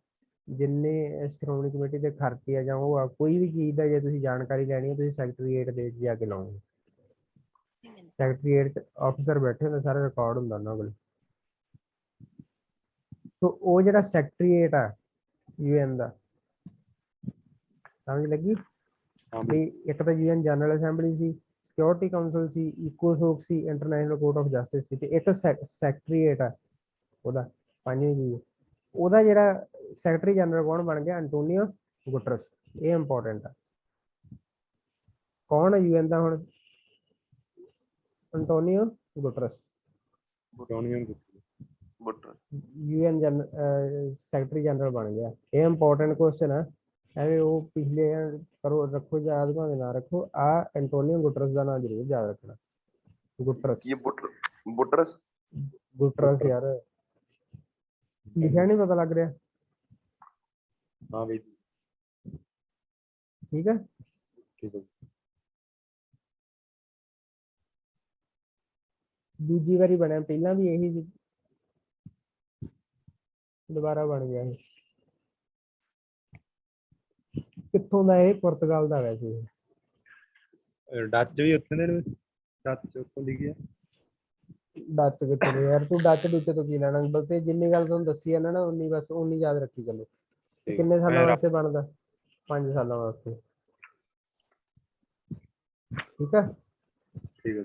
ਜਿੰਨੇ ਸ਼੍ਰੋਮਣੀ ਕਮੇਟੀ ਦੇ ਖਰਚੇ ਆ ਜਾਂ ਉਹ ਆ, ਕੋਈ ਵੀ ਚੀਜ਼ ਦਾ ਜੇ ਤੁਸੀਂ ਜਾਣਕਾਰੀ ਲੈਣੀ ਹੈ, ਤੁਸੀਂ ਸੈਕਟਰੀਏਟ ਦੇ ਵਿੱਚ ਜਾ ਕੇ ਲਾਓਗੇ। ਸੈਕਟਰੀਏਟ 'ਚ ਆਫਿਸਰ ਬੈਠੇ ਹੁੰਦੇ, ਸਾਰਾ ਰਿਕਾਰਡ ਹੁੰਦਾ ਉਹਨਾਂ ਕੋਲ। ਸੋ ਉਹ ਜਿਹੜਾ ਸੈਕਟਰੀਏਟ ਆ UN ਦਾ, ਸਮਝ ਲੱਗੀ? ਵੀ ਇੱਕ ਤਾਂ UN general assembly C, security council C, ਇਕੋਸੋਕ C, international court of justice ਸੀ, ਤੇ ਇੱਕ ਸੈਕਟਰੀਏਟ ਆ ਉਹਦਾ। ਪੰਜਵੀਂ ਚੀਜ਼, ਉਹਦਾ ਜਿਹੜਾ ਸੈਕਟਰੀ ਜਨਰਲ ਕੌਣ ਬਣ ਗਿਆ? ਅੰਟੋਨੀਓ ਗੁਟਰਸ। ਇਹ ਇੰਪੋਰਟੈਂਟ ਆ। ਕੌਣ ਹੈ UN ਦਾ ਹੁਣ? ਅੰਟੋਨੀਓ ਗੁਟਰਸ। UN ਸੈਕਟਰੀ ਜਨਰਲ ਬਣ ਗਿਆ। ਇਹ ਇੰਪੋਰਟੈਂਟ ਕੁਐਸਚਨ ਹੈ। ਐਵੇਂ ਉਹ ਪਿਛਲੇ ਕਰੋ, ਰੱਖੋ ਯਾਦ, ਭਾਵੇਂ ਨਾ ਰੱਖੋ। ਆ ਐਂਟੋਨੀਓ ਗੁਟਰਸ ਦਾ ਨਾਮ ਜ਼ਰੂਰ ਯਾਦ ਰੱਖਣਾ। ਗੁਟਰਸ, ਬੁਟਰਸ ਗੁਟਰਸ ਯਾਰ, ਲਿਖਿਆ ਨਹੀਂ ਪਤਾ ਲੱਗ ਰਿਹਾ। ਹਾਂ ਬਈ, ਠੀਕ ਹੈ। ਠੀਕ ਹੈ। ਦੂਜੀ ਵਾਰੀ ਬਣਿਆ, ਪਹਿਲਾਂ ਵੀ ਇਹੀ ਸੀ, ਦੁਬਾਰਾ ਬਣ ਗਿਆ ਇਹ। ਕਿੱਥੋਂ ਦਾ? ਇਹ ਪੁਰਤਗਾਲ ਦਾ ਵੈਸੇ। ਡੱਚ ਵੀ ਉੱਥੇ ਦੇ ਨੇ? ਡੱਚ ਉੱਥੋਂ ਦੀ ਗਿਆ? ਡੱਚ ਕਿੱਥੇ ਦੇ ਯਾਰ? ਤੂੰ ਡੱਚ ਡੁੱਚ ਤੋਂ ਕੀ ਲੈਣਾ? ਬਸ ਤੇ ਜਿੰਨੀ ਗੱਲ ਤੁਹਾਨੂੰ ਦੱਸੀ ਹੈ ਨਾ, ਉਨੀ ਬਸ ਉਨੀ ਯਾਦ ਰੱਖੀ ਚੱਲੋ। ਕਿੰਨੇ ਸਾਲਾਂ ਵਾਸਤੇ ਬਣਦਾ? 5 ਸਾਲਾਂ ਵਾਸਤੇ। ਠੀਕ ਹੈ। ਠੀਕ ਹੈ।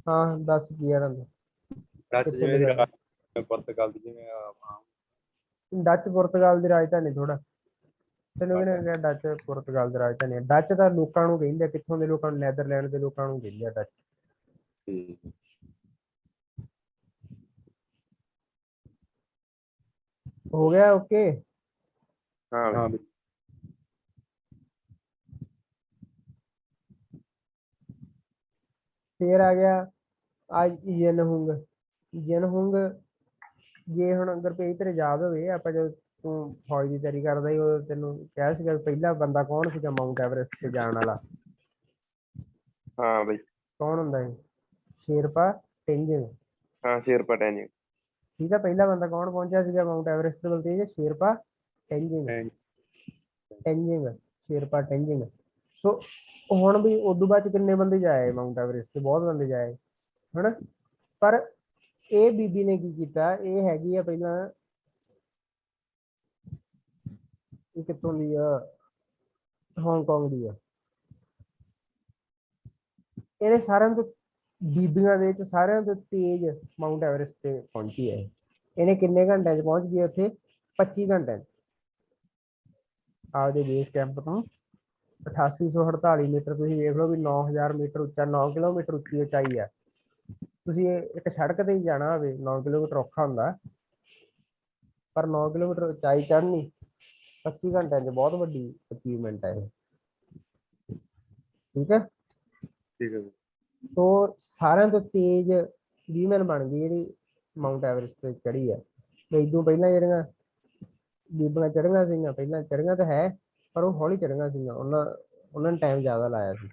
ਹਾਂ ਦੱਸ ਕੀ ਆ ਰੰਗ? ਡੱਚ ਜਿਵੇਂ ਪੁਰਤਗਾਲ ਦੀ, ਜਿਵੇਂ ਡੱਚ ਪੁਰਤਗਾਲ ਦੀ ਰਾਜਧਾਨੀ ਥੋੜਾ। ਤੈਨੂੰ ਕਿਹਨੇ ਕਿਹਾ ਡੱਚ ਪੁਰਤਗਾਲ ਦੀ ਰਾਜਧਾਨੀ ਹੈ? ਡੱਚ ਤਾਂ ਲੋਕਾਂ ਨੂੰ ਕਹਿੰਦੇ, ਕਿੱਥੋਂ ਦੇ ਲੋਕਾਂ ਨੂੰ? ਨੈਦਰਲੈਂਡ ਦੇ ਲੋਕਾਂ ਨੂੰ ਕਹਿੰਦੇ ਆ ਡੱਚ। ਹੋ ਗਿਆ ਓਕੇ। ਹਾਂ ਫੇਰ ਆ ਗਿਆ ਅੱਜ ਯਨਹੁੰਗ। ਯਨਹੁੰਗ, ਜੇ ਹੁਣ ਅਗਰ ਪੇਜ ਤੇਰੇ ਯਾਦ ਹੋਵੇ, ਆਪਾਂ ਜਦੋਂ ਤੂੰ ਫੌਜ ਦੀ ਤਿਆਰੀ ਕਰਦਾ ਸੀ, ਉਹ ਤੈਨੂੰ ਕਿਹਾ ਸੀਗਾ ਪਹਿਲਾ ਬੰਦਾ ਕੌਣ ਸੀਗਾ ਮਾਊਂਟ ਐਵਰੈਸਟ ਤੇ ਜਾਣ ਵਾਲਾ? ਹਾਂ ਬਈ, ਕੌਣ ਹੁੰਦਾ ਹੈ? ਸ਼ੇਰਪਾ ਟੈਂਜਿੰਗ। ਹਾਂ ਸ਼ੇਰਪਾ ਟੈਂਜਿੰਗ। ਠੀਕ ਹੈ। ਪਹਿਲਾ ਬੰਦਾ ਕੌਣ ਪਹੁੰਚਿਆ ਸੀਗਾ ਮਾਊਂਟ ਐਵਰੈਸਟ ਦੇ ਬਲਤੇਜ? ਸ਼ੇਰਪਾ ਟੈਂਜਿੰਗ। ਟੈਂਜਿੰਗ, ਸ਼ੇਰਪਾ ਟੈਂਜਿੰਗ। ਸੋ ਹੁਣ ਵੀ ਉਦੋਂ ਬਾਅਦ ਚ ਕਿੰਨੇ ਬੰਦੇ ਜਾਏ ਮਾਊਂਟ ਐਵਰੈਸਟ ਤੇ? ਬਹੁਤ ਬੰਦੇ ਜਾਏ ਹਨਾ। ਪਰ ਇਹ ਬੀਬੀ ਨੇ ਕੀ ਕੀਤਾ? ਇਹ ਹੈਗੀ ਆ ਪਹਿਲਾਂ, ਇਹ ਕਿੱਥੋਂ ਦੀ ਆ? ਹਾਂਗਕਾਂਗ ਦੀ ਆ। ਇਹਨੇ ਸਾਰਿਆਂ ਤੋਂ, ਬੀਬੀਆਂ ਦੇ ਵਿੱਚ ਸਾਰਿਆਂ ਤੋਂ ਤੇਜ਼ ਮਾਊਂਟ ਐਵਰੈਸਟ ਤੇ ਪਹੁੰਚੀ ਹੈ। ਇਹਨੇ ਕਿੰਨੇ ਘੰਟਿਆਂ 'ਚ ਪਹੁੰਚ ਗਈ ਉੱਥੇ? 25 ਘੰਟਿਆਂ 'ਚ ਆਪਦੇ ਬੇਸ ਕੈਂਪ ਤੋਂ। 8848 ਮੀਟਰ। ਤੁਸੀਂ ਵੇਖ ਲਓ ਵੀ 9000 ਮੀਟਰ ਉੱਚਾ, 9 ਕਿਲੋਮੀਟਰ ਉੱਚੀ ਉਚਾਈ ਆ। ਤੁਸੀਂ ਇੱਕ ਸੜਕ ਤੇ ਹੀ ਜਾਣਾ ਹੋਵੇ, 9 ਕਿਲੋਮੀਟਰ ਔਖਾ ਹੁੰਦਾ, ਪਰ 9 ਕਿਲੋਮੀਟਰ ਉਚਾਈ ਚੜ੍ਹਨੀ 25 ਘੰਟਿਆਂ 'ਚ ਬਹੁਤ ਵੱਡੀ ਅਚੀਵਮੈਂਟ ਹੈ ਇਹ। ਠੀਕ ਹੈ। ਠੀਕ ਹੈ। ਸੋ ਸਾਰਿਆਂ ਤੋਂ ਤੇਜ਼ ਵੀਮੈਨ ਬਣ ਗਈ ਜਿਹੜੀ ਮਾਊਂਟ ਐਵਰੈਸਟ ਤੇ ਚੜ੍ਹੀ ਹੈ। ਇਦੋਂ ਪਹਿਲਾਂ ਜਿਹੜੀਆਂ ਬੀਬੀਆਂ ਚੜ੍ਹੀਆਂ ਸੀਗੀਆਂ, ਪਹਿਲਾਂ ਚੜ੍ਹੀਆਂ ਤਾਂ ਹੈ, ਪਰ ਉਹ ਹੌਲੀ ਚੜ੍ਹੀਆਂ ਸੀਗੀਆਂ। ਉਹਨਾਂ ਨੇ ਟਾਈਮ ਜ਼ਿਆਦਾ ਲਾਇਆ ਸੀ।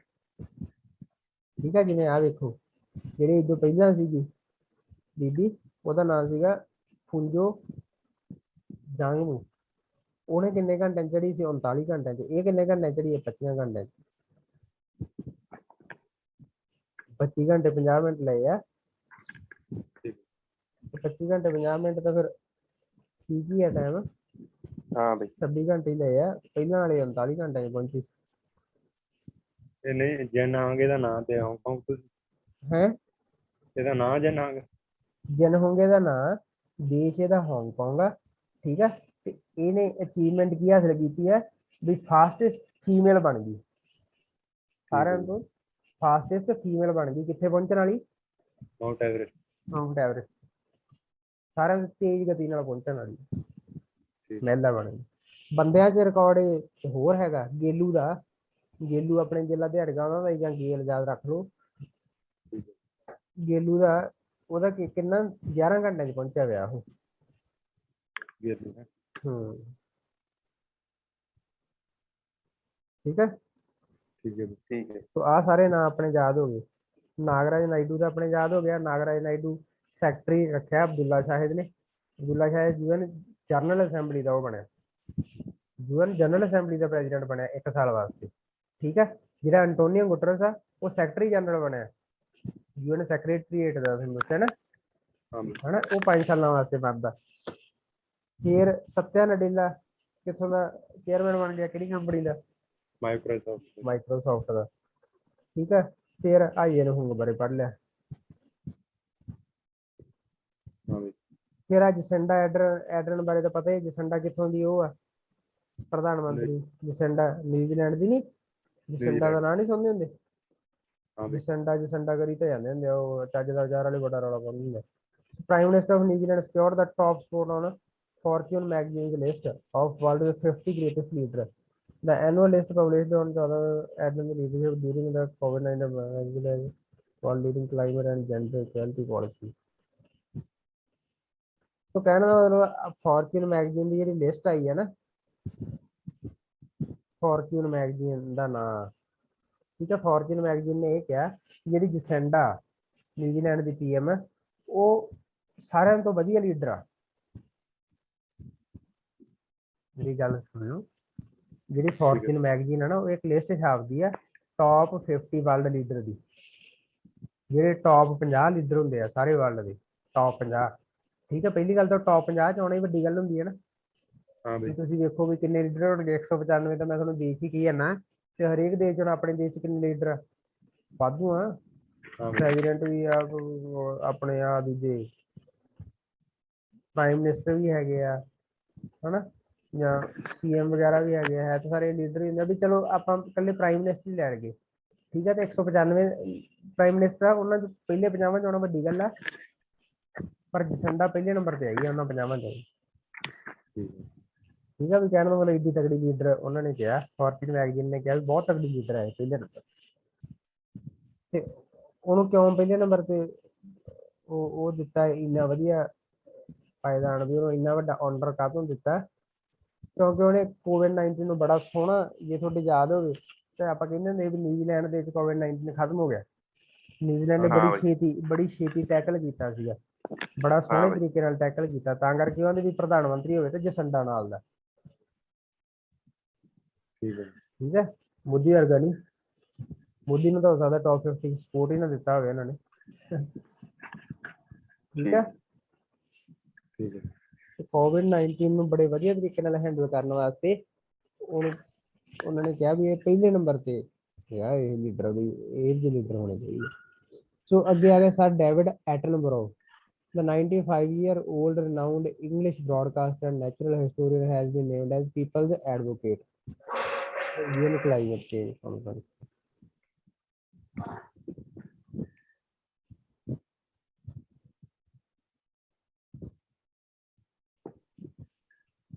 ਠੀਕ ਹੈ। ਜਿਵੇਂ ਆਹ ਵੇਖੋ, ਜਿਹੜੀ ਇਦੋਂ ਪਹਿਲਾਂ ਸੀਗੀ ਬੀਬੀ, ਉਹਦਾ ਨਾਮ ਸੀਗਾ ਫੁੰਜੋ ਜਾਂਗਮੂ। ਉਹਨੇ ਕਿੰਨੇ ਘੰਟੇ ਚੜੀ ਸੀ? 39 ਘੰਟਿਆਂ 'ਚ। ਇਹ ਕਿੰਨੇ ਘੰਟੇ ਚੜੀ ਹੈ? 25 ਘੰਟਿਆਂ 'ਚ। 25 ਘੰਟੇ 50 ਮਿੰਟ ਲਏ ਆ। ਠੀਕ। 25 ਘੰਟੇ 50 ਮਿੰਟ ਤਾਂ ਫਿਰ ਠੀਕ ਹੀ ਆ ਟਾਈਮ। ਹਾਂ ਬਈ 26 ਘੰਟੇ ਹੀ ਲਏ ਆ, ਪਹਿਲਾਂ ਵਾਲੇ 39 ਘੰਟੇ 'ਚ ਪਹੁੰਚੀ ਸੀ। ਇਹ ਨਹੀਂ ਜਨਾਂਗ ਇਹਦਾ ਨਾਂ ਤੇ ਹਾਂਗਕਾਂਗ ਤੋਂ ਹੈ ਇਹਦਾ ਨਾਂ ਜਨਾਂਗ। ਜਨਹੋਂਗੇ ਦਾ ਨਾਂ, ਦੇਸ਼ ਇਹਦਾ ਹਾਂਗਕਾਂਗ ਆ, ਠੀਕ ਆ। ਤੇ ਇਹਨੇ ਅਚੀਵਮੈਂਟ ਕੀ ਹਾਸਿਲ ਕੀਤੀ ਹੈ ਵੀ ਫਾਸਟੈਸਟ ਫੀਮੇਲ ਬਣ ਗਈ, ਸਾਰਿਆਂ ਤੋਂ ਫਾਸਟੈਸਟ ਫੀਮੇਲ ਬਣ ਗਈ। ਕਿੱਥੇ ਪਹੁੰਚਣ ਵਾਲੀ? Mount Everest. ਮਾਊਂਟ ਐਵਰੈਸਟ, ਸਾਰਿਆਂ ਤੋਂ ਤੇਜ਼ ਗਤੀ ਨਾਲ ਪਹੁੰਚਣ ਵਾਲੀ ਠੀਕ। ਮਹਿਲਾ ਬਣ ਗਈ। ਬੰਦਿਆਂ 'ਚ ਰਿਕਾਰਡ ਹੋਰ ਹੈਗਾ ਗੇਲੂ ਦਾ। ਗੇਲੂ ਆਪਣੇ ਜ਼ਿਲ੍ਹਾ ਦਿਹਾੜੀਆਂ ਉਹਨਾਂ ਦਾ ਜਾਂ ਗੇਲ ਯਾਦ ਰੱਖ ਲਓ। ਗੇਲੂ ਦਾ ਉਹਦਾ ਕਿੰਨਾ 11 ਘੰਟਿਆਂ 'ਚ ਪਹੁੰਚਿਆ ਹੋਇਆ ਉਹ। ਗੇਲੂ ਹੈ। ਠੀਕ ਹੈ। ਠੀਕ ਹੈ। ਠੀਕ ਹੈ। ਤੋ ਆਹ ਸਾਰੇ ਨਾਂ ਆਪਣੇ ਯਾਦ ਹੋ ਗਏ। ਨਾਗਰਾਜ ਨਾਇਡੂ ਦਾ ਆਪਣੇ ਯਾਦ ਹੋ ਗਿਆ। ਨਾਗਰਾਜ ਨਾਇਡੂ ਸੈਕਟਰੀ ਰੱਖਿਆ ਅਬਦੁੱਲਾ ਸ਼ਾਹਿਦ ਨੇ। Abdulla Shahid UN general assembly ਦਾ ਉਹ ਬਣਿਆ, UN ਜਨਰਲ ਅਸੈਂਬਲੀ ਦਾ ਪ੍ਰੈਜ਼ੀਡੈਂਟ ਬਣਿਆ 1 ਸਾਲ ਵਾਸਤੇ। ਠੀਕ ਹੈ। ਜਿਹੜਾ ਐਂਟੋਨੀਓ ਗੁਟਰਸ ਆ ਉਹ ਸੈਕਟਰੀ ਜਨਰਲ ਬਣਿਆ UN ਸੈਕਟਰੀਏਟ ਦਾ, ਤੁਹਾਨੂੰ ਦੱਸਿਆ ਨਾ ਹਨਾ, ਉਹ 5 ਸਾਲਾਂ ਵਾਸਤੇ ਬਣਦਾ। ਫਿਰ ਸਤਿਆ ਨਡੇਲਾ ਕਿੱਥੋਂ ਦਾ ਚੇਅਰਮੈਨ ਬਣ ਗਿਆ, ਕਿਹੜੀ ਕੰਪਨੀ ਦਾ? ਮਾਈਕਰੋਸਾਫਟ ਦਾ। ਠੀਕ ਹੈ। ਫਿਰ ਆਈਏ ਹੁੰਗ ਬਾਰੇ ਪੜ੍ਹ ਲਿਆ। ਫਿਰ ਜਸੈਂਡਾ ਐਡਰਨ ਬਾਰੇ ਤਾਂ ਪਤਾ ਹੀ, ਜਸੈਂਡਾ ਕਿੱਥੋਂ ਦੀ ਉਹ ਆ ਪ੍ਰਧਾਨ ਮੰਤਰੀ। ਜਸੈਂਡਾ ਨਿਊਜ਼ੀਲੈਂਡ ਦੀ ਨੀ, ਜਸੈਂਡਾ ਦਾ ਨਾਂ ਨਹੀਂ ਸੁਣਦੇ ਹੁੰਦੇ? ਜਸੈਂਡਾ ਕਰੀ ਤਾਂ ਜਾਂਦੇ ਹੁੰਦੇ, ਉਹ ਚੱਜ ਦਾ ਵਿਚਾਰ ਵਾਲੇ ਬੜਾ ਰੌਲਾ ਪਾਉਂਦੇ ਹੁੰਦੇ। Prime Minister of New Zealand secured the top spot on Fortune magazine's list of world's 50 greatest leaders. The annual list published on the Adnan leadership during the COVID-19 while leading climate and gender equality policies. तो कहने का मतलब Fortune magazine की जी list आई है ना, Fortune magazine का नाम, ठीक है। फॉर्च्यून मैगजीन ने यह कहा जी जसैंडा न्यूजीलैंड की PM है वो सारिਆਂ ਤੋਂ ਵਧੀਆ लीडर आ। मेरी गल सुन लो, जी फॉर्च्यून मैगजीन है ना वो एक लिस्ट छापती है टॉप 50 वर्ल्ड लीडर की। ਜਿਹੜੇ टॉप 50 लीडर ਹੁੰਦੇ ਆ ਸਾਰੇ ਵਰਲਡ ਦੇ टॉप 50। ठीक है। पहली गल तो टॉप 50 ਚ ਆਉਣਾ ਹੀ ਵੱਡੀ ਗੱਲ ਹੁੰਦੀ ਹੈ ਨਾ। ਤੁਸੀਂ ਵੇਖੋ ਵੀ ਕਿੰਨੇ ਲੀਡਰ ਹੋਣਗੇ, 195 ਤਾਂ ਮੈਂ ਤੁਹਾਨੂੰ ਦੇਸ਼ ਹੀ ਕਹੀ ਜਾਂਦਾ। ਤੇ ਹਰੇਕ ਦੇਸ਼ ਚ ਆਪਣੇ ਦੇਸ਼ ਚ ਕਿੰਨੇ ਲੀਡਰ ਆ? ਵਾਧੂ ਆ। ਪ੍ਰੈਜ਼ੀਡੈਂਟ ਵੀ ਆ, ਆਪਣੇ ਆ ਦੂਜੇ ਪ੍ਰਾਈਮ ਮਿਨਿਸਟਰ ਵੀ ਹੈਗੇ ਆ ਹਨਾ, ਜਾਂ CM ਵਗੈਰਾ ਵੀ ਹੈਗੇ ਆ। ਹੈ ਤਾਂ ਸਾਰੇ ਲੀਡਰ ਹੀ ਹੁੰਦੇ ਆ ਵੀ। ਚਲੋ ਆਪਾਂ ਇਕੱਲੇ ਪ੍ਰਾਈਮ ਮਿਨਿਸਟਰ ਹੀ ਲੈਣ ਗਏ, ਠੀਕ ਹੈ। ਤੇ 195 ਪ੍ਰਾਈਮ ਮਿਨਿਸਟਰ ਆ, ਉਹਨਾਂ ਚ ਪਹਿਲੇ 50 ਚ ਆਉਣਾ ਵੱਡੀ ਗੱਲ ਆ। ਪਰ ਜਸੈਂਡਾ ਪਹਿਲੇ ਨੰਬਰ ਤੇ ਆਈ ਆ ਉਹਨਾਂ 50 ਚ। ਠੀਕ ਹੈ। ਵੀ ਕਹਿਣ ਦਾ ਮਤਲਬ ਏਡੀ ਤਕੜੀ ਲੀਡਰ ਉਹਨਾਂ ਨੇ ਕਿਹਾ, ਫੋਰਚੂਨ ਮੈਗਜ਼ੀਨ ਨੇ ਕਿਹਾ ਵੀ ਬਹੁਤ ਤਕੜੀ ਲੀਡਰ ਹੈ ਪਹਿਲੇ ਨੰਬਰ ਤੇ। ਉਹਨੂੰ ਕਿਉਂ ਪਹਿਲੇ ਨੰਬਰ ਤੇ ਉਹ ਦਿੱਤਾ ਇੰਨਾ ਵਧੀਆ ਪਾਇਦਾਨ, ਵੀ ਉਹਨੂੰ ਇੰਨਾ ਵੱਡਾ ਆਨਰ ਕਾਹਤੋਂ ਦਿੱਤਾ? ਕਿਉਂਕਿ ਉਹਨੇ COVID-19 ਨੂੰ ਬੜਾ ਸੋਹਣਾ, ਜੇ ਤੁਹਾਡੇ ਯਾਦ ਹੋਵੇ ਤਾਂ ਆਪਾਂ ਕਹਿੰਦੇ ਹੁੰਦੇ ਵੀ ਨਿਊਜ਼ੀਲੈਂਡ ਦੇ ਵਿੱਚ COVID-19 ਖਤਮ ਹੋ ਗਿਆ। ਨਿਊਜ਼ੀਲੈਂਡ ਨੇ ਬੜੀ ਛੇਤੀ ਟੈਕਲ ਕੀਤਾ ਸੀਗਾ, ਬੜਾ ਸੋਹਣੇ ਤਰੀਕੇ ਨਾਲ ਟੈਕਲ ਕੀਤਾ। ਤਾਂ ਕਰਕੇ ਉਹਦੇ ਵੀ ਪ੍ਰਧਾਨ ਮੰਤਰੀ ਹੋਵੇ ਤੇ ਜਸੈਂਡਾ ਨਾਲ ਦਾ। ਠੀਕ ਹੈ। ਮੋਦੀ ਵਰਗਾ ਨਹੀਂ, ਮੋਦੀ ਨੂੰ ਤਾਂ ਹੋ ਸਕਦਾ ਟੌਪ 50 ਸਪੋਰਟ ਹੀ ਨਾ ਦਿੱਤਾ ਹੋਵੇ ਇਹਨਾਂ ਨੇ। ਠੀਕ ਹੈ। COVID-19 ਨੂੰ ਬੜੇ ਵਧੀਆ ਤਰੀਕੇ ਨਾਲ ਹੈਂਡਲ ਕਰਨ ਵਾਸਤੇ ਉਹਨਾਂ ਨੇ ਕਿਹਾ ਵੀ ਇਹ ਪਹਿਲੇ ਨੰਬਰ ਤੇ ਹੈਗਾ ਇਹ ਲੀਡਰ, ਵੀ ਇਹ ਜਿਹੇ ਲੀਡਰ ਹੋਣੇ ਚਾਹੀਦੇ। ਸੋ ਅੱਗੇ ਆ ਗਿਆ sir David Attenborough. The 95-year-old renowned English broadcaster and natural historian has been named as People's Advocate. UN Climate Change Conference.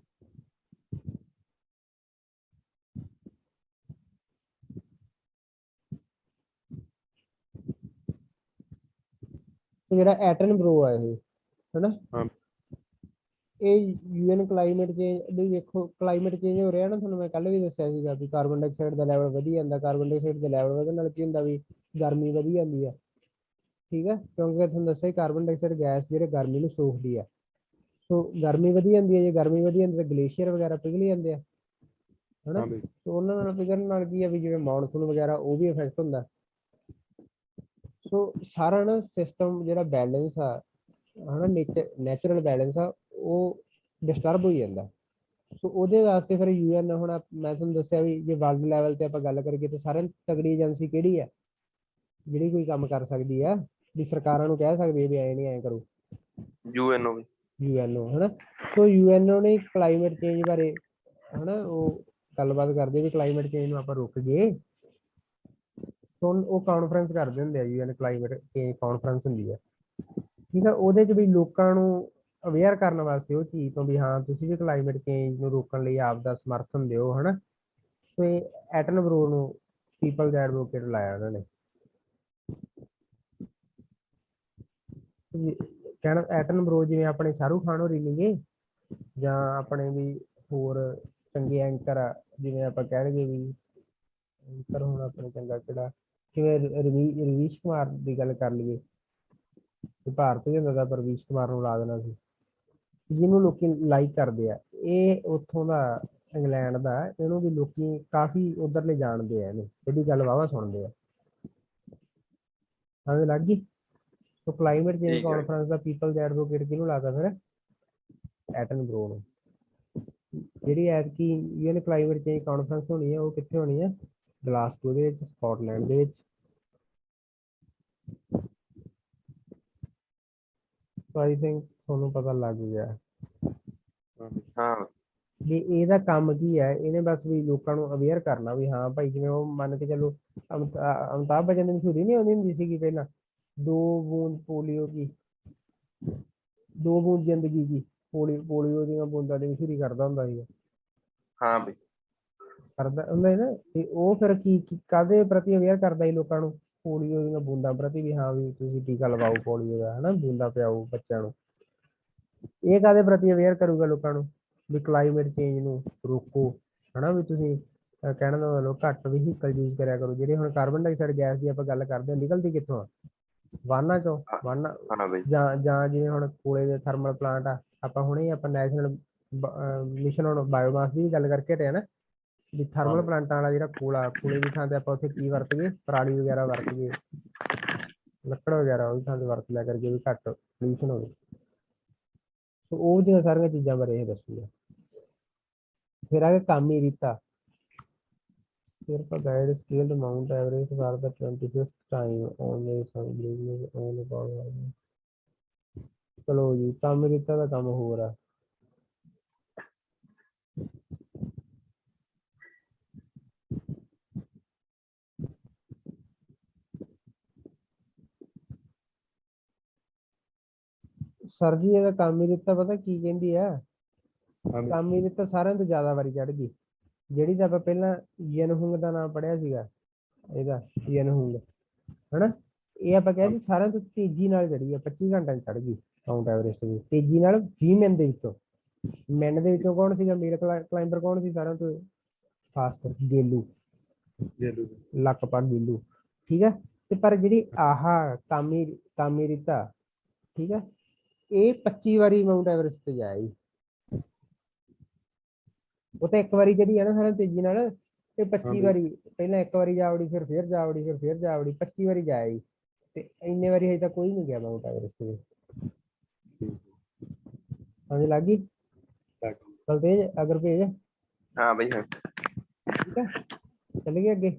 ਜਿਹੜਾ ਐਟਨਬਰੋ ਆ ਇਹ ਹਨਾ, ਇਹ UN ਕਲਾਈਮੇਟ ਚੇਂਜ ਵੀ ਵੇਖੋ, ਕਲਾਈਮੇਟ ਚੇਂਜ ਹੋ ਰਿਹਾ ਨਾ, ਤੁਹਾਨੂੰ ਮੈਂ ਕੱਲ ਵੀ ਦੱਸਿਆ ਸੀਗਾ ਵੀ ਕਾਰਬਨ ਡਾਈਆਕਸਾਈਡ ਦਾ ਲੈਵਲ ਵਧੀ ਜਾਂਦਾ। ਕਾਰਬਨ ਡਾਈਆਕਸਾਈਡ ਦਾ ਲੈਵਲ ਵਧਣ ਨਾਲ ਕੀ ਹੁੰਦਾ ਵੀ ਗਰਮੀ ਵਧੀ ਜਾਂਦੀ ਆ। ਠੀਕ ਹੈ। ਕਿਉਂਕਿ ਤੁਹਾਨੂੰ ਦੱਸਿਆ ਕਾਰਬਨ ਡਾਈਆਕਸਾਈਡ ਗੈਸ ਜਿਹੜੇ ਗਰਮੀ ਨੂੰ ਸੋਖਦੀ ਆ। ਸੋ ਗਰਮੀ ਵਧੀ ਜਾਂਦੀ ਹੈ, ਜੇ ਗਰਮੀ ਵਧੀ ਜਾਂਦੀ ਤਾਂ ਗਲੇਸ਼ੀਅਰ ਵਗੈਰਾ ਪਿਘਲ ਜਾਂਦੇ ਆ ਹਨਾ। ਸੋ ਉਹਨਾਂ ਨਾਲ ਪਿਘਲਣ ਨਾਲ ਕੀ ਆ ਵੀ ਜਿਵੇਂ ਮੌਨਸੂਨ ਵਗੈਰਾ ਉਹ ਵੀ ਇਫੈਕਟ ਹੁੰਦਾ। ਸੋ ਸਾਰਾ ਨਾ ਸਿਸਟਮ ਜਿਹੜਾ ਬੈਲੈਂਸ ਆ ਹਨਾ ਨੈਚੁਰਲ ਬੈਲੈਂਸ ਆ ਉਹ ਡਿਸਟਰਬ ਹੋਈ ਜਾਂਦਾ। ਸੋ ਉਹਦੇ ਵਾਸਤੇ ਫਿਰ UN ਹੁਣ ਮੈਂ ਤੁਹਾਨੂੰ ਦੱਸਿਆ ਵੀ ਜੇ ਵਰਲਡ ਲੈਵਲ ਤੇ ਆਪਾਂ ਗੱਲ ਕਰੀਏ ਤਾਂ ਸਾਰਿਆਂ ਤੋਂ ਤਗੜੀ ਏਜੰਸੀ ਕਿਹੜੀ ਆ ਜਿਹੜੀ ਕੋਈ ਕੰਮ ਕਰ ਸਕਦੀ ਆ ਵੀ ਸਰਕਾਰਾਂ ਨੂੰ ਕਹਿ ਸਕਦੀ ਹੈ ਵੀ ਐਂ ਨਹੀਂ ਐਂ ਕਰੋ? UNO ਵੀ। UNO ਹਨਾ। ਸੋ UNO ਨੇ ਕਲਾਈਮੇਟ ਚੇਂਜ ਬਾਰੇ ਹਨਾ ਉਹ ਗੱਲਬਾਤ ਕਰਦੇ ਵੀ ਕਲਾਈਮੇਟ ਚੇਂਜ ਨੂੰ ਆਪਾਂ ਰੁਕ ਗਏ। ਹੁਣ ਉਹ ਕਾਨਫਰੰਸ ਕਰਦੇ ਹੁੰਦੇ ਆ UN ਕਲਾਈਮੇਟ ਚੇਂਜ ਕਾਨਫਰੰਸ ਹੁੰਦੀ ਆ, ਠੀਕ ਆ। ਉਹਦੇ 'ਚ ਵੀ ਲੋਕਾਂ ਨੂੰ ਅਵੇਅਰ ਕਰਨ ਵਾਸਤੇ ਉਹ ਚੀਜ਼ ਤੋਂ ਵੀ ਹਾਂ ਤੁਸੀਂ ਵੀ ਕਲਾਈਮੇਟ ਚੇਂਜ ਨੂੰ ਰੋਕਣ ਲਈ ਆਪ ਦਾ ਸਮਰਥਨ ਦਿਓ ਹਨਾ। ਤੇ ਐਟਨਬਰੋ ਨੂੰ ਪੀਪਲ ਐਡਵੋਕੇਟ ਲਾਇਆ ਉਹਨਾਂ ਨੇ। ਕਹਿਣਾ ਐਟਨਬਰੋ ਜਿਵੇਂ ਆਪਣੇ ਸ਼ਾਹਰੁਖ ਖਾਨ ਹੋਰੀ ਨੇਗੇ ਜਾਂ ਆਪਣੇ ਵੀ ਹੋਰ ਚੰਗੇ ਐਂਕਰ ਆ ਜਿਵੇਂ ਆਪਾਂ ਕਹਿ ਲਈਏ ਵੀ ਐਂਕਰ ਹੁਣ ਆਪਣੇ ਚੰਗਾ ਕਿਹੜਾ ਜਿਵੇਂ ਰਵੀਸ਼ ਕੁਮਾਰ ਦੀ ਗੱਲ ਕਰ ਲਈਏ ਤੇ ਭਾਰਤ ਵੀ ਹੁੰਦਾ ਤਾਂ ਰਵੀਸ਼ ਕੁਮਾਰ ਨੂੰ ਲਾ ਦੇਣਾ ਸੀ, ਜਿਹਨੂੰ ਲੋਕੀ ਲਾਈਕ ਕਰਦੇ ਆ। ਇਹ ਉੱਥੋਂ ਦਾ ਇੰਗਲੈਂਡ ਦਾ, ਇਹਨੂੰ ਵੀ ਲੋਕੀ ਕਾਫੀ ਉਧਰਲੇ ਜਾਣਦੇ ਆ, ਇਹਦੀ ਗੱਲ ਵਾਹਵਾ ਸੁਣਦੇ ਆ। ਸਮਝ ਲੱਗ ਗਈ? ਸੋ ਕਲਾਈਮੇਟ ਚੇਂਜ ਕਾਨਫਰੰਸ ਦਾ ਪੀਪਲ ਐਡਵੋਕੇਟ ਕਿਹਨੂੰ ਲਾਤਾ ਫਿਰ? ਐਟਨਬਰੋ ਨੂੰ। ਜਿਹੜੀ ਐਤਕੀ UN ਕਲਾਈਮੇਟ ਚੇਂਜ ਕਾਨਫਰੰਸ ਹੋਣੀ ਹੈ ਉਹ ਕਿੱਥੇ ਹੋਣੀ ਹੈ? ਗਲਾਸਗੋ ਦੇ ਵਿੱਚ, ਸਕਾਟਲੈਂਡ ਦੇ ਵਿੱਚ। ਆਈ ਥਿੰਕ ਤੁਹਾਨੂੰ ਪਤਾ ਲੱਗ ਗਿਆ ਹਾਂ ਵੀ ਇਹਦਾ ਕੰਮ ਕੀ ਹੈ। ਇਹਨੇ ਬਸ ਵੀ ਲੋਕਾਂ ਨੂੰ ਅਵੇਅਰ ਕਰਨਾ ਵੀ ਹਾਂ ਭਾਈ, ਜਿਵੇਂ ਉਹ ਮੰਨ ਕੇ ਚਲੋ ਅਮਿਤਾਭ ਬੱਚਨ ਦੀ ਮਸ਼ਹੂਰੀ ਨਹੀਂ ਆਉਂਦੀ ਹੁੰਦੀ ਸੀਗੀ ਪਹਿਲਾਂ, 2 ਬੂੰਦ ਪੋਲੀਓ ਕੀ, 2 ਬੂੰਦ ਜ਼ਿੰਦਗੀ ਕੀ, ਪੋਲੀਓ ਦੀਆਂ ਬੂੰਦਾਂ ਦੀ ਮਸ਼ਹੂਰੀ ਕਰਦਾ ਹੁੰਦਾ ਸੀਗਾ। ਹਾਂ ਬਈ ਕਰਦਾ ਹੁੰਦਾ ਨਾ। ਤੇ ਉਹ ਫਿਰ ਕੀ ਕਾਹਦੇ ਪ੍ਰਤੀ ਅਵੇਅਰ ਕਰਦਾ ਸੀ ਲੋਕਾਂ ਨੂੰ? ਪੋਲੀਓ ਦੀਆਂ ਬੂੰਦਾਂ ਪ੍ਰਤੀ ਵੀ ਹਾਂ ਵੀ ਤੁਸੀਂ ਟੀਕਾ ਲਵਾਓ ਪੋਲੀਓ ਦਾ ਹਨਾ, ਬੂੰਦਾਂ ਪਿਆਓ ਬੱਚਿਆਂ ਨੂੰ। ਇਹ ਕਾਹਦੇ ਪ੍ਰਤੀ ਅਵੇਅਰ ਕਰੂਗਾ ਲੋਕਾਂ ਨੂੰ? ਵੀ ਕਲਾਈਮੇਟ ਚੇਂਜ ਨੂੰ ਰੋਕੋ ਹਨਾ, ਵੀ ਤੁਸੀਂ ਕਹਿਣ ਦਾ ਮਤਲਬ ਘੱਟ ਵਹੀਕਲ ਯੂਜ਼ ਕਰਿਆ ਕਰੋ। ਜਿਹੜੇ ਹੁਣ ਕਾਰਬਨ ਡਾਈਆਕਸਾਈਡ ਗੈਸ ਦੀ ਆਪਾਂ ਗੱਲ ਕਰਦੇ ਹਾਂ, ਨਿਕਲਦੀ ਕਿੱਥੋਂ ਆ? ਵਾਹਨਾਂ ਚੋਂ। ਵਾਹਨਾਂ ਜਾਂ ਜਿਵੇਂ ਹੁਣ ਕੋਲੇ ਦੇ ਥਰਮਲ ਪਲਾਂਟ ਆ, ਆਪਾਂ ਹੁਣੇ ਆਪਾਂ ਨੈਸ਼ਨਲ ਮਿਸ਼ਨ ਹੁਣ ਬਾਇਓਮਾਸ ਦੀ ਵੀ ਗੱਲ ਕਰਕੇ ਹਟੇ ਨਾ, ਵੀ ਥਰਮਲ ਪਲਾਂਟਾਂ ਵਾਲਾ ਜਿਹੜਾ ਕੋਲਾ, ਕੋਲੇ ਦੀ ਥਾਂ ਤੇ ਆਪਾਂ ਉੱਥੇ ਕੀ ਵਰਤ ਗਏ? ਪਰਾਲੀ ਵਗੈਰਾ ਵਰਤ ਗਏ, ਲੱਕੜ ਵਗੈਰਾ ਉਹਦੀ ਥਾਂ ਤੇ ਵਰਤ ਲਿਆ ਕਰਕੇ ਵੀ ਘੱਟ ਪੋਲਿਊਸ਼ਨ ਹੋਵੇ। ਉਹ ਜਿਹੀਆਂ ਸਾਰੀਆਂ ਚੀਜ਼ਾਂ ਬਾਰੇ ਇਹ ਦੱਸੂਗਾ। ਫਿਰ ਆ ਗਿਆ ਕਾਮੀ ਰੀਤਾ। ਸਿਰਫ guide scaled mount Everest for the 25th time only ਚਲੋ ਜੀ, ਕਾਮੀ ਰੀਤਾ ਦਾ ਕੰਮ ਹੋਰ ਆ। ਸਰ ਜੀ ਇਹਦਾ ਕਾਮੀ ਰੀਤਾ ਪਤਾ ਕੀ ਕਹਿੰਦੀ ਆ? ਕਾਮੀ ਰੀਤਾ ਸਾਰਿਆਂ ਤੋਂ ਜ਼ਿਆਦਾ ਵਾਰੀ ਚੜ ਗਈ। ਜਿਹੜੀ ਤਾਂ ਆਪਾਂ ਪਹਿਲਾਂ ਯਨਹੁੰਗ ਦਾ ਨਾਮ ਪੜਿਆ ਸੀਗਾ, ਇਹਦਾ ਯਨਹੁੰਗ ਹਨਾ, ਇਹ ਆਪਾਂ ਕਹਿ ਸੀ ਸਾਰਿਆਂ ਤੋਂ ਤੇਜ਼ੀ ਨਾਲ ਚੜੀ ਆ, 25 ਘੰਟਿਆਂ 'ਚ ਚੜ ਗਈ ਮਾਊਂਟ ਐਵਰੈਸਟ ਦੀ ਤੇਜ਼ੀ ਨਾਲ। 20 ਮਿੰਟ ਦੇ ਵਿੱਚੋਂ, ਮਿੰਟ ਦੇ ਵਿੱਚੋਂ ਕੌਣ ਸੀਗਾ ਮੇਲ ਕਲਾਈਂਬਰ? ਕੌਣ ਸੀ ਸਾਰਿਆਂ ਤੋਂ ਫਾਸਟ? ਗੇਲੂ, ਲਖਪਤ ਗੇਲੂ, ਠੀਕ ਹੈ। ਤੇ ਪਰ ਜਿਹੜੀ ਆਹ ਕਾਮੀ ਰੀਤਾ, ਠੀਕ ਹੈ, ਇਹ 25 ਵਾਰੀ ਮਾਊਂਟ ਐਵਰੈਸਟ ਤੇ ਜਾਇਆ ਜੀ। ਉਹ ਤਾਂ ਇੱਕ ਵਾਰੀ ਜਿਹੜੀ ਹੈ ਨਾ ਸਾਰਿਆਂ ਤੇਜ਼ੀ ਨਾਲ, ਇਹ 25 ਵਾਰੀ, ਪਹਿਲਾਂ ਇੱਕ ਵਾਰੀ ਜਾ ਵੜੀ, ਫਿਰ ਜਾ ਵੜੀ, ਫਿਰ ਜਾ ਵੜੀ, 25 ਵਾਰੀ ਜਾਇਆ ਜੀ। ਤੇ ਇੰਨੇ ਵਾਰੀ ਹਜੇ ਤੱਕ ਕੋਈ ਨਹੀਂ ਗਿਆ ਮਾਊਂਟ ਐਵਰੈਸਟ ਤੇ। ਸਮਝ ਲੱਗ ਗਈ? ਚਲ ਤੇਜ ਅਗਰ ਭੇਜ। ਹਾਂ ਬਈ ਹਾਂ ਠੀਕ ਹੈ, ਚੱਲ ਗਏ ਅੱਗੇ।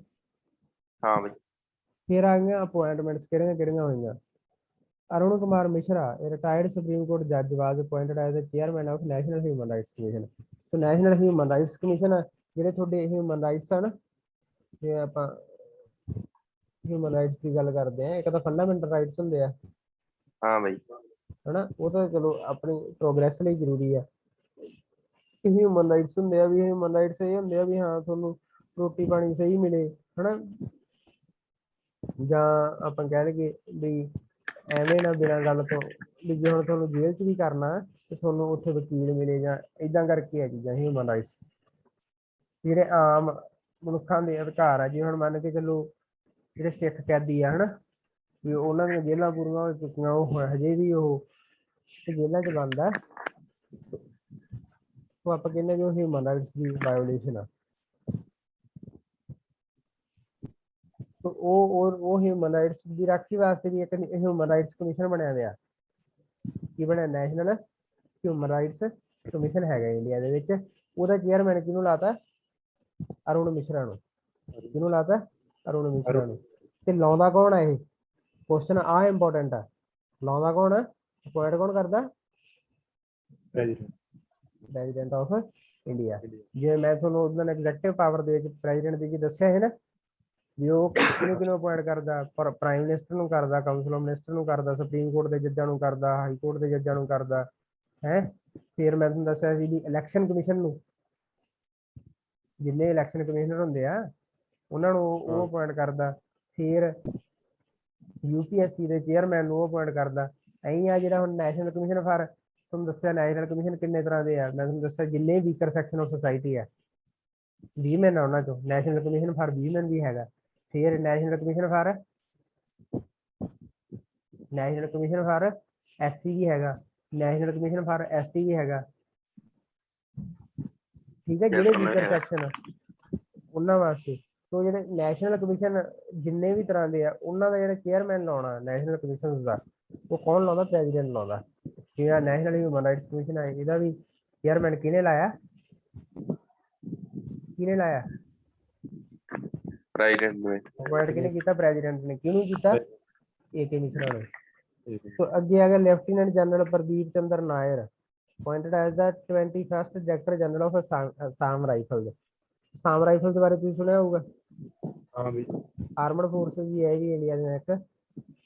ਹਾਂ ਬਈ ਫਿਰ ਆ ਗਈਆਂ ਅਪੁਆਇੰਟਮੈਂਟਸ ਕਿਹੜੀਆਂ ਕਿਹੜੀਆਂ ਹੋਈਆਂ। Arun Kumar Mishra, retired supreme court ਜੱਜ, was appointed as the chairman of national human rights commission. So national human rights commission ਜਿਹੜੇ ਤੁਹਾਡੇ ਹਿਊਮਨ ਰਾਈਟਸ ਆ ਨਾ, ਜੇ ਆਪਾਂ ਹਿਊਮਨ ਰਾਈਟਸ ਦੀ ਗੱਲ ਕਰਦੇ ਆ, ਇੱਕ ਤਾਂ ਫੰਡਾਮੈਂਟਲ ਰਾਈਟਸ ਹੁੰਦੇ ਆ। ਹਾਂ ਬਈ ਹਨਾ, ਉਹ ਤਾਂ ਚਲੋ ਆਪਣੀ ਪ੍ਰੋਗਰੈਸ ਲਈ ਜ਼ਰੂਰੀ ਆ। ਹਿਊਮਨ ਰਾਈਟਸ ਹੁੰਦੇ ਆ ਵੀ ਹਿਊਮਨ ਰਾਈਟਸ ਇਹ ਹੁੰਦੇ ਆ ਵੀ ਹਾਂ ਤੁਹਾਨੂੰ ਰੋਟੀ ਪਾਣੀ ਸਹੀ ਮਿਲੇ ਹਨਾ, ਜਾਂ ਆਪਾਂ ਕਹਿ ਲਈਏ ਵੀ ਐਵੇਂ ਨਾ ਬਿਨਾਂ ਗੱਲ ਤੋਂ ਵੀ ਜੇ ਹੁਣ ਤੁਹਾਨੂੰ ਜੇਲ੍ਹ 'ਚ ਵੀ ਕਰਨਾ ਤੇ ਤੁਹਾਨੂੰ ਉੱਥੇ ਵਕੀਲ ਮਿਲੇ, ਜਾਂ ਏਦਾਂ ਕਰਕੇ ਆ ਚੀਜ਼ਾਂ ਹਿਊਮਨ ਰਾਈਟਸ। ਜਿਹੜੇ ਆਮ ਮਨੁੱਖਾਂ ਦੇ ਅਧਿਕਾਰ ਆ, ਜਿਵੇਂ ਹੁਣ ਮੰਨ ਕੇ ਚੱਲੋ ਜਿਹੜੇ ਸਿੱਖ ਕੈਦੀ ਆ ਹਨਾ, ਵੀ ਉਹਨਾਂ ਦੀਆਂ ਜੇਲ੍ਹਾਂ ਪੂਰੀਆਂ ਹੋ ਚੁੱਕੀਆਂ, ਉਹ ਹਜੇ ਵੀ ਉਹ ਜੇਲ੍ਹਾਂ 'ਚ ਬੰਦ ਆ। ਉਹ ਆਪਾਂ ਕਹਿੰਦੇ ਵੀ ਉਹ ਹਿਊਮਨ ਰਾਈਟਸ ਦੀ ਵਾਇਓਲੇਸ਼ਨ ਆ। ਉਹ ਹਿਊਮਨ ਰਾਈਟਸ ਦੀ ਰਾਖੀ ਵਾਸਤੇ ਵੀ ਇੱਕ ਹਿਊਮਨ ਰਾਈਟਸ ਕਮਿਸ਼ਨ ਬਣਿਆ ਹੋਇਆ। ਕੀ ਬਣਿਆ? ਨੈਸ਼ਨਲ ਹਿਊਮਨ ਰਾਈਟਸ ਕਮਿਸ਼ਨ ਹੈਗਾ ਇੰਡੀਆ ਦੇ ਵਿੱਚ। ਉਹਦਾ ਚੇਅਰਮੈਨ ਕਿਹਨੂੰ ਲਾਤਾ? ਅਰੁਣ ਮਿਸ਼ਰਾ ਨੂੰ। ਕਿਹਨੂੰ ਲਾਤਾ? ਅਰੁਣ ਮਿਸ਼ਰਾ ਨੂੰ। ਤੇ ਲਾਉਂਦਾ ਕੌਣ ਹੈ ਇਹ? ਕੁਐਸਚਨ ਆ ਇੰਪੋਰਟੈਂਟ ਆ। ਲਾਉਂਦਾ ਕੌਣ ਆ? ਅਪੋਇੰਟ ਕੌਣ ਕਰਦਾ? President of India. ਜਿਵੇਂ ਮੈਂ ਤੁਹਾਨੂੰ ਉਹਦਾ ਐਗਜ਼ੈਕਟਿਵ ਪਾਵਰ ਦੇ ਵਿੱਚ ਪ੍ਰੈਜ਼ੀਡੈਂਟ ਦੀ ਦੱਸਿਆ ਹੈ ਨਾ, ਵੀ ਉਹ ਕਿਹਨੂੰ ਅਪੋਇੰਟ ਕਰਦਾ? ਪ੍ਰਾਈਮ ਮਿਨਿਸਟਰ ਨੂੰ ਕਰਦਾ, ਕਾਉਂਸਲ ਆਫ ਮਿਨਿਸਟਰ ਨੂੰ ਕਰਦਾ, ਸੁਪਰੀਮ ਕੋਰਟ ਦੇ ਜੱਜਾਂ ਨੂੰ ਕਰਦਾ, ਹਾਈ ਕੋਰਟ ਦੇ ਜੱਜਾਂ ਨੂੰ ਕਰਦਾ ਹੈ। ਫਿਰ ਮੈਂ ਤੁਹਾਨੂੰ ਦੱਸਿਆ ਸੀ ਵੀ ਇਲੈਕਸ਼ਨ ਕਮਿਸ਼ਨ ਨੂੰ, ਜਿੰਨੇ ਇਲੈਕਸ਼ਨ ਕਮਿਸ਼ਨਰ ਹੁੰਦੇ ਆ ਉਹਨਾਂ ਨੂੰ ਉਹ ਅਪੋਇੰਟ ਕਰਦਾ। ਫਿਰ UPSC ਦੇ ਚੇਅਰਮੈਨ ਨੂੰ ਉਹ ਅਪੋਇੰਟ ਕਰਦਾ। ਐਂ ਆ ਜਿਹੜਾ ਹੁਣ ਨੈਸ਼ਨਲ ਕਮਿਸ਼ਨ ਫਾਰ, ਤੁਹਾਨੂੰ ਦੱਸਿਆ ਨੈਸ਼ਨਲ ਕਮਿਸ਼ਨ ਕਿੰਨੇ ਤਰ੍ਹਾਂ ਦੇ ਆ। ਮੈਂ ਤੁਹਾਨੂੰ ਦੱਸਿਆ ਜਿੰਨੇ ਵੀਕਰ ਸੈਕਸ਼ਨ ਆਫ ਸੁਸਾਇਟੀ ਆ, ਵੀਮੈਨ ਆ ਉਹਨਾਂ ਚੋਂ। ਨੈਸ਼ਨਲ ਕਮਿਸ਼ਨ ਫਾਰ ਵੀਮੈਨ ਵੀ ਹੈਗਾ। ਫਿਰ ਨੈਸ਼ਨਲ ਕਮਿਸ਼ਨ ਫਾਰ SC ਵੀ ਹੈਗਾ, ਨੈਸ਼ਨਲ ਕਮਿਸ਼ਨ ਫਾਰ ST ਵੀ ਹੈਗਾ। ਠੀਕ ਹੈ, ਜਿਹੜੇ ਵੀਕਰ ਸੈਕਸ਼ਨ ਆ ਉਹਨਾਂ ਵਾਸਤੇ। ਸੋ ਜਿਹੜੇ ਨੈਸ਼ਨਲ ਕਮਿਸ਼ਨ ਜਿੰਨੇ ਵੀ ਤਰ੍ਹਾਂ ਦੇ ਆ, ਉਹਨਾਂ ਦਾ ਜਿਹੜਾ ਚੇਅਰਮੈਨ ਲਾਉਣਾ ਨੈਸ਼ਨਲ ਕਮਿਸ਼ਨ ਦਾ, ਉਹ ਕੌਣ ਲਾਉਂਦਾ? ਪ੍ਰੈਜ਼ੀਡੈਂਟ ਲਾਉਂਦਾ। ਜਿਹੜਾ ਨੈਸ਼ਨਲ ਹਿਊਮਨ ਰਾਈਟਸ ਕਮਿਸ਼ਨ ਹੈ, ਇਹਦਾ ਵੀ ਚੇਅਰਮੈਨ ਕਿਹਨੇ ਲਾਇਆ? ਕਿਹਨੇ ਲਾਇਆ? ਪ੍ਰੈਜ਼ੀਡੈਂਟ ਨੇ। ਅਪੋਇੰਟ ਕਿਹਨੇ ਕੀਤਾ? ਪ੍ਰੈਜ਼ੀਡੈਂਟ ਨੇ। ਕਿਹਨੂੰ ਕੀਤਾ? AK ਮਿਸ਼ਰਾ ਨੇ। ਸੋ ਅੱਗੇ ਆ ਗਿਆ lieutenant general Pradeep Chandra Nair, appointed as the 21st Director General of Assam Rifles। Assam rifle ਦੇ ਬਾਰੇ ਤੁਸੀਂ ਸੁਣਿਆ ਹੋਊਗਾ। ਹਾਂ ਬਈ। ਆਰਮਡ ਫੋਰਸਿਸ ਵੀ ਹੈ ਵੀ ਇੰਡੀਆ ਦੇ ਇੱਕ।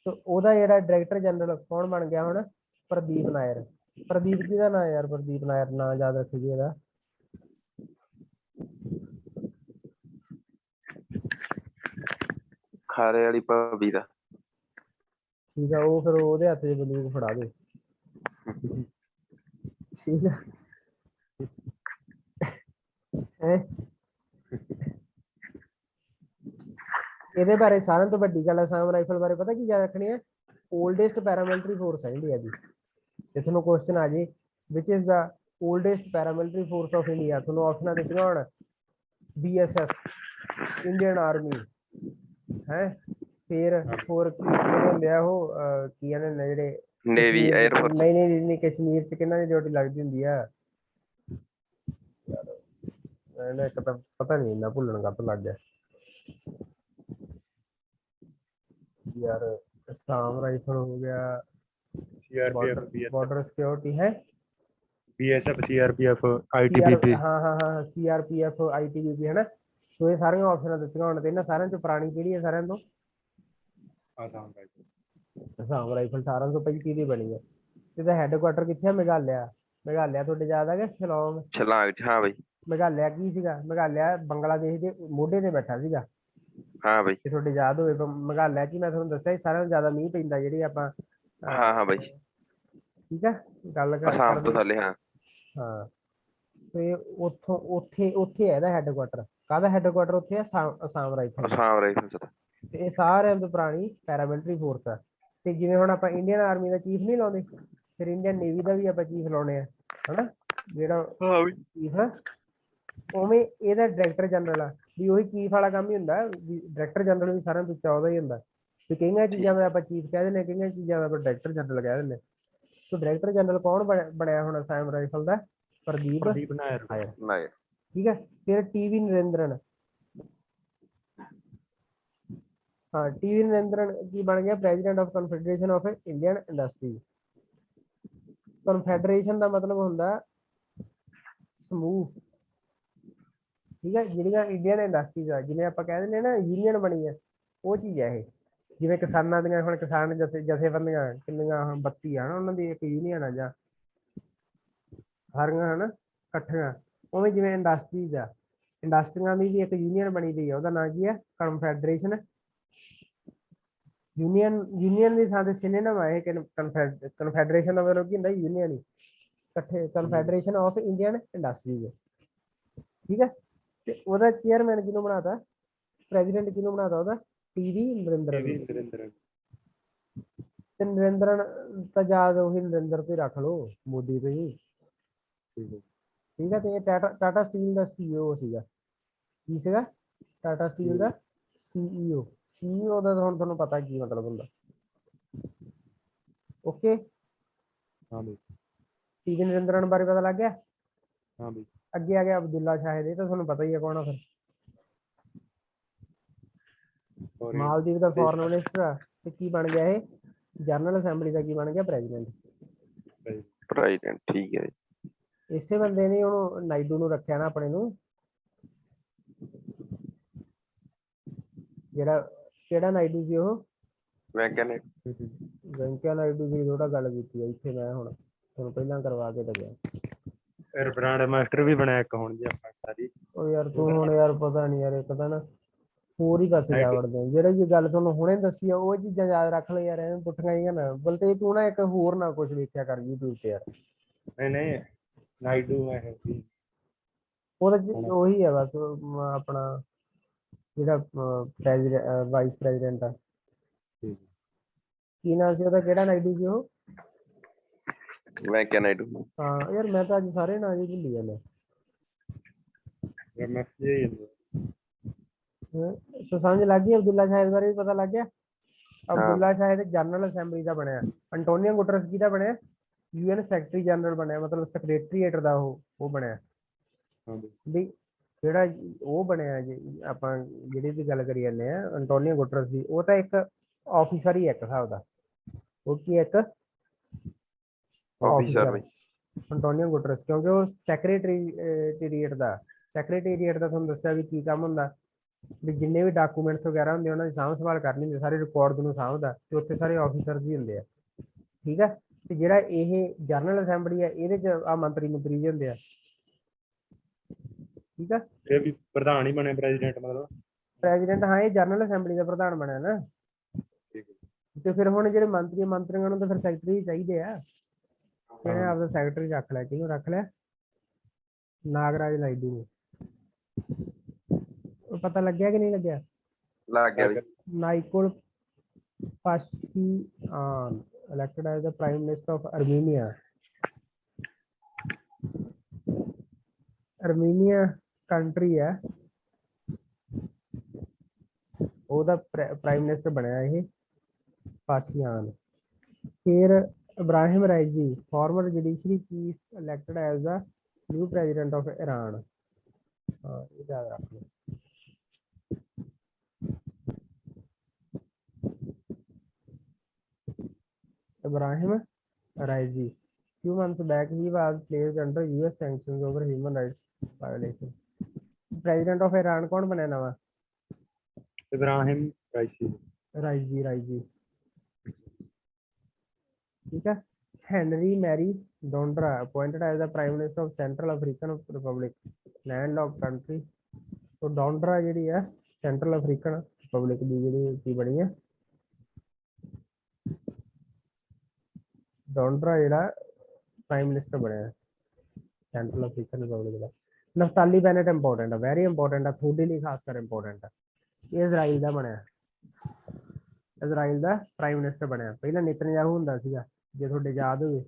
ਤੇ ਉਹਦਾ ਜਿਹੜਾ ਡਾਇਰੈਕਟਰ ਜਨਰਲ ਕੌਣ ਬਣ ਗਿਆ ਹੁਣ? ਪ੍ਰਦੀਪ ਨਾਇਰ। ਪ੍ਰਦੀਪ ਕਿਹਦਾ ਨਾਂ ਯਾਰ? ਪ੍ਰਦੀਪ ਨਾਇਰ ਨਾਂ ਯਾਦ ਰੱਖੀ ਇਹਦਾ। ਖਾਰੇ ਵਾਲੀ ਭਾਬੀ ਦਾ। ਠੀਕ ਆ, ਉਹ ਫਿਰ ਉਹਦੇ ਹੱਥ 'ਚ ਬੰਦੂਕ ਫੜਾ ਦੇ। ਠੀਕ ਆ। ਇਹਦੇ ਬਾਰੇ ਸਾਰਿਆਂ ਤੋਂ ਵੱਡੀ ਗੱਲ ਅਸਾਮ ਰਾਈਫਲ ਬਾਰੇ ਪਤਾ ਕੀ ਯਾਦ ਰੱਖਣੀ ਹੈ? ਓਲਡੈਸਟ ਪੈਰਾਮਿਲਟਰੀ ਫੋਰਸ ਹੈ ਇੰਡੀਆ ਦੀ। ਜੇ ਤੁਹਾਨੂੰ ਕੁਐਸਚਨ ਆ ਜੇ which is the oldest paramilitary force of India, ਤੁਹਾਨੂੰ ਆਪਸ਼ਨਾਂ ਦਿੱਤੀਆਂ ਹੋਣ BSF, ਇੰਡੀਅਨ ਆਰਮੀ ਹੈ, ਫਿਰ ਹੋਰ ਕਿਹੜੇ ਹੁੰਦੇ ਆ ਉਹ, ਕੀ ਕਹਿੰਦੇ ਨੇ ਜਿਹੜੇ ਨੇਵੀ, 에ਅਰਫੋਰਸ। ਨਹੀਂ ਕਸ਼ਮੀਰ 'ਚ ਕਿਹਨਾਂ ਦੀ ਡਿਊਟੀ ਲੱਗਦੀ ਹੁੰਦੀ ਆ ਯਾਰ? ਇੱਕ ਤਾਂ ਪਤਾ ਨਹੀਂ, ਇੰਨਾ ਭੁੱਲਣ ਕੱਪ ਲੱਗ ਗਿਆ ਯਾਰ। ਅਸਾਮ ਰਾਈਫਲ ਹੋ ਗਿਆ, ਬਾਰਡਰ ਸਿਕਿਉਰਿਟੀ ਹੈ, BSF, CRPF, ITBP। ਹਾਂ CRPF, ITBP ਹੈ ਨਾ। ਸੋ ਇਹ ਸਾਰੀਆਂ ਆਪਸ਼ਨਾਂ ਦਿੱਤੀਆਂ ਹੋਣ ਤੇ ਇਹਨਾਂ ਸਾਰਿਆਂ ਚੋਂ ਪੁਰਾਣੀ ਕਿਹੜੀ ਹੈ ਸਾਰਿਆਂ ਤੋਂ? ਅਸਾਮ ਰਾਈਫਲ 1835 ਦੀ ਬਣੀ ਹੈ। ਇਹਦਾ ਹੈੱਡਕੁਆਟਰ ਕਿੱਥੇ ਆ? ਮੇਘਾਲਿਆ। ਮੇਘਾਲਿਆ ਤੁਹਾਡੇ ਯਾਦ ਆ ਗਿਆ? ਸ਼ਿਲੌਂਗ। ਛਲਾਂਗ ਚ। ਹਾਂ ਬਈ। ਮੇਘਾਲਿਆ ਕੀ ਸੀਗਾ? ਮੇਘਾਲਿਆ ਬੰਗਲਾਦੇਸ਼ ਦੇ ਮੋਢੇ ਤੇ ਬੈਠਾ ਸੀਗਾ। ਹਾਂ ਬਈ। ਜੇ ਤੁਹਾਡੇ ਯਾਦ ਹੋਵੇ ਮੇਘਾਲਿਆ ਕੀ, ਮੈਂ ਤੁਹਾਨੂੰ ਦੱਸਿਆ ਸਾਰਿਆਂ ਤੋਂ ਜ਼ਿਆਦਾ ਮੀਂਹ ਪੈਂਦਾ ਜਿਹੜੀ ਆਪਾਂ। ਹਾਂ ਬਈ। ਠੀਕ ਆ, ਗੱਲ ਅਸਾਮ ਤੋਂ ਥੱਲੇ। ਹਾਂ ਤੇ ਉੱਥੋਂ ਉੱਥੇ ਹੈ ਇਹਦਾ ਹੈੱਡਕੁਆਟਰ। ਕਾਹਦਾ ਹੈੱਡਕੁਆਟਰ ਉੱਥੇ ਆ? ਅਸਾਮ ਰਾਈਫਲ। ਅਸਾਮ ਰਾਈਫਲ। ਤੇ ਇਹ ਸਾਰਿਆਂ ਤੋਂ ਪੁਰਾਣੀ ਪੈਰਾਮਿਲਟਰੀ ਫੋਰਸ ਆ। ਤੇ ਜਿਵੇਂ ਹੁਣ ਆਪਾਂ ਇੰਡੀਅਨ ਆਰਮੀ ਦਾ ਚੀਫ ਨਹੀਂ ਲਾਉਂਦੇ, ਫਿਰ ਇੰਡੀਅਨ ਨੇਵੀ ਦਾ ਵੀ ਆਪਾਂ ਚੀਫ ਲਾਉਣੇ ਆ ਹਨਾ, ਜਿਹੜਾ ਚੀਫ ਆ, ਉਵੇਂ ਇਹਦਾ ਡਾਇਰੈਕਟਰ ਜਨਰਲ ਆ। ਵੀ ਉਹੀ ਚੀਫ ਵਾਲਾ ਕੰਮ ਹੀ ਹੁੰਦਾ ਵੀ ਡਾਇਰੈਕਟਰ ਜਨਰਲ ਵੀ ਸਾਰਿਆਂ ਤੋਂ ਉੱਚਾ ਉਹਦਾ ਹੀ ਹੁੰਦਾ। ਵੀ ਕਈਆਂ ਚੀਜ਼ਾਂ ਦਾ ਆਪਾਂ ਚੀਫ ਕਹਿ ਦਿੰਦੇ, ਕਈਆਂ ਚੀਜ਼ਾਂ ਦਾ ਆਪਾਂ ਡਾਇਰੈਕਟਰ ਜਨਰਲ ਕਹਿ ਦਿੰਦੇ। ਸੋ ਡਾਇਰੈਕਟਰ ਜਨਰਲ ਕੌਣ ਬਣਿਆ ਹੁਣ ਅਸਾਮ ਰਾਈਫਲ ਦਾ? ਪ੍ਰਦੀਪ ਨਾਇਰ। ਠੀਕ ਹੈ। ਫਿਰ TV ਨਰਿੰਦਰਨ। ਹਾਂ, TV ਨਰਿੰਦਰਨ ਕੀ ਬਣ ਗਿਆ? President of confederation of Indian industry. Confederation ਦਾ ਮਤਲਬ ਹੁੰਦਾ ਸਮੂਹ। ਠੀਕ ਹੈ, ਜਿਹੜੀਆਂ ਇੰਡੀਅਨ ਇੰਡਸਟਰੀਜ਼ ਆ, ਜਿਵੇਂ ਆਪਾਂ ਕਹਿ ਦਿੰਦੇ ਨਾ ਯੂਨੀਅਨ ਬਣੀ ਹੈ, ਉਹ ਚੀਜ਼ ਹੈ ਇਹ। ਜਿਵੇਂ ਕਿਸਾਨਾਂ ਦੀਆਂ ਹੁਣ ਕਿਸਾਨ ਜਥੇਬੰਦੀਆਂ ਕਿੰਨੀਆਂ 32 ਆ ਨਾ, ਉਹਨਾਂ ਦੀ ਇੱਕ ਯੂਨੀਅਨ ਆ ਜਾਂ ਸਾਰੀਆਂ ਹਨਾ ਇਕੱਠੀਆਂ। ਉਵੇਂ ਜਿਵੇਂ ਇੰਡਸਟਰੀਜ਼ ਆ, ਇੰਡਸਟਰੀਆਂ ਦੀ ਵੀ ਇੱਕ ਯੂਨੀਅਨ ਬਣੀ ਹੋਈ ਆ, ਉਹਦਾ ਨਾਂ ਕੀ ਹੈ? ਕਨਫੈਡਰੇਸ਼ਨ। ਯੂਨੀਅਨ ਦੀ ਥਾਂ ਤੇ ਸਿਨੋਨਿਮ ਆ ਇਹ। ਕਨਫੈਡਰੇਸ਼ਨ ਦਾ ਮਤਲਬ ਕੀ ਹੁੰਦਾ? ਯੂਨੀਅਨ ਹੀ ਇਕੱਠੇ। Confederation of Indian industries. ਠੀਕ ਹੈ। ਤੇ ਉਹਦਾ ਚੇਅਰਮੈਨ ਕਿਹਨੂੰ ਬਣਾਤਾ? ਪ੍ਰੈਜ਼ੀਡੈਂਟ ਕਿਹਨੂੰ ਬਣਾਤਾ ਉਹਦਾ? TV ਨਰਿੰਦਰਨ। ਤੇ ਨਰਿੰਦਰਨ ਤਾਂ ਯਾਦ ਉਹੀ ਨਰਿੰਦਰ ਤੇ ਰੱਖ ਲਓ, ਮੋਦੀ ਤੇ ਹੀ। ਠੀਕ ਹੈ। ਤੇ ਇਹ ਟਾਟਾ ਸਟੀਲ ਦਾ CEO ਸੀਗਾ। ਕੀ ਸੀਗਾ? ਟਾਟਾ ਸਟੀਲ ਦਾ CEO। CEO ਦਾ ਹੁਣ ਤੁਹਾਨੂੰ ਪਤਾ ਕੀ ਮਤਲਬ ਹੁੰਦਾ। ਓਕੇ, ਹਾਂ ਬਈ, ਪੀਵੀ ਨਰਿੰਦਰਨ ਬਾਰੇ ਪਤਾ ਲੱਗ ਗਿਆ। ਹਾਂ ਬਈ। ਅੱਗੇ ਆ ਗਿਆ ਅਬਦੁੱਲਾ ਸ਼ਾਹਿਦ, ਇਹ ਤਾਂ ਤੁਹਾਨੂੰ ਪਤਾ ਹੀ ਹੈ ਕੌਣ ਆ ਫਿਰ। Sorry, ਮਾਲਦੀਵ ਦਾ ਫੋਰਨ ਮਿਨਿਸਟਰ ਆ ਤੇ ਕੀ ਬਣ ਗਿਆ ਇਹ, ਜਨਰਲ ਅਸੈਂਬਲੀ ਦਾ ਕੀ ਬਣ ਗਿਆ, ਪ੍ਰੈਜ਼ੀਡੈਂਟ। ਬਈ। ਪ੍ਰੈਜ਼ੀਡੈਂਟ, ਠੀਕ ਹੈ ਜੀ। ਇਸੇ ਬੰਦੇ ਨੇ ਉਹਨੂੰ ਨਾਇਡੂ ਨੂੰ ਰੱਖਿਆ ਨਾ ਆਪਣੇ ਨੂੰ, ਜਿਹੜਾ ਕਿਹੜਾ ਨਾਇਡੂ ਸੀ ਉਹ, ਵੈਂਕਈਆ ਨਾਇਡੂ। ਵੈਂਕਈਆ ਨਾਇਡੂ ਦੀ ਥੋੜਾ ਗੱਲ ਕੀਤੀ ਹੈ ਇੱਥੇ, ਮੈਂ ਹੁਣ ਤੁਹਾਨੂੰ ਪਹਿਲਾਂ ਕਰਵਾ ਕੇ ਤਾਂ ਗਿਆ। ਫਿਰ ਬ੍ਰਾਂਡ ਮਾਸਟਰ ਵੀ ਬਣਿਆ ਇੱਕ ਹੁਣ ਜੀ ਆਪਾਂ ਸਾਰੀ। ਉਹ ਯਾਰ ਤੂੰ ਹੁਣ ਯਾਰ ਪਤਾ ਨਹੀਂ ਯਾਰ, ਇੱਕ ਤਾਂ ਨਾ ਹੋਰ ਹੀ ਪਾਸੇ ਜਾ ਵੜਦੇ ਆ। ਜਿਹੜੇ ਜੀ ਗੱਲ ਤੁਹਾਨੂੰ ਹੁਣੇ ਦੱਸੀ ਆ ਉਹ ਚੀਜ਼ਾਂ ਯਾਦ ਰੱਖ ਲੈ ਯਾਰ, ਐਵੇਂ ਪੁੱਠੀਆਂ ਹੀ ਨਾ ਬਲਤੇ ਤੂੰ ਨਾ ਇੱਕ ਹੋਰ ਨਾ ਕੁਝ ਵੇਖਿਆ ਕਰ YouTube ਤੇ ਯਾਰ। ਨਹੀਂ ਨਾਇਡੂ ਮੈਂ ਸੀ। ਉਹਦਾ ਉਹੀ ਹੈ ਬਸ ਆਪਣਾ ਜਿਹੜਾ ਪ੍ਰੈਜ਼ੀਡੈਂਟ ਵਾਈਸ ਪ੍ਰੈਜ਼ੀਡੈਂਟ ਆ, ਕੀ ਨਾਮ ਸੀ ਉਹਦਾ, ਕਿਹੜਾ ਨਾਇਡੂ ਸੀ ਉਹ। ਵੈਂਕਈਆ ਨਾਇਡੂ। ਹਾਂ ਯਾਰ ਮੈਂ ਤਾਂ ਅੱਜ ਸਾਰੇ ਨਾਂ ਜੀ ਭੁੱਲੀ ਜਾਂਦਾ। ਸੋ ਸਮਝ ਲੱਗ ਗਈ, ਅਬਦੁੱਲਾ ਸ਼ਾਹਿਦ ਬਾਰੇ ਵੀ ਪਤਾ ਲੱਗ ਗਿਆ। ਅਬਦੁੱਲਾ ਸ਼ਾਹਿਦ ਜਨਰਲ ਅਸੈਂਬਲੀ ਦਾ ਬਣਿਆ। ਅੰਟੋਨੀਓ ਗੁਟਰਸ ਕਿਹਦਾ ਬਣਿਆ, UN ਸੈਕਟਰੀ ਜਨਰਲ ਬਣਿਆ, ਮਤਲਬ ਸੈਕਟਰੀਏਟ ਦਾ ਉਹ ਬਣਿਆ ਵੀ। ਜਿਹੜਾ ਉਹ ਬਣਿਆ ਜੀ ਆਪਾਂ ਜਿਹੜੀ ਦੀ ਗੱਲ ਕਰੀ ਜਾਂਦੇ ਆ ਅੰਟੋਨੀਓ ਗੁਟਰਸ ਦੀ, ਉਹ ਤਾਂ ਇੱਕ ਆਫਿਸਰ ਹੀ ਇੱਕ ਹਿਸਾਬ ਦਾ, ਉਹ ਕੀ ਇੱਕ ਆਫਿਸਰ ਅੰਟੋਨੀਓ ਗੁਟਰਸ, ਕਿਉਂਕਿ ਉਹ ਸੈਕਟਰੀਏਟ ਦਾ ਤੁਹਾਨੂੰ ਦੱਸਿਆ ਵੀ ਕੀ ਕੰਮ ਹੁੰਦਾ ਵੀ, ਜਿੰਨੇ ਵੀ ਡਾਕੂਮੈਂਟਸ ਵਗੈਰਾ ਹੁੰਦੇ ਉਹਨਾਂ ਦੀ ਸਾਂਭ ਸੰਭਾਲ ਕਰਨੀ ਹੁੰਦੀ, ਸਾਰੇ ਰਿਕਾਰਡ ਨੂੰ ਸਾਂਭਦਾ, ਤੇ ਉੱਥੇ ਸਾਰੇ ਆਫਿਸਰ ਵੀ ਹੁੰਦੇ ਆ, ਠੀਕ ਆ। ਤੇ ਜਿਹੜਾ ਇਹ ਜਨਰਲ ਅਸੈਂਬਲੀ ਆ ਇਹਦੇ ਚ ਆ ਮੰਤਰੀ ਜੀ ਹੁੰਦੇ ਆ, ਠੀਕ ਆ। ਇਹ ਵੀ ਪ੍ਰਧਾਨ ਹੀ ਬਣਿਆ ਪ੍ਰੈਜ਼ੀਡੈਂਟ, ਮਤਲਬ ਪ੍ਰੈਜ਼ੀਡੈਂਟ, ਹਾਂ ਇਹ ਜਨਰਲ ਅਸੈਂਬਲੀ ਦਾ ਪ੍ਰਧਾਨ ਬਣਿਆ ਨਾ। ਤੇ ਫਿਰ ਹੁਣ ਜਿਹੜੇ ਮੰਤਰੀਆਂ ਨੂੰ ਤਾਂ ਫਿਰ ਸੈਕਟਰੀ ਚਾਹੀਦੇ ਆ, ਇਹਨੇ ਆਪਦਾ ਸੈਕਟਰੀ ਰੱਖ ਲਿਆ। ਕਿਹਨੂੰ ਰੱਖ ਲਿਆ, ਨਾਗਰਾਜ ਨਾਇਡੂ ਨੂੰ। ਪਤਾ ਲੱਗਿਆ ਕਿ ਨਹੀਂ ਲੱਗਿਆ, ਲੱਗ ਗਿਆ ਵੀ। Nikol Pashinyan elected as the prime minister of Armenia. Armenia country ਹੈ, ਉਹਦਾ ਪ੍ਰਾਈਮ ਮਿਨਿਸਟਰ ਬਣਿਆ ਇਹ ਪਾਸ਼ੀਆਨ। ਫਿਰ Ebrahim Raisi former judiciary chief elected as the new president of Iran. ਹਾਂ ਇਹ ਯਾਦ ਰੱਖ ਲਓ। Ibrahim Raisi. Few months back, he was placed under US sanctions over human rights violation. President of Iran कौन बना नवा? इब्राहिम राइजी ठीक है। Henry Mary Dondra appointed as the Prime Minister of Central African Republic, landlocked country. तो Dondra ਜਿਹੜੀ ਹੈ Central African Republic ਦੀ ਜਿਹੜੀ ਕੀ ਬਣੀ ਹੈ, ਡੋਂਡਰਾ ਜਿਹੜਾ ਪ੍ਰਾਈਮ ਮਿਨਿਸਟਰ ਬਣਿਆ ਸੈਂਟਰਲ ਅਫਰੀਕਨ ਰਿਪਬਲਿਕ ਦਾ। ਨਫਤਾਲੀ ਬੈਨੇਟ ਇੰਪੋਰਟੈਂਟ ਆ, ਵੈਰੀ ਇੰਪੋਰਟੈਂਟ ਆ, ਤੁਹਾਡੇ ਲਈ ਖਾਸ ਕਰ ਇੰਪੋਰਟੈਂਟ ਆ। ਇਹ ਇਜ਼ਰਾਈਲ ਦਾ ਬਣਿਆ, ਇਜ਼ਰਾਈਲ ਦਾ ਪ੍ਰਾਈਮ ਮਿਨਿਸਟਰ ਬਣਿਆ। ਪਹਿਲਾਂ ਨੇਤਨਯਾਹੂ ਹੁੰਦਾ ਸੀਗਾ, ਜੇ ਤੁਹਾਡੇ ਯਾਦ ਹੋਵੇ।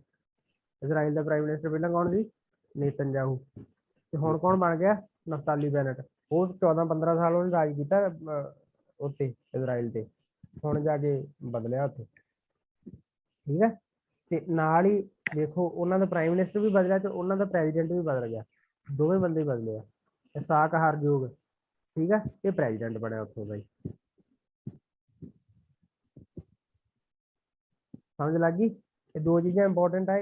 ਇਜ਼ਰਾਈਲ ਦਾ ਪ੍ਰਾਈਮ ਮਿਨਿਸਟਰ ਪਹਿਲਾਂ ਕੌਣ ਸੀ, ਨੇਤਨਯਾਹੂ। ਤੇ ਹੁਣ ਕੌਣ ਬਣ ਗਿਆ, ਨਫਤਾਲੀ ਬੈਨੇਟ। ਉਹ 14-15 ਸਾਲ ਉਹਨੇ ਰਾਜ ਕੀਤਾ ਉੱਤੇ ਇਜ਼ਰਾਈਲ ਤੇ, ਹੁਣ ਜਾ ਕੇ ਬਦਲਿਆ ਉੱਥੇ, ਠੀਕ ਹੈ। ਤੇ ਨਾਲ ਹੀ ਦੇਖੋ ਉਹਨਾਂ ਦਾ ਪ੍ਰਾਈਮ ਮਿਨਿਸਟਰ ਵੀ ਬਦਲਿਆ ਤੇ ਉਹਨਾਂ ਦਾ ਪ੍ਰੈਜ਼ੀਡੈਂਟ ਵੀ ਬਦਲ ਗਿਆ, ਦੋਵੇਂ ਬੰਦੇ ਬਦਲੇ ਆ। ਇਸਾਕ ਹਰਜੋਗ, ਠੀਕ ਹੈ, ਇਹ ਪ੍ਰੈਜ਼ੀਡੈਂਟ ਬਣਿਆ ਉੱਥੋਂ ਦਾ ਹੀ। ਸਮਝ ਲੱਗ ਗਈ। ਇਹ ਦੋ ਚੀਜ਼ਾਂ ਇੰਪੋਰਟੈਂਟ ਆ,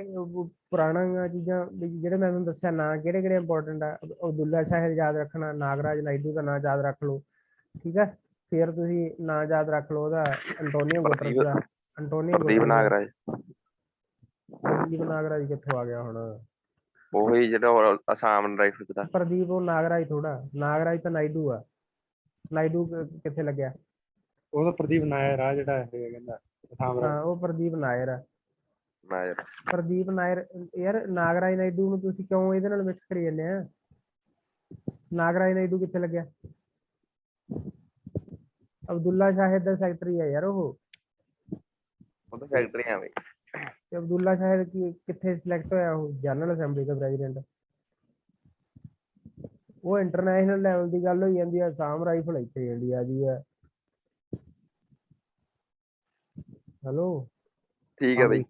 ਪੁਰਾਣਾ ਚੀਜ਼ਾਂ ਜਿਹੜੇ ਮੈਂ ਤੁਹਾਨੂੰ ਦੱਸਿਆ ਨਾਂ ਕਿਹੜੇ ਕਿਹੜੇ ਇੰਪੋਰਟੈਂਟ ਆ। ਅਬਦੁੱਲਾ ਸ਼ਾਹਿਦ ਯਾਦ ਰੱਖਣਾ, ਨਾਗਰਾਜ ਨਾਇਡੂ ਦਾ ਨਾਂ ਯਾਦ ਰੱਖ ਲਓ, ਠੀਕ ਹੈ। ਫਿਰ ਤੁਸੀਂ ਨਾਂ ਯਾਦ ਰੱਖ ਲਓ ਉਹਦਾ, ਅੰਟੋਨੀਓ ਗੁਟਰਸ ਦਾ। ਅੰਟੋਨੀਓ ਨਾਗਰਾਜ, ਪ੍ਰਦੀਪ ਨਾਗਰਾਜ ਕਿੱਥੋਂ ਆ ਗਿਆ ਹੁਣ, ਉਹੀ ਜਿਹੜਾ ਅਸਾਮ ਰਾਈਫਲਸ ਦਾ। ਪ੍ਰਦੀਪ ਉਹ ਨਾਗਰਾਜ ਥੋੜਾ, ਨਾਗਰਾਜ ਤਾਂ ਨਾਇਡੂ ਆ। ਨਾਇਡੂ ਕਿੱਥੇ ਲੱਗਿਆ, ਉਹ ਤਾਂ ਪ੍ਰਦੀਪ ਨਾਇਰ ਆ ਜਿਹੜਾ ਇਹ ਕਹਿੰਦਾ ਅਸਾਮ ਹਾਂ ਉਹ ਪ੍ਰਦੀਪ ਨਾਇਰ ਆ। ਪ੍ਰਦੀਪ ਨਾਇਰ ਯਾਰ, ਨਾਗਰਾਜ ਨਾਇਡੂ ਨੂੰ ਤੁਸੀਂ ਕਿਉਂ ਇਹਦੇ ਨਾਲ ਮਿਕਸ ਕਰੀ ਜਾਂਦੇ ਆ। ਨਾਗਰਾਜ ਨਾਇਡੂ ਕਿੱਥੇ ਲੱਗਿਆ, ਅਬਦੁੱਲਾ ਸ਼ਾਹਿਦ ਦਾ ਸੈਕਟਰੀ ਆ ਯਾਰ ਉਹ ਤਾਂ ਸੈਕਟਰੀ ਆ ਬਈ। ਤੇ ਅਬਦੁੱਲਾ ਸ਼ਾਹਿਦ ਕਿੱਥੇ ਸਿਲੈਕਟ ਹੋਇਆ, ਉਹ ਜਨਰਲ ਅਸੈਂਬਲੀ ਦਾ ਪ੍ਰੈਜ਼ੀਡੈਂਟ। ਉਹ ਇੰਟਰਨੈਸ਼ਨਲ ਲੈਵਲ ਦੀ ਗੱਲ ਹੋਈ ਜਾਂਦੀ ਆ, ਅਸਾਮ ਰਾਈਫਲ ਇੱਥੇ ਇੰਡੀਆ ਦੀ ਆ, हेलो ठीक है हाँ भाई। भाई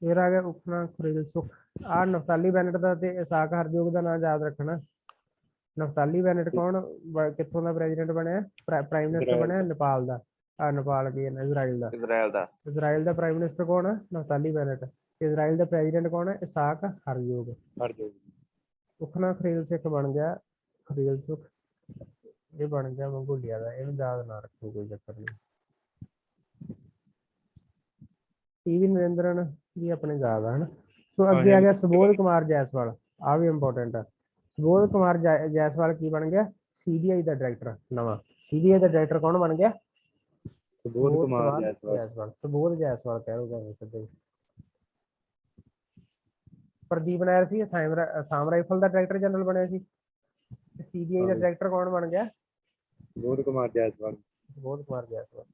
फिर आ गया उठना खरीद सुख आ नफताली बैनट ਦਾ ਤੇ ਇਸਾਕ ਹਰਜੋਗ ਦਾ ਨਾਂ ਯਾਦ ਰੱਖਣਾ ਨਫਤਾਲੀ ਬੈਨਟ ਕੌਣ ਕਿੱਥੋਂ ਦਾ ਪ੍ਰੈਜ਼ੀਡੈਂਟ ਬਣਿਆ ਪ੍ਰਾਈਮ ਮਿਨਿਸਟਰ ਇਜ਼ਰਾਈਲ ਬਣਿਆ ਦਾ। ਨੇਪਾਲ ਦਾ ਨੇਪਾਲ ਕੀ ਹੈ ਇਜ਼ਰਾਈਲ ਦਾ इजराइल दा। ਇਜ਼ਰਾਈਲ ਦਾ ਪ੍ਰਾਈਮ ਮਿਨਿਸਟਰ ਕੌਣ ਹੈ ਨਫਤਾਲੀ ਬੈਨਟ ਤੇ ਇਜ਼ਰਾਈਲ ਦਾ ਪ੍ਰੈਜ਼ੀਡੈਂਟ ਕੌਣ ਹੈ ਇਸਾਕ ਹਰਜੋਗ ਹਰ ਜੋ ਉਖਣਾ ਖਰੀਦ ਸਿੱਖ ਬਣ ਗਿਆ ਖਰੀਦ ਸੁਖ ਇਹ ਬਣ ਗਿਆ ਮੰਗੋਲੀਆ ਦਾ ਇਹਨੂੰ ਯਾਦ ਨਾ ਰੱਖੋ ਕੋਈ ਚੱਕਰ ਨਹੀਂ ਟੀਵੀ ਨਰਿੰਦਰਨ ਵੀ ਆਪਣੇ ਯਾਦ ਆ ਹਨਾ ਸੋ ਅੱਗੇ ਆ ਗਿਆ ਸੁਬੋਧ ਕੁਮਾਰ ਜਾਇਸਵਾਲ ਆ ਵੀ ਇੰਪੋਰਟੈਂਟ ਆ ਸੁਬੋਧ ਕੁਮਾਰ ਜਾਇਸਵਾਲ ਕੀ ਬਣ ਗਿਆ ਸੀਬੀਆਈ ਦਾ ਡਾਇਰੈਕਟਰ ਨਵਾਂ ਸੀਬੀਆਈ ਦਾ ਡਾਇਰੈਕਟਰ ਕੌਣ ਬਣ ਗਿਆ ਸੁਬੋਧ ਕੁਮਾਰ ਜੈਸਵਾਲ। ਜਾਇਸਵਾਲ ਸੁਬੋਧ ਜਾਇਸਵਾਲ ਕਹਿ ਲਓ ਭਾਵੇਂ ਸਿੱਧੇ ਪ੍ਰਦੀਪ ਨਾਇਰ ਸੀ ਅਸਾਮ ਰਾਈਫਲ ਦਾ ਡਾਇਰੈਕਟਰ ਜਨਰਲ ਬਣਿਆ ਸੀ ਸੀਬੀਆਈ ਦਾ ਡਾਇਰੈਕਟਰ ਕੌਣ ਬਣ ਗਿਆ ਸੁਬੋਧ ਕੁਮਾਰ ਜੈਸਵਾਲ। ਸੁਬੋਧ ਕੁਮਾਰ ਜਾਇਸਵਾਲ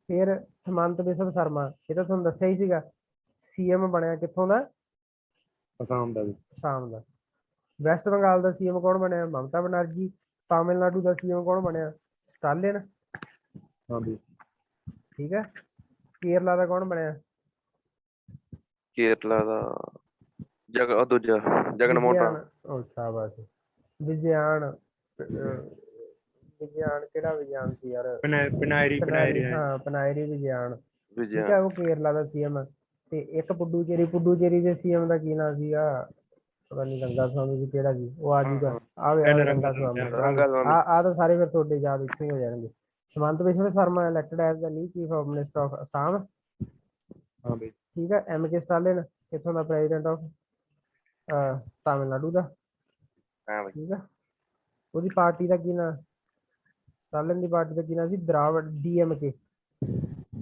ਫਿਰ ਹਿਮੰਤ ਬਿਸਵ ਸ਼ਰਮਾ ਇਹ ਤਾਂ ਤੁਹਾਨੂੰ ਦੱਸਿਆ ਹੀ ਸੀਗਾ ਸੀਐਮ ਬਣਿਆ ਕਿੱਥੋਂ ਦਾ ਅਸਾਮ ਦਾ ਵੀ। ਅਸਾਮ ਦਾ ਵੈਸਟ ਬੰਗਾਲ ਦਾ ਸੀਐਮ ਕੌਣ ਬਣਿਆ ਮਮਤਾ ਬਨਰਜੀ ਤਾਮਿਲਨਾਡੂ ਦਾ ਸੀਐਮ ਕੌਣ ਬਣਿਆ ਸਟਾਲਿਨ ਹਾਂਜੀ। ਠੀਕ ਹੈ ਕੇਰਲਾ ਦਾ ਕੌਣ ਬਣਿਆ केरला दा जग दूजा जगन मोटा। ਉਹ ਸ਼ਾਬਾਸ਼ ਵਿਜਿਆਨ ਵਿਜਿਆਨ ਕਿਹੜਾ ਵਿਜਿਆਨ ਸੀ ਯਾਰ ਪਿਨਾਇਰੀ ਹਾਂ ਪਨਾਇਰੀ ਵਿਜਿਆਨ ਠੀਕ विजय ਹੈ ਉਹ ਕੇਰਲਾ ਦਾ ਸੀਐਮ ਤੇ ਇੱਕ ਪੁੱਡੂਚੇਰੀ ਦੇ ਸੀਐਮ ਦਾ ਕੀ ਨਾਮ ਸੀਗਾ ਪਤਾ ਨਹੀਂ ਰੰਗਾ ਸਵਾਮੀ ਜੀ ਕਿਹੜਾ ਸੀ ਉਹ ਆ ਜੂਗਾ ਆਵੇ ਰੰਗਾ ਸਵਾਮੀ रंगा स्वामी। ਆ ਤਾਂ ਸਾਰੇ ਫਿਰ ਤੁਹਾਡੇ ਯਾਦ ਇੱਥੇ ਹੀ ਹੋ ਜਾਣਗੇ Himanta Biswa Sarma elected as the new chief of minister of Assam ਹਾਂ ਬਈ। ਠੀਕ ਹੈ ਐਮ ਕੇ ਸਟਾਲਿਨ ਇੱਥੋਂ ਦਾ ਪ੍ਰੈਜ਼ੀਡੈਂਟ ਆਫ ਤਾਮਿਲਨਾਡੂ ਦਾ हाँ भाई। ਠੀਕ ਹੈ ਉਹਦੀ ਪਾਰਟੀ ਦਾ ਕੀ ਨਾਂ ਸਟਾਲਿਨ ਦੀ ਪਾਰਟੀ ਦਾ ਕੀ ਨਾਂ ਸੀ ਦਰਾਵੜ ਡੀਐਮਕੇ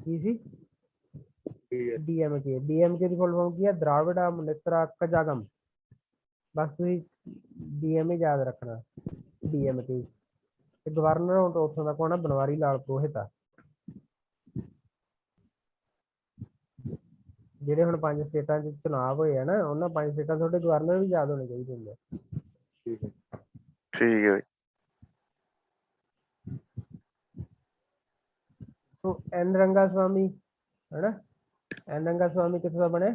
ਕੀ ਸੀ ਡੀਐਮਕੇ ਦੀ ਫੁੱਲ ਫਾਰਮ ਕੀ ਹੈ ਦਰਾਵਿੜਾ ਮੁਨੇਤਰਾ ਕਜਾਗਮ ਬਸ ਤੁਸੀਂ ਡੀਐਮਏ ਯਾਦ ਰੱਖਣਾ ਡੀਐਮਕੇ ਤੇ ਗਵਰਨਰ ਉੱਥੋਂ ਦਾ ਕੌਣ ਆ ਬਨਵਾਰੀ ਲਾਲ ਪੁਰੋਹਿਤ ਆ ਜਿਹੜੇ ਹੁਣ 5 ਸਟੇਟਾਂ 'ਚ ਚੁਣਾਵ ਹੋਏ ਆ ਨਾ ਉਹਨਾਂ 5 ਸਟੇਟਾਂ ਤੁਹਾਡੇ ਗਵਰਨਰ ਵੀ ਯਾਦ ਹੋਣੇ ਚਾਹੀਦੇ ਹੁੰਦੇ ਠੀਕ ਹੈ। ठीक है भाई। ਸੋ ਐਨ ਰੰਗਾ ਸਵਾਮੀ ਹੈਨਾ ਐਨ ਰੰਗਾ ਸਵਾਮੀ ਕਿੱਥੋਂ ਦਾ ਬਣਿਆ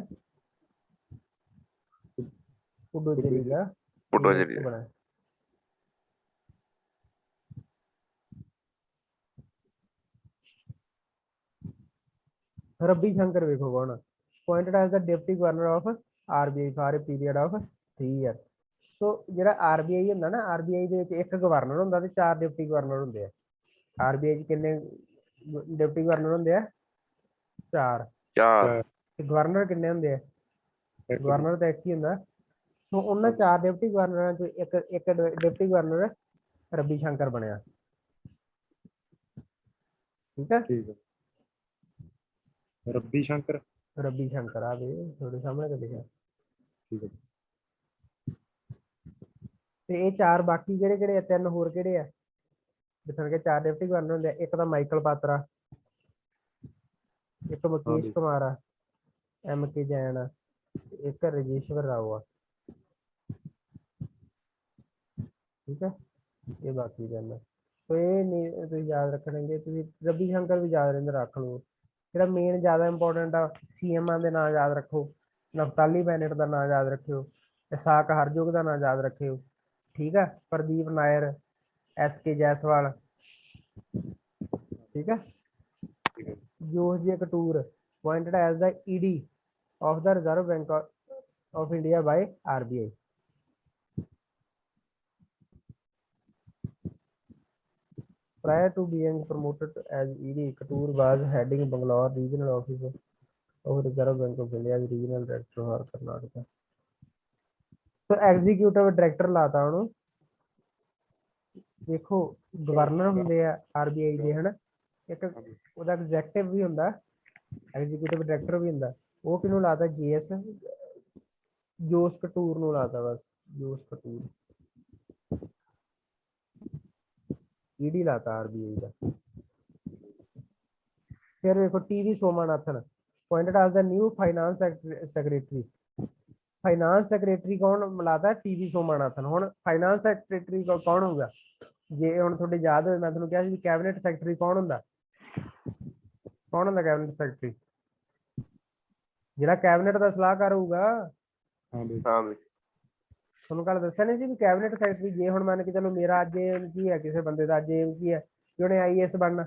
ਪੁਡੂਚੇਰੀ ਦਾ पुडुचेरी। ਬਣਿਆ ਰੱਬੀ ਸ਼ੰਕਰ ਵੇਖੋ ਕੌਣ appointed as the deputy governor of RBI for a period of 3 years ਸੋ ਜਿਹੜਾ ਆਰਬੀਆਈ ਹੁੰਦਾ ਨਾ ਆਰਬੀਆਈ ਦੇ ਵਿੱਚ ਇੱਕ ਗਵਰਨਰ ਹੁੰਦਾ ਤੇ 4 ਡਿਪਟੀ ਗਵਰਨਰ ਹੁੰਦੇ ਆ ਆਰਬੀਆਈ 'ਚ ਕਿੰਨੇ ਡਿਪਟੀ ਗਵਰਨਰ ਹੁੰਦੇ ਆ 4 चार। ਤੇ ਗਵਰਨਰ ਕਿੰਨੇ ਹੁੰਦੇ ਆ ਗਵਰਨਰ ਤਾਂ ਇੱਕ ਹੀ ਹੁੰਦਾ ਸੋ ਉਹਨਾਂ 4 ਡਿਪਟੀ ਗਵਰਨਰਾਂ ਚੋਂ ਇੱਕ ਡਿਪਟੀ ਗਵਰਨਰ ਰੱਬੀ ਸ਼ੰਕਰ ਬਣਿਆ ਠੀਕ ਹੈ ਠੀਕ ਹੈ। ਰੱਬੀ ਸ਼ੰਕਰ। ਰੱਬੀ ਸ਼ੰਕਰ ਆ ਵੀ ਤੁਹਾਡੇ ਸਾਹਮਣੇ ਤਾਂ ਲਿਖਿਆ ਠੀਕ ਹੈ। ਤੇ ਇਹ 4 ਬਾਕੀ ਕਿਹੜੇ ਕਿਹੜੇ ਆ 3 ਹੋਰ ਕਿਹੜੇ ਆ ਜਿੱਥੇ ਕਿ 4 ਡਿਪਟੀ ਗਵਰਨਰ ਹੁੰਦੇ ਆ ਇੱਕ ਤਾਂ ਮਾਈਕਲ ਪਾਤਰਾ ਇੱਕ ਮੁਕੇਸ਼ ਕੁਮਾਰ ਆ ਐਮ ਕੇ ਜੈਨ ਆ ਇੱਕ ਰਜੇਸ਼ਵਰ ਰਾਓ ਆ ਠੀਕ ਹੈ ਇਹ ਬਾਕੀ ਗੱਲ ਸੋ ਇਹ ਨਹੀਂ ਤੁਸੀਂ ਯਾਦ ਰੱਖਣਗੇ ਤੁਸੀਂ ਰੱਬੀ ਸ਼ੰਕਰ ਵੀ ਯਾਦ ਰਹਿੰਦੇ ਰੱਖ ਲਓ ਜਿਹੜਾ ਮੇਨ ਜ਼ਿਆਦਾ ਇੰਪੋਰਟੈਂਟ ਆ ਸੀਐਮਾਂ ਦੇ ਨਾਂ ਯਾਦ ਰੱਖੋ ਨਫਤਾਲੀ ਬੈਨਟ ਦਾ ਨਾਂ ਯਾਦ ਰੱਖਿਓ ਇਸਾਕ ਹਰਜੋਗ ਦਾ ਨਾਂ ਯਾਦ ਰੱਖਿਓ ਠੀਕ ਹੈ ਪ੍ਰਦੀਪ ਨਾਇਰ ਐਸ ਕੇ ਜਾਇਸਵਾਲ ਠੀਕ ਹੈ ਜੋਸ਼ਜੀ ਕਟੂਰ appointed as the ED of the Reserve Bank of India by RBI prior to being promoted as ED Katoor was heading Bangalore regional office of Reserve Bank of India as regional director for Karnataka so executive director ਲਾਤਾ ਉਹਨੂੰ ਦੇਖੋ governor ਹੁੰਦੇ ਆ RBI ਦੇ ਹਨਾ ਇੱਕ ਉਹਦਾ executive ਵੀ ਹੁੰਦਾ ਐਗਜ਼ੀਕਿਊਟਿਵ ਡਾਇਰੈਕਟਰ ਵੀ ਹੁੰਦਾ ਉਹ ਕਿਹਨੂੰ ਲਾਤਾ ਜੀਐਸ ਜੋਸ ਕਟੂਰ ਨੂੰ ਲਾਤਾ ਬਸ ਜੋਸ ਕਟੂਰ ਈਡੀ ਲਾਤਾ ਆਰਬੀਆਈ ਦਾ ਫਿਰ ਵੇਖੋ TV Somanathan appointed as the new finance secretary finance secretary ਕੌਣ ਮਿਲਾਤਾ ਟੀਵੀ ਸੋਮਾਨਾਥਨ ਹੁਣ ਫਾਈਨਾਂਸ ਸੈਕਟਰੀ ਕੌਣ ਹੋਊਗਾ ਜੇ ਹੁਣ ਤੁਹਾਡੇ ਯਾਦ ਹੋਵੇ ਮੈਂ ਤੁਹਾਨੂੰ ਕਿਹਾ ਸੀ ਕੈਬਨਿਟ ਸੈਕਟਰੀ ਕੌਣ ਹੁੰਦਾ ਕੌਣ ਹੁੰਦਾ ਕੈਬਨਿਟ ਸੈਕਟਰੀ? ਜਿਹੜਾ ਕੈਬਨਿਟ ਦਾ ਸਲਾਹਕਾਰ ਹੋਊਗਾ। ਹਾਂ ਬਈ ਹਾਂ ਬਈ ਤੁਹਾਨੂੰ ਗੱਲ ਦੱਸਿਆ ਨਹੀਂ ਜੀ ਵੀ ਕੈਬਨਿਟ ਸੈਕਟਰੀ, ਜੇ ਹੁਣ ਮੰਨ ਕੇ ਚਲੋ ਮੇਰਾ ਅੱਜ ਏਮ ਕੀ ਹੈ, ਕਿਸੇ ਬੰਦੇ ਦਾ ਅੱਜ ਏਮ ਕੀ ਹੈ ਕਿ ਉਹਨੇ IAS ਬਣਨਾ,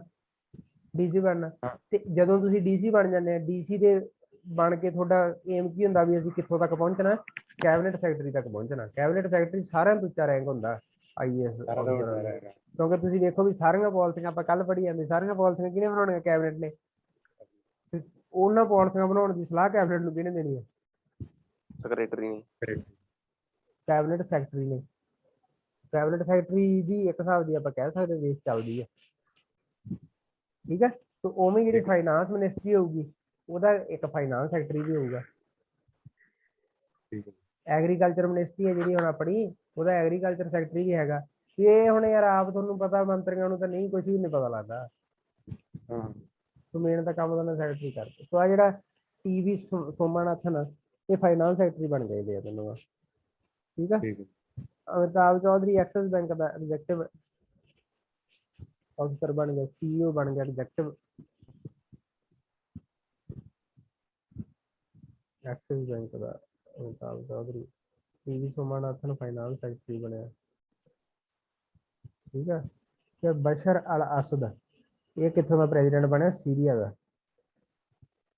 DC ਬਣਨਾ, ਤੇ ਜਦੋਂ ਤੁਸੀਂ DC ਬਣ ਜਾਂਦੇ ਆ, DC ਦੇ ਬਣ ਕੇ ਤੁਹਾਡਾ ਏਮ ਕੀ ਹੁੰਦਾ ਵੀ ਅਸੀਂ ਕਿੱਥੋਂ ਤੱਕ ਪਹੁੰਚਣਾ? ਕੈਬਨਿਟ ਸੈਕਟਰੀ ਤੱਕ ਪਹੁੰਚਣਾ। ਕੈਬਨਿਟ ਸੈਕਟਰੀ ਸਾਰਿਆਂ ਤੋਂ ਉੱਚਾ ਰੈਂਕ ਹੁੰਦਾ IAS ਸਾਰਾ ਦਾ ਅਫਸਰਾਂ ਦਾ। ਹੈਗਾ। ਕਿਉਂਕਿ ਤੁਸੀਂ ਦੇਖੋ ਵੀ ਸਾਰੀਆਂ ਪਾਲਿਸੀਆਂ ਆਪਾਂ ਕੱਲ ਪੜ੍ਹੀ ਜਾਂਦੇ, ਸਾਰੀਆਂ ਪਾਲਿਸੀਆਂ ਕਿਹਨੇ ਬਣਾਉਣੀਆਂ? ਕੈਬਨਿਟ ਨੇ। ਤੇ ਉਹਨਾਂ ਪਾਲਿਸੀਆਂ ਬਣਾਉਣ ਦੀ ਸਲਾਹ ਕੈਬਨਿਟ ਨੂੰ ਕਿਹਨੇ ਦੇਣੀ ਹੈ? ਸੈਕਟਰੀ ਨੇ। ਕੈਬਨਿਟ ਸੈਕਟਰੀ ਨੇ। ਕੈਬਨਿਟ ਸੈਕਟਰੀ ਦੀ ਇੱਕ ਹਿਸਾਬ ਦੀ ਆਪਾਂ ਕਹਿ ਸਕਦੇ ਦੇਸ਼ ਚੱਲਦੀ ਹੈ, ਠੀਕ ਹੈ। ਸੋ ਉਵੇਂ ਜਿਹੜੀ ਫਾਈਨਾਂਸ ਮਿਨਿਸਟਰੀ ਹੋਊਗੀ, ਉਹਦਾ ਇੱਕ ਫਾਈਨਾਂਸ ਸੈਕਟਰੀ ਵੀ ਹੋਊਗਾ। ਠੀਕ ਹੈ। ਐਗਰੀਕਲਚਰ ਮਿਨਿਸਟਰੀ ਹੈ ਜਿਹੜੀ ਹੁਣ ਆਪਣੀ, ਉਹਦਾ ਐਗਰੀਕਲਚਰ ਸੈਕਟਰੀ ਵੀ ਹੈਗਾ। ਵੀ ਇਹ ਹੁਣ ਯਾਰ ਆਪ ਤੁਹਾਨੂੰ ਪਤਾ, ਮੰਤਰੀਆਂ ਨੂੰ ਤਾਂ ਨਹੀਂ ਕੁਝ ਵੀ ਨਹੀਂ ਪਤਾ ਲੱਗਦਾ। ਹਾਂ ਸੋ ਮੇਨ ਤਾਂ ਕੰਮ ਉਹਨਾਂ ਸੈਕਟਰੀ ਕਰਕੇ। ਸੋ ਆ ਜਿਹੜਾ TV ਸੋਮਾਨਾਥਨ, ਇਹ ਫਾਈਨਾਂਸ ਸੈਕਟਰੀ ਬਣ ਗਏ ਆ ਦੋਨੋਂ। ਠੀਕ ਆ। ਠੀਕ ਹੈ। ਅਮਿਤਾਭ ਚੌਧਰੀ ਐਕਸਿਸ ਬੈਂਕ ਦਾ ਐਗਜ਼ੈਕਟਿਵ ਅਫਸਰ ਬਣ ਗਿਆ, CEO ਬਣ ਗਿਆ ਐਗਜ਼ੈਕਟਿਵ। ਐਕਸਿਸ ਬੈਂਕ ਦਾ Amitabh Chaudhary. TV Somanathan finance secretary ਬਣਿਆ। ਠੀਕ ਹੈ। ਤੇ ਬਸ਼ਰ ਅਲ ਅਸਦ, ਇਹ ਕਿੱਥੋਂ ਦਾ ਪ੍ਰੈਜ਼ੀਡੈਂਟ ਬਣਿਆ? ਸੀਰੀਆ ਦਾ।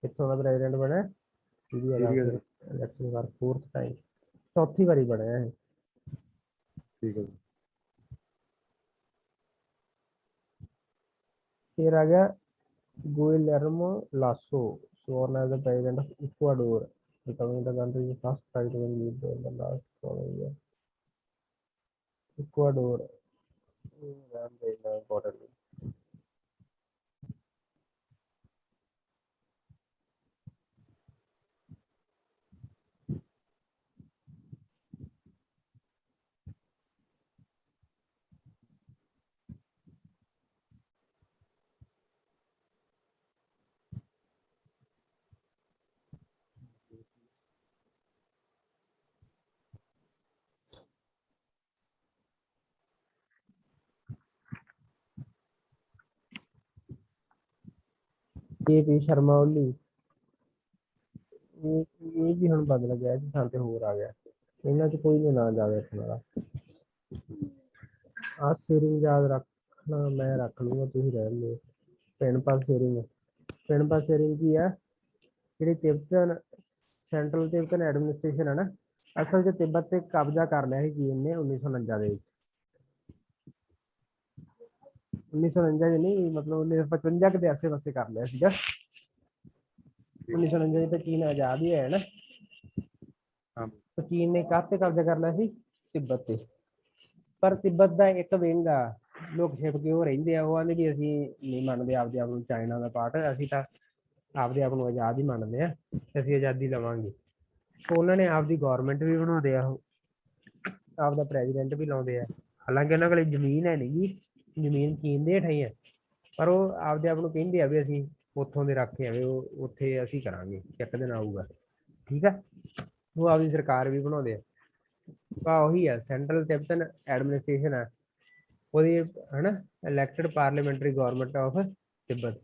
ਕਿੱਥੋਂ ਦਾ ਪ੍ਰੈਜ਼ੀਡੈਂਟ ਬਣਿਆ? ਸੀਰੀਆ ਦਾ। ਇਲੈਕਸ਼ਨ ਵਾਰ 4th ਟਾਈਮ, ਚੌਥੀ ਵਾਰੀ ਬਣਿਆ ਇਹ। ਠੀਕ ਹੈ। फिर आ गया Guillermo lasso, sworn as the president of Ecuador, becoming the country's first president leader in the last following year. Ecuador, important. KP Sharma Oli, ਇਹ ਵੀ ਹੁਣ ਬਦਲ ਗਿਆ, ਇਸ ਥਾਂ ਤੇ ਹੋਰ ਆ ਗਿਆ। ਇਹਨਾਂ 'ਚ ਕੋਈ ਨਹੀਂ ਨਾਂ ਯਾਦ ਰੱਖਣ ਵਾਲਾ। ਆਹ ਸੇਰਿੰਗ ਯਾਦ ਰੱਖਣਾ, ਮੈਂ ਰੱਖ ਲੂੰਗਾ, ਤੁਸੀਂ ਰਹਿਣ ਦਿਓ। ਪਿੰਪਾ ਸੇਰਿੰਗ, ਪਿੰਪਾ ਸੇਰਿੰਗ ਕੀ ਆ? ਜਿਹੜੀ ਤਿੱਬਤਨ ਸੈਂਟਰਲ ਤਿੱਬਤਨ ਐਡਮਿਨਿਸਟ੍ਰੇਸ਼ਨ ਹੈ ਨਾ, ਅਸਲ 'ਚ ਤਿੱਬਤ ਤੇ ਕਬਜ਼ਾ ਕਰ ਲਿਆ ਸੀ ਚੀਨ ਨੇ 1949 ਦੇ ਵਿੱਚ। 1949 ਚ ਨਹੀਂ, ਮਤਲਬ 1955 ਦੇ ਆਸੇ ਪਾਸੇ ਕਰ ਲਿਆ ਸੀਗਾ। 1949 ਚ ਤਾਂ ਚੀਨ ਆਜ਼ਾਦ ਹੀ ਹੋਇਆ ਨਾ। ਚੀਨ ਨੇ ਕਾਹਤੇ ਕਬਜ਼ਾ ਕਰ ਲਿਆ ਸੀ? ਤਿੱਬਤ ਤੇ। ਪਰ ਤਿੱਬਤ ਦਾ ਇੱਕ ਵਿੰਗ ਆ, ਲੋਕ ਛਿਪ ਕੇ ਉਹ ਰਹਿੰਦੇ ਆ, ਉਹ ਆਂਦੇ ਵੀ ਅਸੀਂ ਨਹੀਂ ਮੰਨਦੇ ਆਪਦੇ ਆਪ ਨੂੰ ਚਾਈਨਾ ਦਾ ਪਾਰਟ, ਅਸੀਂ ਤਾਂ ਆਪਦੇ ਆਪ ਨੂੰ ਆਜ਼ਾਦ ਹੀ ਮੰਨਦੇ ਆ, ਅਸੀਂ ਆਜ਼ਾਦੀ ਲਵਾਂਗੇ। ਸੋ ਉਹਨਾਂ ਨੇ ਆਪਦੀ ਗੌਰਮੈਂਟ ਵੀ ਬਣਾਉਂਦੇ ਆ, ਉਹ ਆਪਦਾ ਪ੍ਰੈਜ਼ੀਡੈਂਟ ਵੀ ਲਾਉਂਦੇ ਆ। ਹਾਲਾਂਕਿ ਉਹਨਾਂ ਕੋਲ ਜ਼ਮੀਨ ਹੈ ਨਹੀਂ ਗੀ, ਜ਼ਮੀਨ ਚੀਨ ਦੇ ਹੇਠਾਂ ਹੀ ਹੈ, ਪਰ ਉਹ ਆਪਦੇ ਆਪ ਨੂੰ ਕਹਿੰਦੇ ਆ ਵੀ ਅਸੀਂ ਉੱਥੋਂ ਦੇ ਰੱਖ ਕੇ ਆਵੇ, ਉਹ ਉੱਥੇ ਅਸੀਂ ਕਰਾਂਗੇ, ਇੱਕ ਦਿਨ ਆਊਗਾ। ਠੀਕ ਆ। ਉਹ ਆਪਦੀ ਸਰਕਾਰ ਵੀ ਬਣਾਉਂਦੇ ਆ। ਤਾਂ ਉਹੀ ਆ, ਸੈਂਟਰਲ ਤਿੱਬਤਨ ਐਡਮਿਨਿਸਟ੍ਰੇਸ਼ਨ ਆ ਉਹਦੀ, ਹਨਾ, elected parliamentary government of Tibet.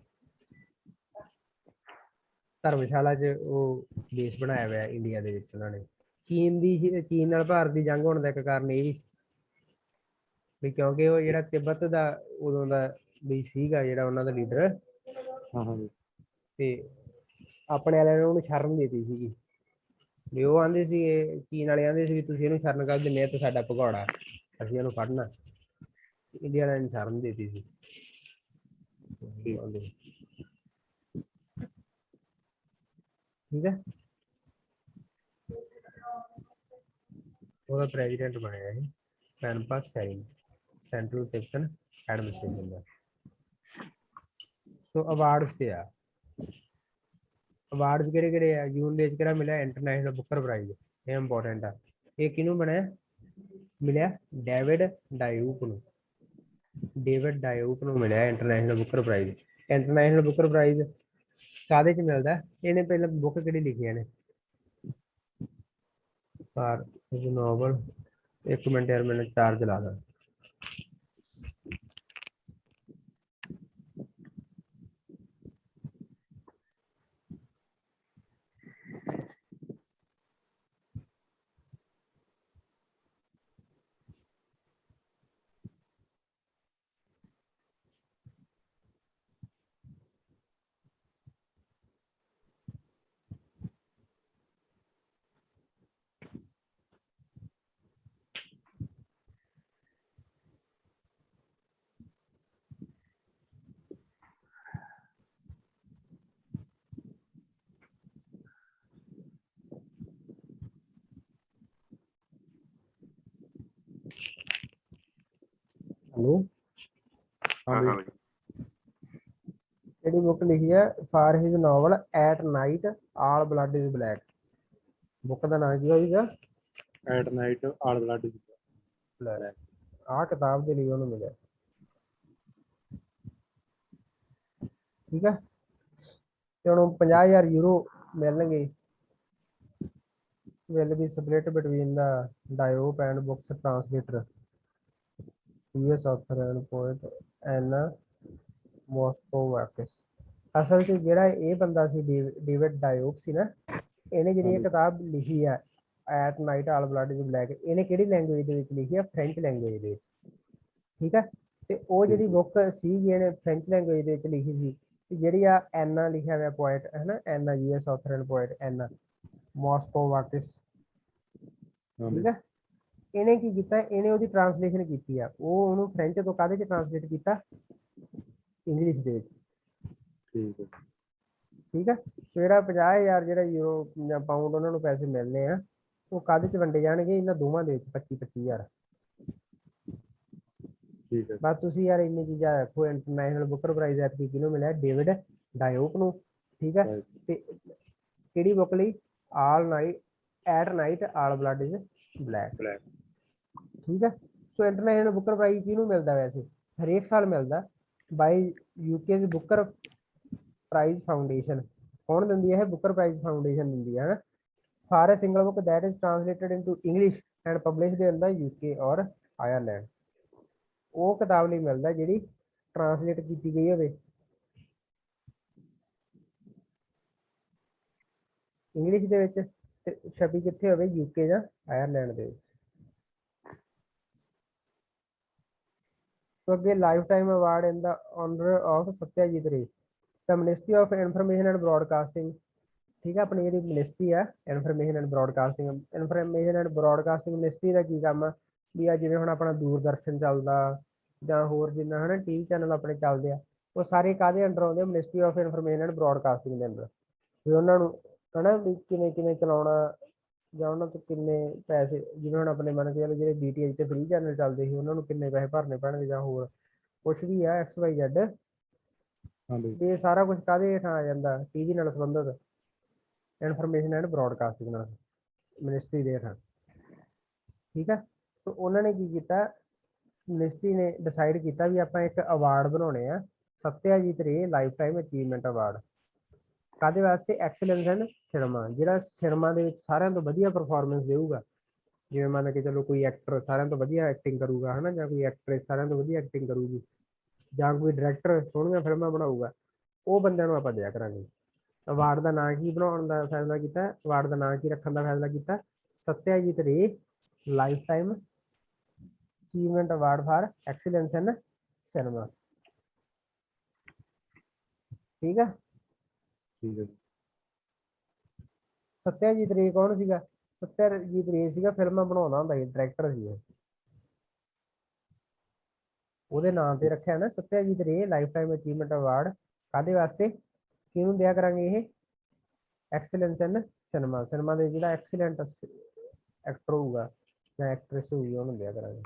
Dharamshala 'ਚ ਉਹ ਬੇਸ ਬਣਾਇਆ ਹੋਇਆ ਇੰਡੀਆ ਦੇ ਵਿੱਚ ਉਹਨਾਂ ਨੇ। ਚੀਨ ਨਾਲ ਭਾਰਤ ਦੀ ਜੰਗ ਹੋਣ ਦਾ ਇੱਕ ਕਾਰਨ ਇਹ ਵੀ ਕਿਉਂਕਿ ਉਹ ਜਿਹੜਾ ਤਿੱਬਤ ਦਾ ਉਦੋਂ ਦਾ ਵੀ ਸੀਗਾ, ਜਿਹੜਾ ਉਹਨਾਂ ਦਾ ਲੀਡਰ, ਤੇ ਆਪਣੇ ਵਾਲਿਆਂ ਨੇ ਉਹਨੂੰ ਸ਼ਰਨ ਦੇ ਦਿੱਤੀ ਸੀਗੀ। ਵੀ ਉਹ ਆਂਦੇ ਸੀਗੇ, ਚੀਨ ਵਾਲੇ ਆਂਦੇ ਸੀ ਵੀ ਤੁਸੀਂ ਇਹਨੂੰ ਸ਼ਰਨ ਕਰ ਦਿੰਦੇ ਆ ਤਾਂ ਸਾਡਾ ਭਗੌੜਾ, ਅਸੀਂ ਇਹਨੂੰ ਫੜਨਾ। ਇੰਡੀਆ ਵਾਲਿਆਂ ਨੇ ਸ਼ਰਨ ਦੇ ਦਿੱਤੀ ਸੀ। ਠੀਕ ਹੈ। ਉਹਦਾ ਪ੍ਰੈਜ਼ੀਡੈਂਟ ਬਣਿਆ ਇਹ ਪੈਨਪਾ ਸੈਰਿੰਗ, ਸੈਂਟਰਲ ਤਿੱਬਤਨ ਐਡਮਿਨਿਸਟ੍ਰੇਸ਼ਨ ਦਾ। ਸੋ ਅਵਾਰਡਸ ਤੇ ਆ, ਅਵਾਰਡਸ ਕਿਹੜੇ ਕਿਹੜੇ ਆ? ਜੂਨ ਦੇ ਵਿੱਚ ਕਿਹੜਾ ਮਿਲਿਆ? ਇੰਟਰਨੈਸ਼ਨਲ ਬੁੱਕਰ ਪ੍ਰਾਈਜ਼, ਇਹ ਇੰਪੋਰਟੈਂਟ ਆ। ਇਹ ਕਿਹਨੂੰ ਬਣਿਆ? ਮਿਲਿਆ ਡੇਵਿਡ ਡਾਇਊਕ ਨੂੰ। ਡੇਵਿਡ ਡਾਇਊਕ ਨੂੰ ਮਿਲਿਆ ਇੰਟਰਨੈਸ਼ਨਲ ਬੁੱਕਰ ਪ੍ਰਾਈਜ਼। ਇੰਟਰਨੈਸ਼ਨਲ ਬੁੱਕਰ ਪ੍ਰਾਈਜ਼ ਕਾਹਦੇ 'ਚ ਮਿਲਦਾ? ਇਹਨੇ ਪਹਿਲਾਂ ਬੁੱਕ ਕਿਹੜੀ ਲਿਖੀਆਂ ਨੇ? ਨੋਵਲ, ਇੱਕ ਮਿੰਟ ਯਾਰ, ਮੈਨੂੰ ਚਾਰਜ ਲਾ ਦਾਂ। ਹੈਲੋ, ਹਾਂ ਹਾਂ ਬਈ ਜਿਹੜੀ ਬੁੱਕ ਲਿਖੀ ਹੈ for his novel at night all blood is black, book ਦਾ ਨਾਂ ਕੀ ਹੋਏਗਾ? ਐਟ ਨਾਈਟ ਆਲ ਬਲੱਡ ਆਹ ਕਿਤਾਬ ਦੇ ਲਈ ਉਹਨੂੰ ਮਿਲਿਆ। ਠੀਕ ਹੈ, ਤੇ ਹੁਣ 50,000 ਯੂਰੋ ਮਿਲਣਗੇ। will be split between the Diop and books translator, US author and poet Anna Moskowakis। ਅਸਲ 'ਚ ਜਿਹੜਾ ਇਹ ਬੰਦਾ ਸੀ ਡੇਵਿਡ ਡਾਇਓਪ ਸੀ ਨਾ, ਇਹਨੇ ਜਿਹੜੀ ਇਹ ਕਿਤਾਬ ਲਿਖੀ ਆ at night all blood is black, ਇਹਨੇ ਕਿਹੜੀ ਲੈਂਗੁਏਜ ਦੇ ਵਿੱਚ ਲਿਖੀ ਆ? ਫ੍ਰੈਂਚ ਲੈਂਗੁਏਜ ਦੇ ਵਿੱਚ। ਠੀਕ ਹੈ, ਤੇ ਉਹ ਜਿਹੜੀ ਬੁੱਕ ਸੀ ਇਹਨੇ ਫ੍ਰੈਂਚ ਲੈਂਗੁਏਜ ਦੇ ਵਿੱਚ ਲਿਖੀ ਸੀ, ਤੇ ਜਿਹੜੀ ਆ ਐਨਾ ਲਿਖਿਆ ਹੋਇਆ ਪੋਇਟ ਹੈ ਨਾ, ਐਨਾ US ਆਥਰ ਐਂਡ ਪੋਇਟ ਐਨਾ ਮੋਸਕੋਵਾਕਿਸ। ਠੀਕ ਹੈ, ਇਹਨੇ ਕੀ ਕੀਤਾ? ਇਹਨੇ ਉਹਦੀ ਟਰਾਂਸਲੇਸ਼ਨ ਕੀਤੀ ਆ, ਉਹ ਉਹਨੂੰ ਫ੍ਰੈਂਚ ਤੋਂ ਕਾਹਦੇ 'ਚ ਟਰਾਂਸਲੇਟ ਕੀਤਾ? ਇੰਗਲਿਸ਼ ਦੇ ਵਿੱਚ। ਠੀਕ ਹੈ ਠੀਕ ਹੈ, ਸੋ ਜਿਹੜਾ 50,000 ਜਿਹੜਾ ਯੂਰੋ ਜਾਂ ਪਾਊਂਡ ਉਹਨਾਂ ਨੂੰ ਪੈਸੇ ਮਿਲਣੇ ਆ, ਉਹ ਕਾਹਦੇ 'ਚ ਵੰਡੇ ਜਾਣਗੇ? ਇਹਨਾਂ ਦੋਵਾਂ ਦੇ ਵਿੱਚ 25,000। ਠੀਕ ਹੈ ਬਸ ਤੁਸੀਂ ਯਾਰ ਇੰਨੀ ਚੀਜ਼ਾਂ ਰੱਖੋ। ਇੰਟਰਨੈਸ਼ਨਲ ਬੁੱਕਰ ਪ੍ਰਾਈਜ਼ ਐਤਕੀ ਕਿਹਨੂੰ ਮਿਲਿਆ? ਡੇਵਿਡ ਡਾਇਓਪ ਨੂੰ। ਠੀਕ ਹੈ, ਤੇ ਕਿਹੜੀ ਬੁੱਕ ਲਈ? ਆਲ night at night all blood is black. ਠੀਕ ਹੈ, ਸੋ ਇੰਟਰਨੈਸ਼ਨਲ ਬੁੱਕਰ ਪ੍ਰਾਈਜ਼ ਕਿਹਨੂੰ ਮਿਲਦਾ? ਵੈਸੇ ਹਰੇਕ ਸਾਲ ਮਿਲਦਾ by UK Booker prize foundation. ਕੌਣ ਦਿੰਦੀ ਹੈ ਇਹ? ਬੁੱਕਰ ਪ੍ਰਾਈਜ਼ ਫਾਊਂਡੇਸ਼ਨ ਦਿੰਦੀ ਹੈ। For a single book that is translated into English and published in the UK ਔਰ ਆਇਰਲੈਂਡ। ਉਹ ਕਿਤਾਬ ਲਈ ਮਿਲਦਾ ਜਿਹੜੀ ਟ੍ਰਾਂਸਲੇਟ ਕੀਤੀ ਗਈ ਹੋਵੇ ਇੰਗਲਿਸ਼ ਦੇ ਵਿੱਚ, ਤੇ ਛਪੀ ਕਿੱਥੇ ਹੋਵੇ? UK ਜਾਂ ਆਇਰਲੈਂਡ ਦੇ ਵਿੱਚ। ਅੱਗੇ life time award in the honour of Satyajit Ray, the ministry of information and broadcasting. ਠੀਕ ਹੈ, ਆਪਣੀ ਜਿਹੜੀ ਮਿਨਿਸਟਰੀ ਆ information and broadcasting, information and broadcasting ministry ਦਾ ਕੀ ਕੰਮ ਆ? ਵੀ ਆ ਜਿਵੇਂ ਹੁਣ ਆਪਣਾ ਦੂਰਦਰਸ਼ਨ ਚੱਲਦਾ ਜਾਂ ਹੋਰ ਜਿੰਨਾ ਹੈ ਨਾ TV ਚੈਨਲ ਆਪਣੇ ਚੱਲਦੇ ਆ, ਉਹ ਸਾਰੇ ਕਾਹਦੇ ਅੰਡਰ ਆਉਂਦੇ? Ministry of information and broadcasting ਦੇ ਅੰਡਰ। ਵੀ ਉਹਨਾਂ ਨੂੰ ਹਨਾ ਵੀ ਕਿਵੇਂ ਕਿਵੇਂ ਚਲਾਉਣਾ, ਜਾਂ ਉਹਨਾਂ ਤੋਂ ਕਿੰਨੇ ਪੈਸੇ, ਜਿਵੇਂ ਹੁਣ ਆਪਣੇ ਮੰਨ ਕੇ ਚਲੋ ਜਿਹੜੇ DTH ਤੇ ਫ੍ਰੀ ਚੈਨਲ ਚੱਲਦੇ ਸੀ, ਉਹਨਾਂ ਨੂੰ ਕਿੰਨੇ ਪੈਸੇ ਭਰਨੇ ਪੈਣਗੇ, ਜਾਂ ਹੋਰ ਕੁਛ ਵੀ ਆ XYZ। ਤੇ ਇਹ ਸਾਰਾ ਕੁਝ ਕਾਹਦੇ ਹੇਠਾਂ ਆ ਜਾਂਦਾ? TV ਨਾਲ ਸੰਬੰਧਿਤ ਇਨਫੋਰਮੇਸ਼ਨ ਐਂਡ ਬ੍ਰੌਡਕਾਸਟਿੰਗ ਨਾਲ ਮਿਨਿਸਟਰੀ ਦੇ ਹੇਠਾਂ। ਠੀਕ ਹੈ, ਸੋ ਉਹਨਾਂ ਨੇ ਕੀ ਕੀਤਾ? ਮਿਨਿਸਟਰੀ ਨੇ ਡਿਸਾਈਡ ਕੀਤਾ ਵੀ ਆਪਾਂ ਇੱਕ ਅਵਾਰਡ ਬਣਾਉਣੇ ਆ, ਸਤਿਆਜੀਤ ਰੇ ਲਾਈਫ ਟਾਈਮ ਅਚੀਵਮੈਂਟ ਅਵਾਰਡ। ਕਾਹਦੇ ਵਾਸਤੇ? ਐਕਸਲੈਂਸ ਇਨ ਸਿਨੇਮਾ। ਜਿਹੜਾ ਸਿਨੇਮਾ ਦੇ ਵਿੱਚ ਸਾਰਿਆਂ ਤੋਂ ਵਧੀਆ ਪਰਫਾਰਮੈਂਸ ਦੇਊਗਾ, ਜਿਵੇਂ ਮੰਨ ਕੇ ਚਲੋ ਕੋਈ ਐਕਟਰ ਸਾਰਿਆਂ ਤੋਂ ਵਧੀਆ ਐਕਟਿੰਗ ਕਰੂਗਾ ਹਨਾ, ਜਾਂ ਕੋਈ ਐਕਟਰੈਸ ਸਾਰਿਆਂ ਤੋਂ ਵਧੀਆ ਐਕਟਿੰਗ ਕਰੂਗੀ, ਜਾਂ ਕੋਈ ਡਾਇਰੈਕਟਰ ਸੋਹਣੀਆਂ ਫਿਲਮਾਂ ਬਣਾਊਗਾ, ਉਹ ਬੰਦਿਆਂ ਨੂੰ ਆਪਾਂ ਦਿਆ ਕਰਾਂਗੇ। ਅਵਾਰਡ ਦਾ ਨਾਂ ਕੀ ਬਣਾਉਣ ਦਾ ਫੈਸਲਾ ਕੀਤਾ? ਅਵਾਰਡ ਦਾ ਨਾਂ ਕੀ ਰੱਖਣ ਦਾ ਫੈਸਲਾ ਕੀਤਾ? ਸਤਿਆਜੀਤ ਰੇ life time achievement award for excellence in cinema. ਠੀਕ ਹੈ, ਸਤਿਆਜੀਤ ਰੇ ਕੌਣ ਸੀਗਾ? ਸਤਿਆਜੀਤ ਰੇ ਸੀਗਾ ਫਿਲਮਾਂ ਬਣਾਉਂਦਾ ਹੁੰਦਾ ਸੀ, ਡਾਇਰੈਕਟਰ ਸੀ ਇਹ। ਉਹਦੇ ਨਾਂ ਤੇ ਰੱਖਿਆ ਨਾ ਸਤਿਆਜੀਤ ਰੇ ਲਾਈਫ ਟਾਈਮ ਅਚੀਵਮੈਂਟ ਅਵਾਰਡ। ਕਾਹਦੇ ਵਾਸਤੇ? ਕਿਹਨੂੰ ਦਿਆ ਕਰਾਂਗੇ ਇਹ? ਐਕਸਲੈਂਸ ਇਨ ਸਿਨੇਮਾ। ਸਿਨੇਮਾ ਦੇ ਜਿਹੜਾ ਐਕਸੀਲੈਂਟ ਐਕਟਰ ਹੋਊਗਾ ਜਾਂ ਐਕਟਰੈਸ ਹੋਊਗੀ, ਉਹਨੂੰ ਦਿਆ ਕਰਾਂਗੇ।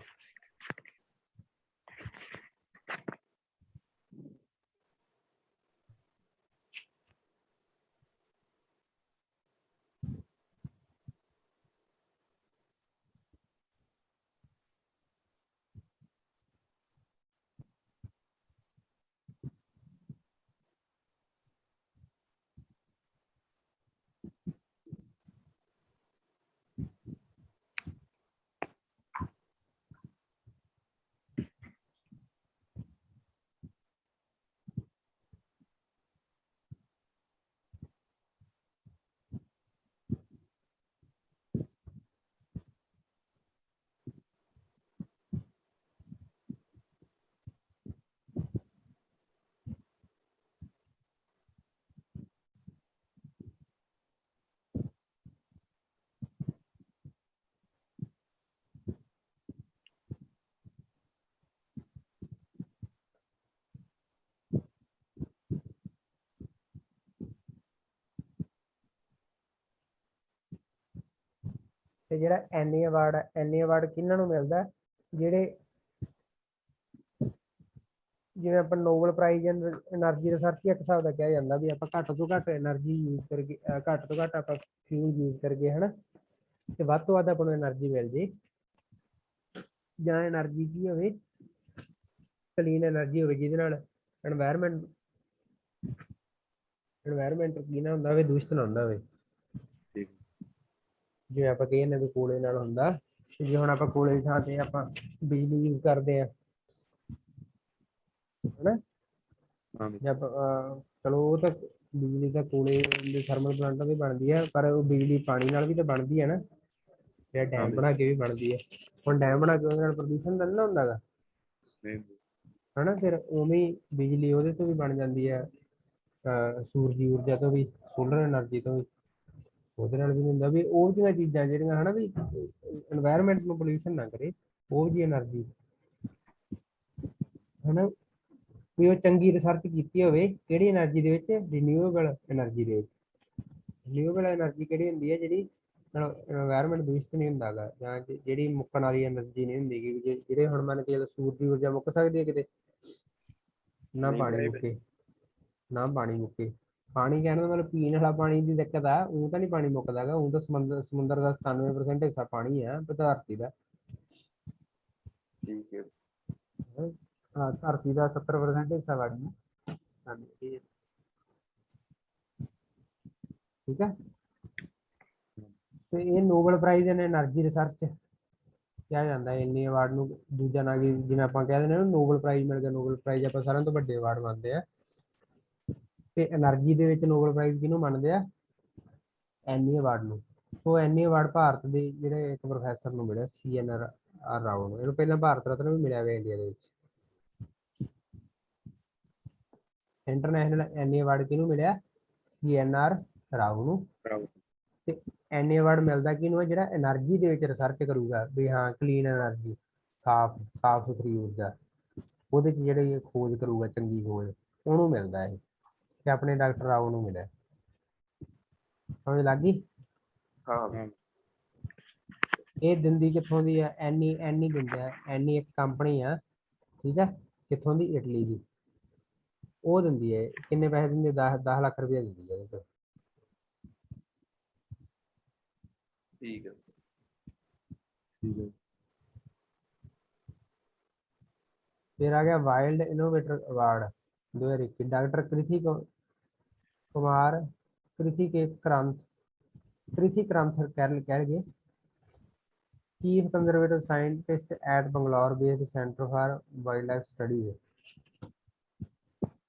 ਤੇ ਜਿਹੜਾ ਐਨੀ ਅਵਾਰਡ ਹੈ, ਐਨੀ ਅਵਾਰਡ ਕਿਹਨਾਂ ਨੂੰ ਮਿਲਦਾ? ਜਿਹੜੇ ਜਿਵੇਂ ਆਪਾਂ ਨੋਬਲ ਪ੍ਰਾਈਜ਼ એનર્ਜੀ ਰਿਸਰਚ ਇੱਕ ਹਿਸਾਬ ਦਾ ਕਿਹਾ ਜਾਂਦਾ ਵੀ ਆਪਾਂ ਘੱਟ ਤੋਂ ਘੱਟ એનર્ਜੀ ਯੂਜ਼ ਕਰਕੇ ਘੱਟ ਤੋਂ ਘੱਟ ਆਪਾਂ ਫਿਊਲ ਯੂਜ਼ ਕਰਕੇ ਹਨਾ ਤੇ ਵੱਧ ਤੋਂ ਵੱਧ ਆਪਾਂ ਨੂੰ એનર્ਜੀ ਮਿਲ ਜੇ ਜਾਂ એનર્ਜੀ ਕੀ ਹੋਵੇ ਕਲੀਨ એનર્ਜੀ ਹੋਵੇ ਜਿਹਦੇ ਨਾਲ এনवायरमेंट ਕੀ ਨਾ ਹੁੰਦਾ ਹੋਵੇ ਦੂਸ਼ਿਤ ਨਾ ਹੁੰਦਾ ਹੋਵੇ ਠੀਕ ਜਿਵੇਂ ਆਪਾਂ ਕਹਿੰਦੇ ਵੀ ਕੋਲੇ ਨਾਲ ਹੁੰਦਾ ਜੇ ਹੁਣ ਆਪਾਂ ਕੋਲੇ ਦੀ ਥਾਂ ਤੇ ਆਪਾਂ ਬਿਜਲੀ ਯੂਜ਼ ਕਰਦੇ ਆ ਹਨਾ ਹਾਂ ਬਈ, ਜਾਂ ਚਲੋ ਉਹ ਤਾਂ ਬਿਜਲੀ ਤਾਂ ਕੋਲੇ ਦੇ ਥਰਮਲ ਪਲਾਂਟਾਂ ਤੇ ਬਣਦੀ ਹੈ ਪਰ ਉਹ ਬਿਜਲੀ ਪਾਣੀ ਨਾਲ ਵੀ ਤਾਂ ਬਣਦੀ ਹੈ ਨਾ ਜਾਂ ਹਾਂ ਡੈਮ ਬਈ, ਬਣਾ ਕੇ ਵੀ ਬਣਦੀ ਹੈ ਹੁਣ ਡੈਮ ਬਣਾ ਕੇ ਉਹਦੇ ਨਾਲ ਪ੍ਰਦੂਸ਼ਣ ਤਾਂ ਨਹੀਂ ਨਾ ਹੁੰਦਾ ਗਾ ਨਹੀਂ ਬਈ, ਹਨਾ ਫਿਰ ਉਵੇਂ ਹੀ ਬਿਜਲੀ ਉਹਦੇ ਤੋਂ ਵੀ ਬਣ ਜਾਂਦੀ ਹੈ ਸੂਰਜੀ ਊਰਜਾ ਤੋਂ ਵੀ ਸੋਲਰ એનર્ਜੀ ਤੋਂ ਵੀ ਉਹਦੇ ਨਾਲ ਵੀ ਹੁੰਦਾ ਵੀ ਉਹ ਜਿਹੀਆਂ ਚੀਜ਼ਾਂ ਜਿਹੜੀਆਂ ਹਨਾ ਵੀ এনवायरमेंट ਨੂੰ ਪੋਲਿਊਸ਼ਨ ਨਾ ਕਰੇ ਉਹ ਜੀ એનર્ਜੀ ਹਨਾ ਵੀ ਉਹ ਚੰਗੀ ਰਿਸਰਚ ਕੀਤੀ ਹੋਵੇ ਕਿਹੜੀ એનર્ਜੀ ਦੇ ਵਿੱਚ ਰੀਨਿਊਏਬਲ એનર્ਜੀ ਦੇ ਵਿੱਚ ਰੀਨਿਊਏਬਲ એનર્ਜੀ ਕਿਹੜੀ ਹੁੰਦੀ ਹੈ ਜਿਹੜੀ এনवायरमेंट ਦੂਸ਼ਿਤ ਨਹੀਂ ਹੁੰਦਾ ਗਾ ਜਾਂ ਜਿਹੜੀ ਮੁੱਕਣ ਵਾਲੀ એનર્ਜੀ ਨਹੀਂ ਹੁੰਦੀ ਗੀ ਜਿਹੜੇ ਹੁਣ ਮੰਨ ਕੇ ਸੂਰਜੀ ਊਰਜਾ ਮੁੱਕ ਸਕਦੀ ਹੈ ਕਿਤੇ ਨਾ ਨਹੀਂ ਪਾਣੀ ਬਈ, ਮੁੱਕੇ ਨਾ ਪਾਣੀ ਮੁੱਕੇ ਪਾਣੀ ਕਹਿਣ ਦਾ ਮਤਲਬ ਪੀਣ ਵਾਲਾ ਪਾਣੀ ਦੀ ਦਿੱਕਤ ਆ ਉਹ ਤਾਂ ਨਹੀਂ ਪਾਣੀ ਮੁੱਕਦਾ ਗਾ ਉਹ ਤਾਂ ਸਮੁੰਦਰ ਦਾ 97% ਹਿੱਸਾ ਪਾਣੀ ਆ ਧਰਤੀ ਦਾ ਠੀਕ ਹੈ ਹਾਂ ਧਰਤੀ ਦਾ 70% ਹਿੱਸਾ ਪਾਣੀ ਆ ਠੀਕ ਹੈ ਤੇ ਇਹ ਨੋਬਲ ਪ੍ਰਾਈਜ਼ ਇਨ એનર્ਜੀ ਰਿਸਰਚ ਕਿਹਾ ਜਾਂਦਾ ਹੈ ਇੰਨੀ ਅਵਾਰਡ ਨੂੰ ਦੂਜਾ ਨਾ ਕਿ ਜਿਵੇਂ ਆਪਾਂ ਕਹਿ ਦਿੰਦੇ ਹਾਂ ਨੋਬਲ ਪ੍ਰਾਈਜ਼ ਮਿਲ ਗਿਆ ਨੋਬਲ ਪ੍ਰਾਈਜ਼ ਆਪਾਂ ਸਾਰਿਆਂ ਤੋਂ ਵੱਡੇ ਅਵਾਰਡ ਮੰਨਦੇ ਆ ਤੇ એનર્ਜੀ ਦੇ ਵਿੱਚ ਨੋਬਲ ਪ੍ਰਾਈਜ਼ ਕਿਹਨੂੰ ਮੰਨਦੇ ਆ ਐਨੀ ਅਵਾਰਡ ਨੂੰ ਸੋ ਐਨੀ ਅਵਾਰਡ ਭਾਰਤ ਦੇ ਜਿਹੜੇ ਇੱਕ ਪ੍ਰੋਫੈਸਰ ਨੂੰ ਮਿਲਿਆ CNR ਰਾਓ ਨੂੰ ਇਹਨੂੰ ਪਹਿਲਾਂ ਭਾਰਤ ਰਤਨ ਵੀ ਮਿਲਿਆ ਹੋਇਆ ਇੰਡੀਆ ਦੇ ਵਿੱਚ ਇੰਟਰਨੈਸ਼ਨਲ ਐਨੀ ਅਵਾਰਡ ਕਿਹਨੂੰ ਮਿਲਿਆ CNR ਰਾਓ ਨੂੰ ਬਰਾਬਰ ਤੇ ਐਨੀ ਅਵਾਰਡ ਮਿਲਦਾ ਕਿਹਨੂੰ ਹੈ ਜਿਹੜਾ એનર્ਜੀ ਦੇ ਵਿੱਚ ਰਿਸਰਚ ਕਰੂਗਾ ਵੀ ਹਾਂ ਕਲੀਨ એનર્ਜੀ ਸਾਫ ਸੁਥਰੀ ਊਰਜਾ ਉਹਦੇ 'ਚ ਜਿਹੜੇ ਖੋਜ ਕਰੂਗਾ ਚੰਗੀ ਖੋਜ ਉਹਨੂੰ ਮਿਲਦਾ ਇਹ ਤੇ ਆਪਣੇ ਡਾਕਟਰ ਰਾਓ ਨੂੰ ਮਿਲਿਆ ਸਮਝ ਲੱਗ ਗਈ ਹਾਂ ਹਾਂ ਇਹ ਦਿੰਦੀ ਕਿੱਥੋਂ ਦੀ ਹੈ ਐਨੀ ਦਿੰਦਾ ਐਨੀ ਇੱਕ ਕੰਪਨੀ ਆ ਠੀਕ ਹੈ ਕਿੱਥੋਂ ਦੀ ਇਟਲੀ ਦੀ ਉਹ ਦਿੰਦੀ ਹੈ ਕਿੰਨੇ ਪੈਸੇ ਦਿੰਦੀ 10 ਲੱਖ ਰੁਪਏ ਦਿੰਦੀ ਹੈ ਉਹਦੇ ਤੋਂ ਠੀਕ ਹੈ ਠੀਕ ਹੈ फिर आ गया wild innovator award 2021 doctor Kumar Krithi Karanth कह गए chief conservative scientist at Bangalore based centre for wild life studies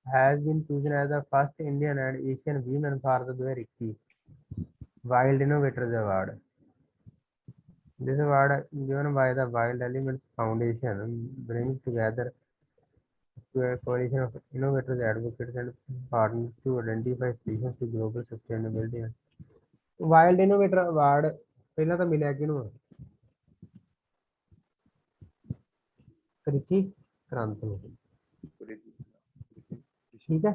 has been chosen as the first Indian and Asian women for the 2021 wild innovators award This award given by the Wild Elements Foundation brings together to a coalition of innovators, advocates, and partners to identify solutions to global sustainability. Wild Innovator Award ਪਹਿਲਾਂ ਤਾਂ ਮਿਲਿਆ ਕਿਹਨੂੰ ਕ੍ਰਿਥੀ ਕ੍ਰਾਂਤ ਨੂੰ ਠੀਕ ਹੈ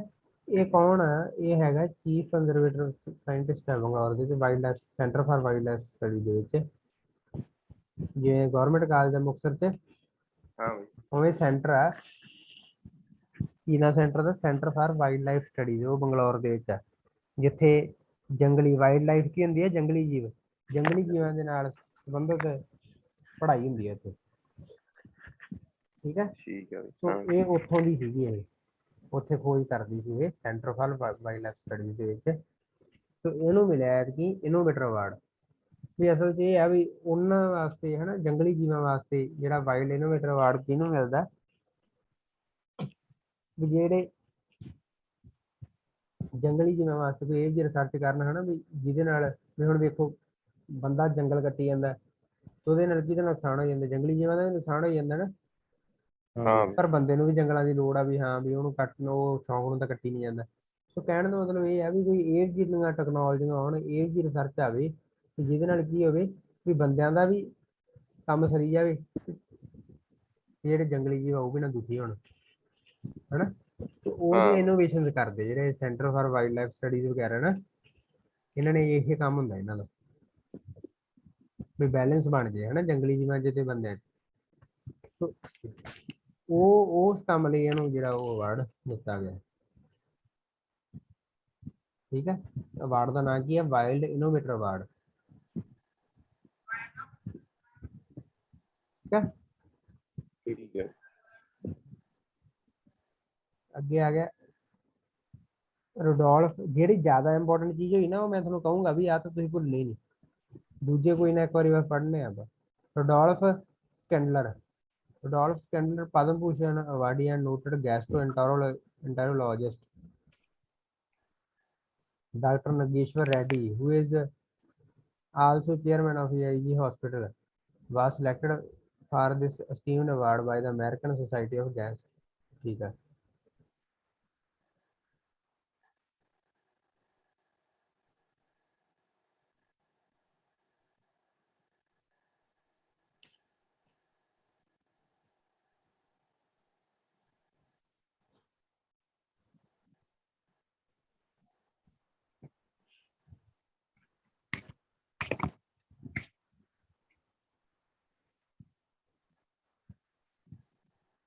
ਇਹ ਕੌਣ ਆ ਇਹ ਹੈਗਾ ਚੀਫ ਕੰਜ਼ਰਵੇਟਰ ਸਾਇੰਟਿਸਟ ਹੈ ਬੰਗਲੌਰ ਦੇ wildlife centre for wildlife study ਦੇ ਵਿੱਚ ਜਿਵੇਂ ਗਵਰਨਮੈਂਟ ਕਾਲਜ ਦਾ ਮੁਕਤਸਰ ਚ ਹਾਂ ਬਈ ਉਵੇਂ ਸੈਂਟਰ ਆ ਕੀਨਾ ਸੈਂਟਰ ਦਾ centre for wildlife studies ਉਹ ਬੰਗਲੌਰ ਦੇ ਵਿੱਚ ਆ ਜਿੱਥੇ ਜੰਗਲੀ ਵਾਈਲਡ ਲਾਈਫ ਕੀ ਹੁੰਦੀ ਹੈ ਜੰਗਲੀ ਜੀਵਾਂ ਦੇ ਨਾਲ ਸੰਬੰਧਿਤ ਪੜ੍ਹਾਈ ਹੁੰਦੀ ਹੈ ਇੱਥੇ ਠੀਕ ਹੈ ਠੀਕ ਹੈ ਸੋ ਇਹ ਉੱਥੋਂ ਦੀ ਸੀਗੀ ਇਹ ਉੱਥੇ ਖੋਜ ਕਰਦੀ ਸੀ ਇਹ centre for wildlife studies ਦੇ ਵਿੱਚ ਸੋ ਇਹਨੂੰ ਮਿਲਿਆ ਕਿ ਇਨੋਵੇਟਰ ਅਵਾਰਡ ਵੀ ਅਸਲ 'ਚ ਇਹ ਆ ਵੀ ਉਹਨਾਂ ਵਾਸਤੇ ਹਨਾ ਜੰਗਲੀ ਜੀਵਾਂ ਵਾਸਤੇ ਜਿਹੜਾ ਵਾਈਲਡ ਇਨੋਵੇਟਰ ਅਵਾਰਡ ਕਿਹਨੂੰ ਮਿਲਦਾ ਵੀ ਜਿਹੜੇ ਜੰਗਲੀ ਜੀਵਾਂ ਵਾਸਤੇ ਕੋਈ ਇਹ ਜਿਹੀ ਰਿਸਰਚ ਕਰਨ ਹਨਾ ਵੀ ਜਿਹਦੇ ਨਾਲ ਵੀ ਹੁਣ ਵੇਖੋ ਬੰਦਾ ਜੰਗਲ ਕੱਟੀ ਜਾਂਦਾ ਤੇ ਉਹਦੇ ਨਾਲ ਕਿਹਦਾ ਨੁਕਸਾਨ ਹੋ ਜਾਂਦਾ ਜੰਗਲੀ ਜੀਵਾਂ ਦਾ ਵੀ ਨੁਕਸਾਨ ਹੋ ਜਾਂਦਾ ਨਾ ਹਾਂ ਪਰ ਬੰਦੇ ਨੂੰ ਵੀ ਜੰਗਲਾਂ ਦੀ ਲੋੜ ਆ ਵੀ ਹਾਂ ਵੀ ਉਹਨੂੰ ਕੱਟਣ ਉਹ ਸ਼ੌਂਕ ਨੂੰ ਤਾਂ ਕੱਟੀ ਨਹੀਂ ਜਾਂਦਾ ਸੋ ਕਹਿਣ ਦਾ ਮਤਲਬ ਇਹ ਆ ਵੀ ਕੋਈ ਇਹ ਜਿਹੀਆਂ ਟੈਕਨੋਲੋਜੀਆਂ ਆਉਣ ਇਹ ਜਿਹੀ ਰਿਸਰਚ ਆਵੇ ਕਿ ਜਿਹਦੇ ਨਾਲ ਕੀ ਹੋਵੇ ਵੀ ਬੰਦਿਆਂ ਦਾ ਵੀ ਕੰਮ ਸਰੀ ਜਾਵੇ ਜਿਹੜੇ ਜੰਗਲੀ ਜੀਵ ਉਹ ਵੀ ਨਾ ਦੁਖੀ ਹੋਣ ਹਨਾ ਤੇ ਉਹਦੇ ਇਨੋਵੇਸ਼ਨ ਕਰਦੇ ਜਿਹੜੇ centre for wildlife studies ਵਗੈਰਾ ਨਾ ਇਹਨਾਂ ਨੇ ਇਹ ਕੰਮ ਹੁੰਦਾ ਇਹਨਾਂ ਦਾ ਵੀ ਬੈਲੈਂਸ ਬਣ ਜਾਏ ਹਨਾ ਜੰਗਲੀ ਜੀਵਾਂ ਚ ਤੇ ਬੰਦਿਆਂ ਚ ਉਹ ਉਸ ਕੰਮ ਲਈ ਇਹਨੂੰ ਜਿਹੜਾ ਉਹ ਅਵਾਰਡ ਦਿੱਤਾ ਗਿਆ। ਠੀਕ ਹੈ, ਅਵਾਰਡ ਦਾ ਨਾਂ ਕੀ ਹੈ? Wild innovator award. ਠੀਕ ਹੈ, ਠੀਕ ਹੈ। ਅੱਗੇ ਆ ਗਿਆ ਰੁਡੋਲਫ। ਜਿਹੜੀ ਜ਼ਿਆਦਾ ਇੰਪੋਰਟੈਂਟ ਚੀਜ਼ ਹੋਈ ਨਾ ਉਹ ਮੈਂ ਤੁਹਾਨੂੰ ਕਹੂੰਗਾ ਵੀ ਆ ਤਾਂ ਤੁਸੀਂ ਭੁੱਲਣੀ ਨਹੀਂ, ਦੂਜੇ ਕੋਈ ਨਾ ਇੱਕ ਵਾਰੀ ਬਸ ਪੜ੍ਹਨੇ ਆ ਬਸ। Rudolf Scandler. Rudolf Scandler Padma Bhushan awardee and noted gastroenterologist. Dr. Nageshwar Reddy, who is also chairman of AIG Hospital, was selected for this esteemed award by the American Society of Gas. ठीक है,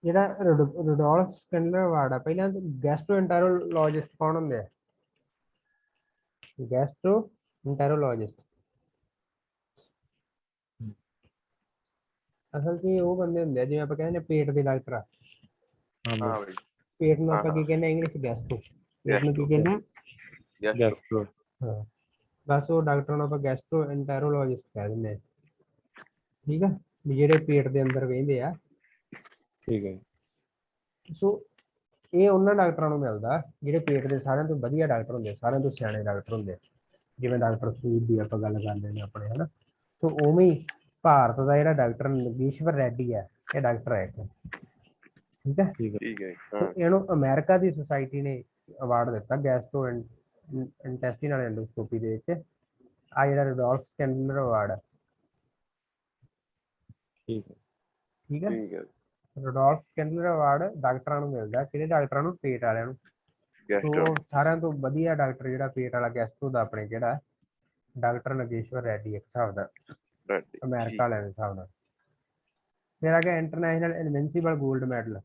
ਜਿਹੜਾ ਰੁਡੋਲਫ ਸਕੈਂਡਲਰ ਅਵਾਰਡ ਆ, ਪਹਿਲਾਂ ਗੈਸਟ੍ਰੋਐਂਟਰੋਲੋਜਿਸਟ ਕੌਣ ਹੁੰਦੇ ਆ? ਗੈਸਟ੍ਰੋਐਂਟਰੋਲੋਜਿਸਟ ਅਸਲ 'ਚ ਉਹ ਬੰਦੇ ਹੁੰਦੇ ਆ ਜਿਵੇਂ ਆਪਾਂ ਕਹਿੰਦੇ ਨੇ ਪੇਟ ਦੇ ਡਾਕਟਰ ਆ। ਹਾਂ ਬਈ। ਪੇਟ ਨੂੰ ਹਾਂ ਆਪਾਂ ਹਾਂ ਕੀ ਕਹਿੰਦੇ ਇੰਗਲਿਸ਼? ਗੈਸਟ੍ਰੋ। ਪੇਟ ਨੂੰ ਕੀ ਕਹਿੰਦੇ ਆ? ਗੈਸਟਰੋ। ਹਾਂ, ਬਸ ਉਹ ਡਾਕਟਰ ਨੂੰ ਆਪਾਂ ਗੈਸਟ੍ਰੋਐਂਟਰੋਲੋਜਿਸਟ ਕਹਿ ਦਿੰਦੇ ਆ। ਠੀਕ ਆ, ਵੀ ਜਿਹੜੇ ਪੇਟ ਦੇ ਅੰਦਰ ਵਹਿੰਦੇ ਆ। ਠੀਕ ਹੈ। ਸੋ ਇਹ ਉਹਨਾਂ ਡਾਕਟਰਾਂ ਨੂੰ ਮਿਲਦਾ ਜਿਹੜੇ ਪੇਟ ਦੇ ਸਾਰਿਆਂ ਤੋਂ ਵਧੀਆ ਡਾਕਟਰ ਹੁੰਦੇ, ਸਾਰਿਆਂ ਤੋਂ ਸਿਆਣੇ ਡਾਕਟਰ ਹੁੰਦੇ, ਜਿਵੇਂ ਡਾਕਟਰ ਸੂਦ ਦੀ ਆਪਾਂ ਗੱਲ ਕਰਦੇ ਨੇ ਆਪਣੇ, ਹਨਾ। ਸੋ ਉਵੇਂ ਹੀ ਭਾਰਤ ਦਾ ਜਿਹੜਾ ਡਾਕਟਰ ਨਗੇਸ਼ਵਰ ਰੈਡੀ ਹੈ, ਇਹ ਡਾਕਟਰ ਹੈ ਇੱਕ। ਠੀਕ ਹੈ, ਠੀਕ ਹੈ। ਸੋ ਇਹਨੂੰ ਅਮਰੀਕਾ ਦੀ ਸੁਸਾਇਟੀ ਨੇ ਅਵਾਰਡ ਦਿੱਤਾ ਗੈਸਟ੍ਰੋ ਇੰਟੈਸਟੀਨਲ ਐਂਡੋਸਕੋਪੀ ਦੇ ਵਿੱਚ। ਆ ਜਿਹੜਾ ਰੁਡੋਲਫ ਸਕੈਂਡਲਰ ਅਵਾਰਡ ਹੈ। ਠੀਕ ਹੈ। ਠੀਕ ਹੈ, ਠੀਕ ਹੈ। ਰੁਡੋਲਫ ਸਕੈਂਡਲਰ ਅਵਾਰਡ ਡਾਕਟਰਾਂ ਨੂੰ ਮਿਲਦਾ, ਕਿਹੜੇ ਡਾਕਟਰਾਂ ਨੂੰ? ਪੇਟ ਵਾਲਿਆਂ ਨੂੰ। ਸੋ ਸਾਰਿਆਂ ਤੋਂ ਵਧੀਆ ਡਾਕਟਰ ਜਿਹੜਾ ਪੇਟ ਵਾਲਾ ਗੈਸਟ੍ਰੋ ਦਾ ਆਪਣੇ ਕਿਹੜਾ? ਡਾਕਟਰ ਨਗੇਸ਼ਵਰ ਰੈਡੀ ਇੱਕ ਹਿਸਾਬ ਦਾ, ਅਮਰੀਕਾ ਵਾਲਿਆਂ ਦੇ ਹਿਸਾਬ ਨਾਲ। ਫਿਰ ਆ ਗਿਆ international invincible gold medal.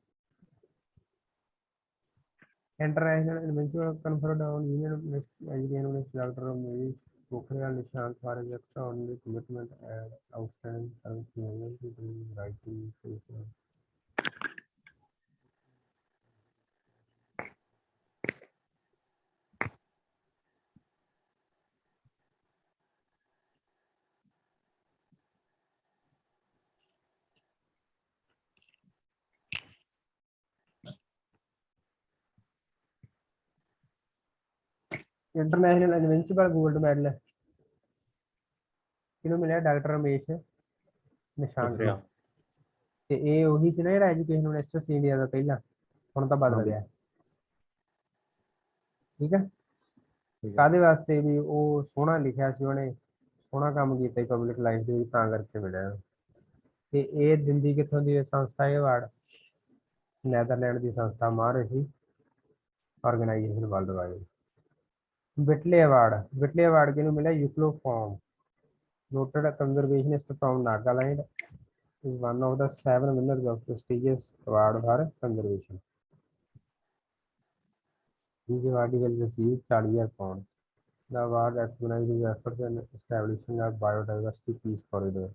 International inventive conferred on Union Minister Dr. Monish Pokhriyal Nishank for his extraordinary commitment and outstanding service to the writing solution. International invincible gold medal किहनूं मिलिਆ? ਡਾਕਟਰ ਰਮੇਸ਼ ਨਿਸ਼ਾਂਕ ਨੂੰ। ਤੇ ਇਹ ਉਹੀ ਸੀ ਨਾ ਜਿਹੜਾ ਐਜੂਕੇਸ਼ਨ ਮਿਨਿਸਟਰ ਸੀ ਇੰਡੀਆ ਦਾ ਪਹਿਲਾਂ, ਹੁਣ ਤਾਂ ਬਦਲ ਗਿਆ। ਠੀਕ ਹੈ, ਕਾਹਦੇ ਵਾਸਤੇ? ਵੀ ਉਹ ਸੋਹਣਾ ਲਿਖਿਆ ਸੀ ਉਹਨੇ, ਸੋਹਣਾ ਕੰਮ ਕੀਤਾ ਪਬਲਿਕ ਲਾਈਫ ਦੇ ਵਿੱਚ, ਤਾਂ ਕਰਕੇ ਮਿਲਿਆ। ਤੇ ਇਹ ਦਿੰਦੀ ਕਿੱਥੋਂ ਦੀ ਸੰਸਥਾ ਇਹ ਅਵਾਰਡ? ਨੈਦਰਲੈਂਡ ਦੀ ਸੰਸਥਾ ਮਹਾਰਿਸ਼ੀ ਆਰਗੇਨਾਈਜੇਸ਼ਨ ਵਰਲਡ ਵਾਈਡ। ਬਿਟਲੇ ਅਵਾਰਡ। ਬਿਟਲੇ ਅਵਾਰਡ ਕਿਹਨੂੰ ਮਿਲਿਆ? ਯੂਕਲੋ ਫਾਰਮ, noted conservationist from Nagaland, is one of the 7 winners of prestigious award for conservation. Each awardee will receive 40,000 pounds. The award recognizes efforts in establishing a biodiversity peace corridor.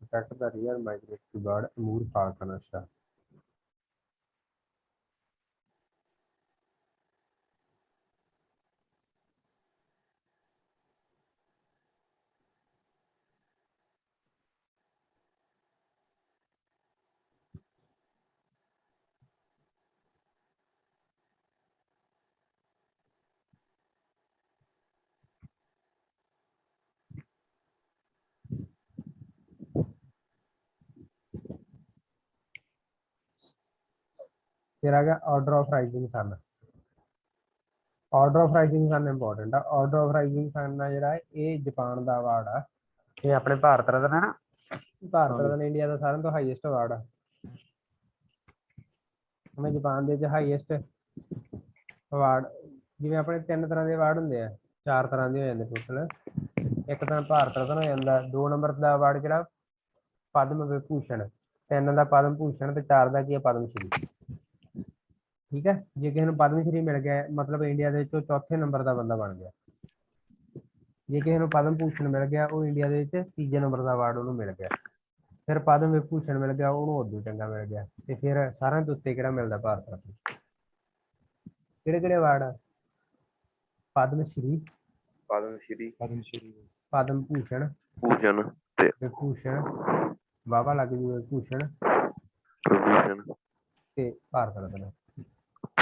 Protect the rare migratory bird Amur falconer. फिर आ गया order of rising sun. Order of rising sun important है। Order of rising sun है ਜਿਹੜਾ ਇਹ Japan ਦਾ award ਆ। ਇਹ ਆਪਣੇ ਭਾਰਤ ਰਤਨ ਹੈ ਨਾ, ਭਾਰਤ ਰਤਨ ਇੰਡੀਆ ਦਾ ਸਾਰਿਆਂ ਤੋਂ ਹਾਈਐਸਟ ਅਵਾਰਡ ਆ। ਮੈਂ ਜਾਪਾਨ ਦੇ ਵਿੱਚ ਹਾਈਐਸਟ ਅਵਾਰਡ, ਜਿਵੇਂ ਆਪਣੇ 3 ਤਰ੍ਹਾਂ ਦੇ ਅਵਾਰਡ ਹੁੰਦੇ ਆ, 4 ਤਰ੍ਹਾਂ ਦੇ ਹੋ ਜਾਂਦੇ ਟੋਟਲ। ਇੱਕ ਤਾਂ ਭਾਰਤ ਰਤਨ ਹੋ ਜਾਂਦਾ, 2 ਨੰਬਰ ਦਾ ਅਵਾਰਡ ਜਿਹੜਾ ਪਦਮ ਵਿਭੂਸ਼ਣ, 3 ਦਾ ਪਦਮ ਭੂਸ਼ਣ ਤੇ 4 ਦਾ ਕੀ ਹੈ ਪਦਮ ਸ਼੍ਰੀ। ਠੀਕ ਹੈ, ਜੇ ਕਿਸੇ ਨੂੰ ਪਦਮ ਸ਼੍ਰੀ ਮਿਲ ਗਿਆ ਮਤਲਬ ਇੰਡੀਆ ਦੇ ਵਿੱਚੋਂ ਚੌਥੇ ਨੰਬਰ ਦਾ ਬੰਦਾ ਬਣ ਗਿਆ। ਜੇ ਕਿਸੇ ਨੂੰ ਪਦਮ ਭੂਸ਼ਣ ਮਿਲ ਗਿਆ ਉਹ ਇੰਡੀਆ ਦੇ ਵਿੱਚ ਤੀਜੇ ਨੰਬਰ ਦਾ ਅਵਾਰਡ ਉਹਨੂੰ ਮਿਲ ਗਿਆ। ਫਿਰ ਪਦਮ ਵਿਭੂਸ਼ਣ ਮਿਲ ਗਿਆ ਉਹਨੂੰ ਉਦੋਂ ਚੰਗਾ ਮਿਲ ਗਿਆ। ਤੇ ਫਿਰ ਸਾਰਿਆਂ ਤੋਂ ਉੱਤੇ ਕਿਹੜਾ ਮਿਲਦਾ ਭਾਰਤ ਰਤਨ? ਕਿਹੜੇ ਕਿਹੜੇ ਅਵਾਰਡ ਆ? ਪਦਮ ਸ਼੍ਰੀ, ਪਦਮ ਸ਼੍ਰੀ, ਪਦਮ ਭੂਸ਼ਣ, ਭੂਸ਼ਣ ਤੇ ਵਿਭੂਸ਼ਣ, ਬਾਬਾ ਲੱਗ ਜੂ ਵਿਭੂਸ਼ਣ ਵਿਭੂਸ਼ਣ ਤੇ ਭਾਰਤ ਰਤਨ।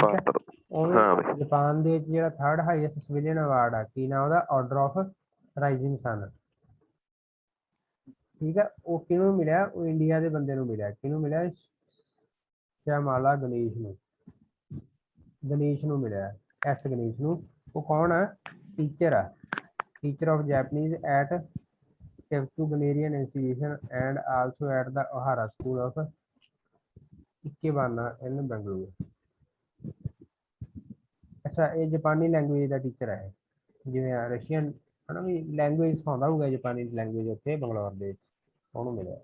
ਭਾਰਤ ਰਤਨ। ਹਾਂ ਬਈ। ਜਾਪਾਨ ਦੇ ਵਿੱਚ ਜਿਹੜਾ 3rd ਹਾਈਐਸਟ ਸਿਵਿਲੀਅਨ ਅਵਾਰਡ ਆ ਕੀ ਨਾਮ ਉਹਦਾ? ਆਰਡਰ ਆਫ ਰਾਈਜ਼ਿੰਗ ਸਨ। ਠੀਕ ਹੈ, ਉਹ ਕਿਹਨੂੰ ਮਿਲਿਆ? ਉਹ ਇੰਡੀਆ ਦੇ ਬੰਦੇ ਨੂੰ ਮਿਲਿਆ। ਕਿਹਨੂੰ ਮਿਲਿਆ? ਸ਼ਿਆਮਾਲਾ ਗਣੇਸ਼ ਨੂੰ। ਗਣੇਸ਼ ਨੂੰ ਮਿਲਿਆ, ਐਸ ਗਣੇਸ਼ ਨੂੰ। ਉਹ ਕੌਣ ਆ? ਟੀਚਰ ਆ, ਟੀਚਰ ਆਫ ਜੈਪਨੀਜ਼ ਐਟ ਸ਼ਿਵਤੂ ਗਨੇਰੀਅਨ institution and also at the Ohara school of Ikebana in Bengaluru. ਅੱਛਾ, ਇਹ ਜਾਪਾਨੀ ਲੈਂਗੁਏਜ ਦਾ ਟੀਚਰ ਹੈ, ਜਿਵੇਂ ਰਸ਼ੀਅਨ ਹੈ ਨਾ ਵੀ ਲੈਂਗੁਏਜ ਸਿਖਾਉਂਦਾ ਹੋਊਗਾ ਜਾਪਾਨੀ ਲੈਂਗੁਏਜ ਉੱਥੇ ਬੰਗਲੌਰ ਦੇ ਵਿੱਚ, ਉਹਨੂੰ ਮਿਲਿਆ।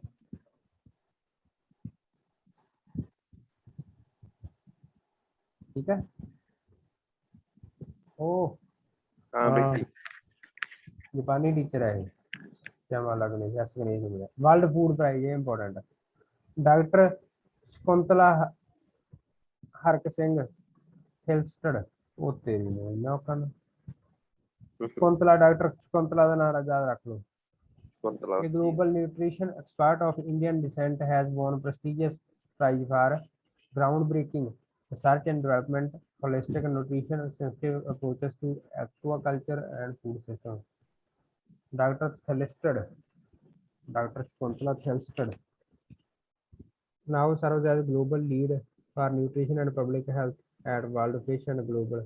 ਠੀਕ ਹੈ, ਉਹ ਹਾਂ ਬਈ। ਜਾਪਾਨੀ ਟੀਚਰ ਹੈ ਇਹ, ਸ਼ਿਆਮਾਲਾ ਗਣੇਸ਼, ਐਸ ਗਣੇਸ਼ ਨੂੰ ਮਿਲਿਆ। ਵਰਲਡ ਫੂਡ ਪ੍ਰਾਈਜ਼ ਇਹ ਇੰਪੋਰਟੈਂਟ। ਡਾਕਟਰ ਸ਼ਕੁੰਤਲਾ ਹਰਕ ਸਿੰਘ ਹਿਲਸਟਡ, ਉਹ ਤੇਰੀ ਨੂੰ ਇੰਨਾ ਔਖਾ ਨਾ। ਸ਼ਕੁੰਤਲਾ, ਡਾਕਟਰ ਸ਼ਕੁੰਤਲਾ ਦਾ ਨਾਮ ਯਾਦ ਰੱਖ ਲਓ। A global nutrition expert of Indian descent has won prestigious prize for groundbreaking research and development, holistic nutrition, sensitive approaches to aquaculture and food systems. Dr. Thelsted, Dr. Shakuntala Thelsted, now serves as global lead for nutrition and public health at World Fish and Global.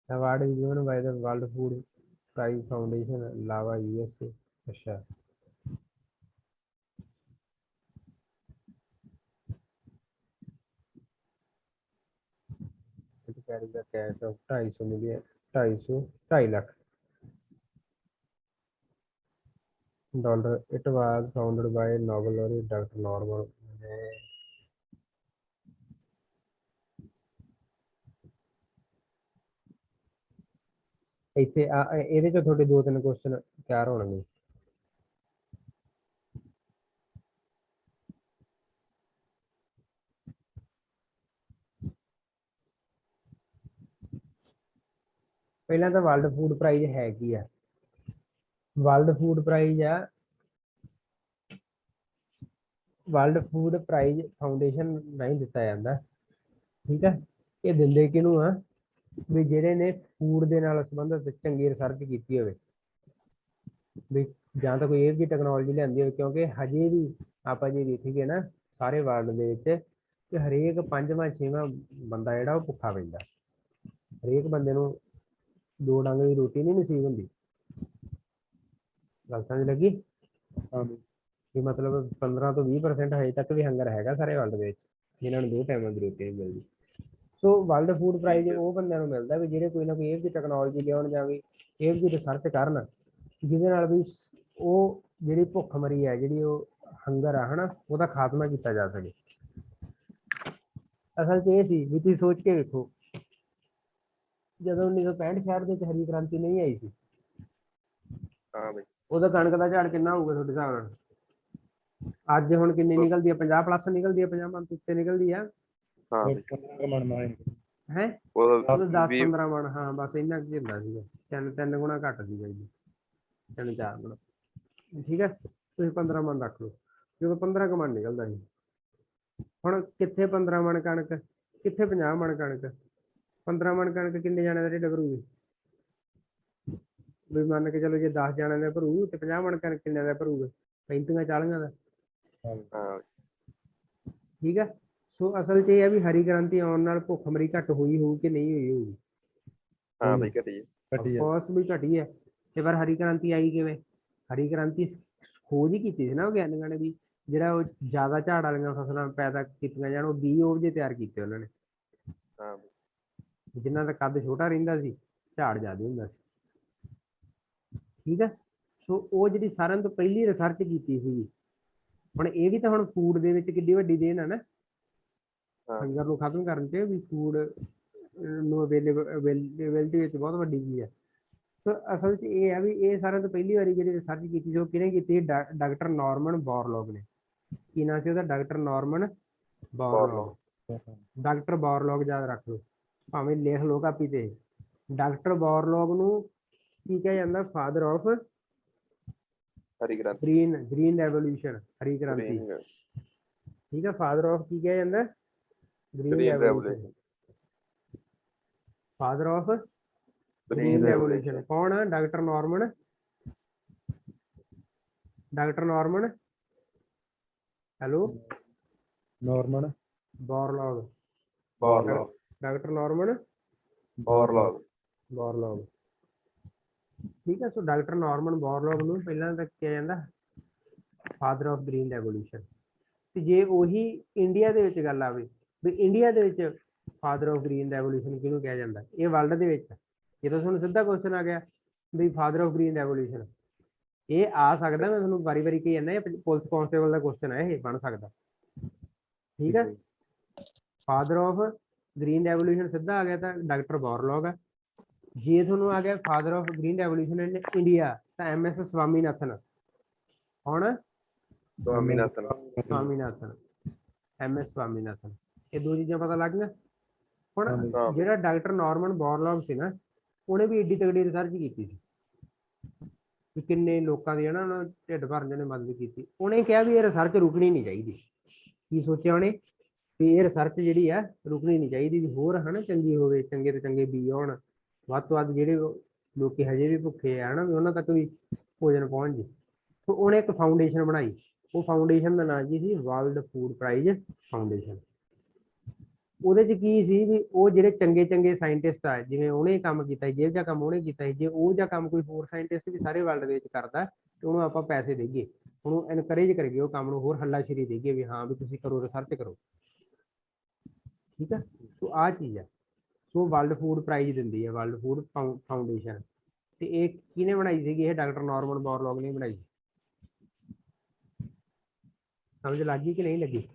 Award is given by the World Food Prize Foundation, Lava, USA. अच्छा, carry the cash of 250 million, 2.5 lakh dollar. It was founded by Nobel laureate Dr. Norman. ਇੱਥੇ ਇਹਦੇ ਚੋਂ ਤੁਹਾਡੇ 2-3 question ਤਿਆਰ ਹੋਣਗੇ। ਪਹਿਲਾਂ ਤਾਂ world food price ਹੈ ਕੀ ਆ? ਵਰਲਡ ਫੂਡ ਪ੍ਰਾਈਜ਼ ਆ, ਵਰਲਡ ਫੂਡ ਪ੍ਰਾਈਜ਼ ਫਾਊਂਡੇਸ਼ਨ ਰਾਹੀਂ ਦਿੱਤਾ ਜਾਂਦਾ। ਠੀਕ ਹੈ, ਇਹ ਦਿੰਦੇ ਕਿਹਨੂੰ ਆ? ਵੀ ਜਿਹੜੇ ਨੇ ਫੂਡ ਦੇ ਨਾਲ ਸੰਬੰਧਿਤ ਚੰਗੀ ਰਿਸਰਚ ਕੀਤੀ ਹੋਵੇ, ਵੀ ਜਾਂ ਤਾਂ ਕੋਈ ਇਹ ਜਿਹੀ ਟੈਕਨੋਲੋਜੀ ਲਿਆਂਦੀ ਹੋਵੇ। ਕਿਉਂਕਿ ਹਜੇ ਵੀ ਆਪਾਂ ਜੇ ਦੇਖੀਏ ਨਾ ਸਾਰੇ ਵਰਲਡ ਦੇ ਵਿੱਚ ਕਿ ਹਰੇਕ 5ਵਾਂ-6ਵਾਂ ਬੰਦਾ ਜਿਹੜਾ ਉਹ ਭੁੱਖਾ ਪੈਂਦਾ। ਹਰੇਕ ਬੰਦੇ ਨੂੰ 2 ਡੰਗ ਦੀ ਰੋਟੀ ਨਹੀਂ ਨਸੀਬ ਹੁੰਦੀ। ਗੱਲ ਸਮਝ ਲੱਗੀ? ਵੀ ਮਤਲਬ 15 ਤੋਂ 20% ਹਜੇ ਤੱਕ ਵੀ ਹੰਗਰ ਹੈਗਾ ਸਾਰੇ ਵਰਲਡ ਦੇ ਵਿੱਚ, ਜਿਨ੍ਹਾਂ ਨੂੰ 2 ਟਾਈਮਾਂ ਦੀ ਰੋਟੀ ਨਹੀਂ ਮਿਲਦੀ। ਸੋ ਵਰਲਡ ਫੂਡ ਪ੍ਰਾਈਜ਼ ਉਹ ਬੰਦਿਆਂ ਨੂੰ ਮਿਲਦਾ ਵੀ ਜਿਹੜੇ ਕੋਈ ਨਾ ਕੋਈ ਇਹ ਜਿਹੀ ਟੈਕਨੋਲੋਜੀ ਲਿਆਉਣ ਜਾਂ ਵੀ ਇਹ ਜਿਹੀ ਰਿਸਰਚ ਕਰਨ ਜਿਹਦੇ ਨਾਲ ਵੀ ਉਹ ਜਿਹੜੀ ਭੁੱਖਮਰੀ ਹੈ, ਜਿਹੜੀ ਉਹ ਹੰਗਰ ਆ ਹਨਾ, ਉਹਦਾ ਖਾਤਮਾ ਕੀਤਾ ਜਾ ਸਕੇ। ਅਸਲ 'ਚ ਇਹ ਸੀ ਵੀ ਤੁਸੀਂ ਸੋਚ ਕੇ ਵੇਖੋ, ਜਦੋਂ 1965 ਦੇ ਵਿੱਚ ਹਰੀ ਕ੍ਰਾਂਤੀ ਨਹੀਂ ਆਈ ਸੀ, ਉਦੋਂ ਕਣਕ ਦਾ ਝਾੜ ਕਿੰਨਾ ਹੋਊਗਾ ਤੁਹਾਡੇ ਹਿਸਾਬ ਨਾਲ? ਅੱਜ ਹੁਣ ਕਿੰਨੀ ਨਿਕਲਦੀ ਹੈ? 50+ ਨਿਕਲਦੀ ਹੈ, 50 ਮਣ ਤੋਂ ਉੱਤੇ ਨਿਕਲਦੀ ਆ। ਹੈ 10-15 ਮਣ, ਹਾਂ ਬਸ ਇੰਨਾ ਕੁ ਹੁੰਦਾ ਸੀਗਾ। 3 ਗੁਣਾ ਘੱਟ ਸੀਗਾ ਜੀ, 3-4 ਗੁਣਾ। ਠੀਕ ਹੈ, ਤੁਸੀਂ 15 ਮਣ ਰੱਖ ਲਓ, ਜਦੋਂ 15 ਕੁ ਮਣ ਨਿਕਲਦਾ ਸੀ। ਹੁਣ ਕਿੱਥੇ 15 ਮਣ ਕਣਕ, ਕਿੱਥੇ 50 ਮਣ ਕਣਕ? 15 ਮਣ ਕਣਕ ਕਿੰਨੇ ਜਾਣੇ ਦਾ ਢਿੱਡ ਭਰੂ? ਵੀ ਮੰਨ ਕੇ ਚਲੋ ਜੇ 10 ਜਾਣਿਆਂ ਦਾ ਭਰੂ ਤੇ 50 ਮਣ ਕਣਕ ਕਿੰਨੇ ਦਾ ਭਰੂਗਾ? 35-40 ਦਾ। ਠੀਕ ਹੈ, ਸੋ ਅਸਲ 'ਚ ਇਹ ਆ ਵੀ ਹਰੀ ਕ੍ਰਾਂਤੀ ਆਉਣ ਨਾਲ ਭੁੱਖਮਰੀ ਘੱਟ ਹੋਈ ਹੋਊ ਕਿ ਨਹੀਂ ਹੋਈ ਹੋਊਗੀ? ਹਾਂ ਬਈ, ਘਟੀ ਵੀ ਘਟੀ ਹੈ। ਤੇ ਪਰ ਹਰੀ ਕ੍ਰਾਂਤੀ ਆਈ ਕਿਵੇਂ? ਹਰੀ ਕ੍ਰਾਂਤੀ ਖੋਜ ਹੀ ਕੀਤੀ ਸੀ ਨਾ ਵਿਗਿਆਨੀਆਂ ਨੇ ਵੀ ਜਿਹੜਾ ਉਹ ਜ਼ਿਆਦਾ ਝਾੜ ਵਾਲੀਆਂ ਫਸਲਾਂ ਪੈਦਾ ਕੀਤੀਆਂ ਜਾਣ, ਉਹ ਬੀਜ ਉਹ ਜਿਹੇ ਤਿਆਰ ਕੀਤੇ ਉਹਨਾਂ ਨੇ, ਜਿਨ੍ਹਾਂ ਦਾ ਕੱਦ ਛੋਟਾ ਰਹਿੰਦਾ ਸੀ, ਝਾੜ ਜ਼ਿਆਦਾ ਹੁੰਦਾ ਸੀ। ਠੀਕ ਹੈ, ਸੋ ਉਹ ਜਿਹੜੀ ਸਾਰਿਆਂ ਤੋਂ ਪਹਿਲੀ ਰਿਸਰਚ ਕੀਤੀ ਸੀ। ਹੁਣ ਇਹ ਵੀ ਤਾਂ ਹੁਣ ਫੂਡ ਦੇ ਵਿੱਚ ਕਿੱਡੀ ਵੱਡੀ ਦੇਣ ਆ ਨਾ, ਹੰਗਰ ਨੂੰ ਖਤਮ ਕਰਨ ਚ ਵੀ ਫੂਡ ਨੂੰ ਅਵੇਲੇਬਿਲਿਟੀ ਵਿੱਚ ਬਹੁਤ ਵੱਡੀ ਚੀਜ਼ ਹੈ। ਸੋ ਅਸਲ 'ਚ ਇਹ ਆ ਵੀ ਇਹ ਸਾਰਿਆਂ ਤੋਂ ਪਹਿਲੀ ਵਾਰੀ ਜਿਹੜੀ ਰਿਸਰਚ ਕੀਤੀ ਜੋ ਕਿਹਨੇ ਕੀਤੀ, ਡਾਕਟਰ ਨਾਰਮਨ ਬੋਰਲੌਗ ਨੇ। ਕੀ ਨਾਂ ਸੀ ਉਹਦਾ? Doctor Norman Borlaug. Doctor Borlaug ਯਾਦ ਰੱਖ ਲਓ, ਭਾਵੇਂ ਲਿਖ ਲਓ ਕਾਪੀ ਤੇ। ਡਾਕਟਰ ਬੋਰਲੌਗ ਨੂੰ ਕੀ ਕਿਹਾ ਜਾਂਦਾ? ਫਾਦਰ ਆਫ ਗ੍ਰੀਨ ਰੈਵੋਲੂਸ਼ਨ, ਹਰੀ ਕ੍ਰਾਂਤੀ। ਠੀਕ ਹੈ, ਫਾਦਰ ਆਫ ਕੀ ਕਿਹਾ ਜਾਂਦਾ? Green revolution, father of green revolution. ਕੌਣ ਆ? Doctor Norman, doctor Norman, hello, Norman Borlaug, doctor Norman Borlaug. ਠੀਕ ਹੈ, ਸੋ ਡਾਕਟਰ ਨਾਰਮਨ ਬੋਰਲੌਗ ਨੂੰ ਪਹਿਲਾਂ ਤਾਂ ਕਿਹਾ ਜਾਂਦਾ ਫਾਦਰ ਆਫ ਗ੍ਰੀਨ ਰੈਵੋਲੂਸ਼ਨ। ਤੇ ਜੇ ਉਹੀ ਇੰਡੀਆ ਦੇ ਵਿੱਚ ਗੱਲ ਆਵੇ ਵੀ ਇੰਡੀਆ ਦੇ ਵਿੱਚ ਫਾਦਰ ਆਫ ਗ੍ਰੀਨ ਰੈਵੋਲੂਸ਼ਨ ਕਿਹਨੂੰ ਕਿਹਾ ਜਾਂਦਾ, ਇਹ ਵਰਲਡ ਦੇ ਵਿੱਚ ਜਦੋਂ ਤੁਹਾਨੂੰ ਸਿੱਧਾ ਕੁਐਸਚਨ ਆ ਗਿਆ ਵੀ ਫਾਦਰ ਆਫ ਗ੍ਰੀਨ ਰੈਵੋਲੂਸ਼ਨ, ਇਹ ਆ ਸਕਦਾ, ਮੈਂ ਤੁਹਾਨੂੰ ਵਾਰੀ ਵਾਰੀ ਕਹੀ ਜਾਂਦਾ, ਇਹ ਪੁਲਿਸ ਕਾਂਸਟੇਬਲ ਦਾ ਕੁਐਸਚਨ ਹੈ, ਇਹ ਬਣ ਸਕਦਾ। ਠੀਕ ਹੈ, ਫਾਦਰ ਆਫ ਗ੍ਰੀਨ ਰੈਵੋਲੂਸ਼ਨ ਸਿੱਧਾ ਆ ਗਿਆ ਤਾਂ ਡਾਕਟਰ ਬੋਰਲੌਗ ਹੈ। ਜੇ ਤੁਹਾਨੂੰ ਆ ਗਿਆ father of green revolution in India ਤਾਂ MS ਸਵਾਮੀਨਾਥਨ। ਕੌਣ? ਸਵਾਮੀਨਾਥਨ, MS ਸਵਾਮੀਨਾਥਨ। ਇਹ ਦੋ ਚੀਜ਼ਾਂ ਪਤਾ ਲੱਗ ਗਈਆਂ। ਹੁਣ ਜਿਹੜਾ ਡਾਕਟਰ ਨਾਰਮਨ ਬੋਰਲੌਗ ਸੀ ਨਾ, ਉਹਨੇ ਵੀ ਏਡੀ ਤਗੜੀ ਰਿਸਰਚ ਕੀਤੀ ਸੀ ਵੀ ਕਿੰਨੇ ਲੋਕਾਂ ਦੀ ਨਾ ਢਿੱਡ ਭਰਨ ਜਿਹਨੇ ਮਦਦ ਕੀਤੀ। ਉਹਨੇ ਕਿਹਾ ਵੀ ਇਹ ਰਿਸਰਚ ਰੁਕਣੀ ਨਹੀਂ ਚਾਹੀਦੀ। ਕੀ ਸੋਚਿਆ ਉਹਨੇ? ਵੀ ਇਹ ਰਿਸਰਚ ਜਿਹੜੀ ਆ ਰੁਕਣੀ ਨਹੀਂ ਚਾਹੀਦੀ, ਵੀ ਹੋਰ ਹਨਾ ਚੰਗੀ ਹੋਵੇ, ਚੰਗੇ ਤੋਂ ਚੰਗੇ ਬੀ ਆਉਣ, ਵੱਧ ਤੋਂ ਵੱਧ ਜਿਹੜੇ ਲੋਕ ਹਜੇ ਵੀ ਭੁੱਖੇ ਆ ਹਨਾ ਵੀ ਉਹਨਾਂ ਤੱਕ ਵੀ ਭੋਜਨ ਪਹੁੰਚ ਜੇ। ਸੋ ਉਹਨੇ ਇੱਕ ਫਾਊਂਡੇਸ਼ਨ ਬਣਾਈ, ਉਹ ਫਾਊਂਡੇਸ਼ਨ ਦਾ ਨਾਮ ਕੀ ਸੀ? World food prize foundation. ਉਹਦੇ 'ਚ ਕੀ ਸੀ ਵੀ ਉਹ ਜਿਹੜੇ ਚੰਗੇ ਚੰਗੇ ਸਾਇੰਟਿਸਟ ਆ, ਜਿਵੇਂ ਉਹਨੇ ਕੰਮ ਕੀਤਾ, ਜਿਹੋ ਜਿਹਾ ਕੰਮ ਉਹਨੇ ਕੀਤਾ, ਜੇ ਉਹ ਜਿਹਾ ਕੰਮ ਕੋਈ ਹੋਰ ਸਾਇੰਟਿਸਟ ਵੀ ਸਾਰੇ ਵਰਲਡ ਦੇ ਵਿੱਚ ਕਰਦਾ ਤੇ ਉਹਨੂੰ ਆਪਾਂ ਪੈਸੇ ਦੇਈਏ, ਉਹਨੂੰ ਐਨਕਰੇਜ ਕਰੀਏ, ਉਹ ਕੰਮ ਨੂੰ ਹੋਰ ਹੱਲਾਸ਼ੇਰੀ ਦੇਈਏ ਵੀ ਹਾਂ ਵੀ ਤੁਸੀਂ ਕਰੋ, ਰਿਸਰਚ ਕਰੋ। ਠੀਕ ਹੈ, ਸੋ ਆਹ ਚੀਜ਼ ਹੈ। ਸੋ ਵਰਲਡ ਫੂਡ ਪ੍ਰਾਈਜ਼ ਦਿੰਦੀ ਹੈ ਵਰਲਡ ਫੂਡ ਫਾਊਂਡੇਸ਼ਨ। ਤੇ ਇਹ ਕਿਹਨੇ ਬਣਾਈ ਸੀਗੀ? ਇਹ ਡਾਕਟਰ ਨਾਰਮਨ ਬੋਰਲੌਗ ਨੇ ਬਣਾਈ। ਸਮਝ ਲੱਗ ਗਈ ਕਿ ਨਹੀਂ ਲੱਗੀ?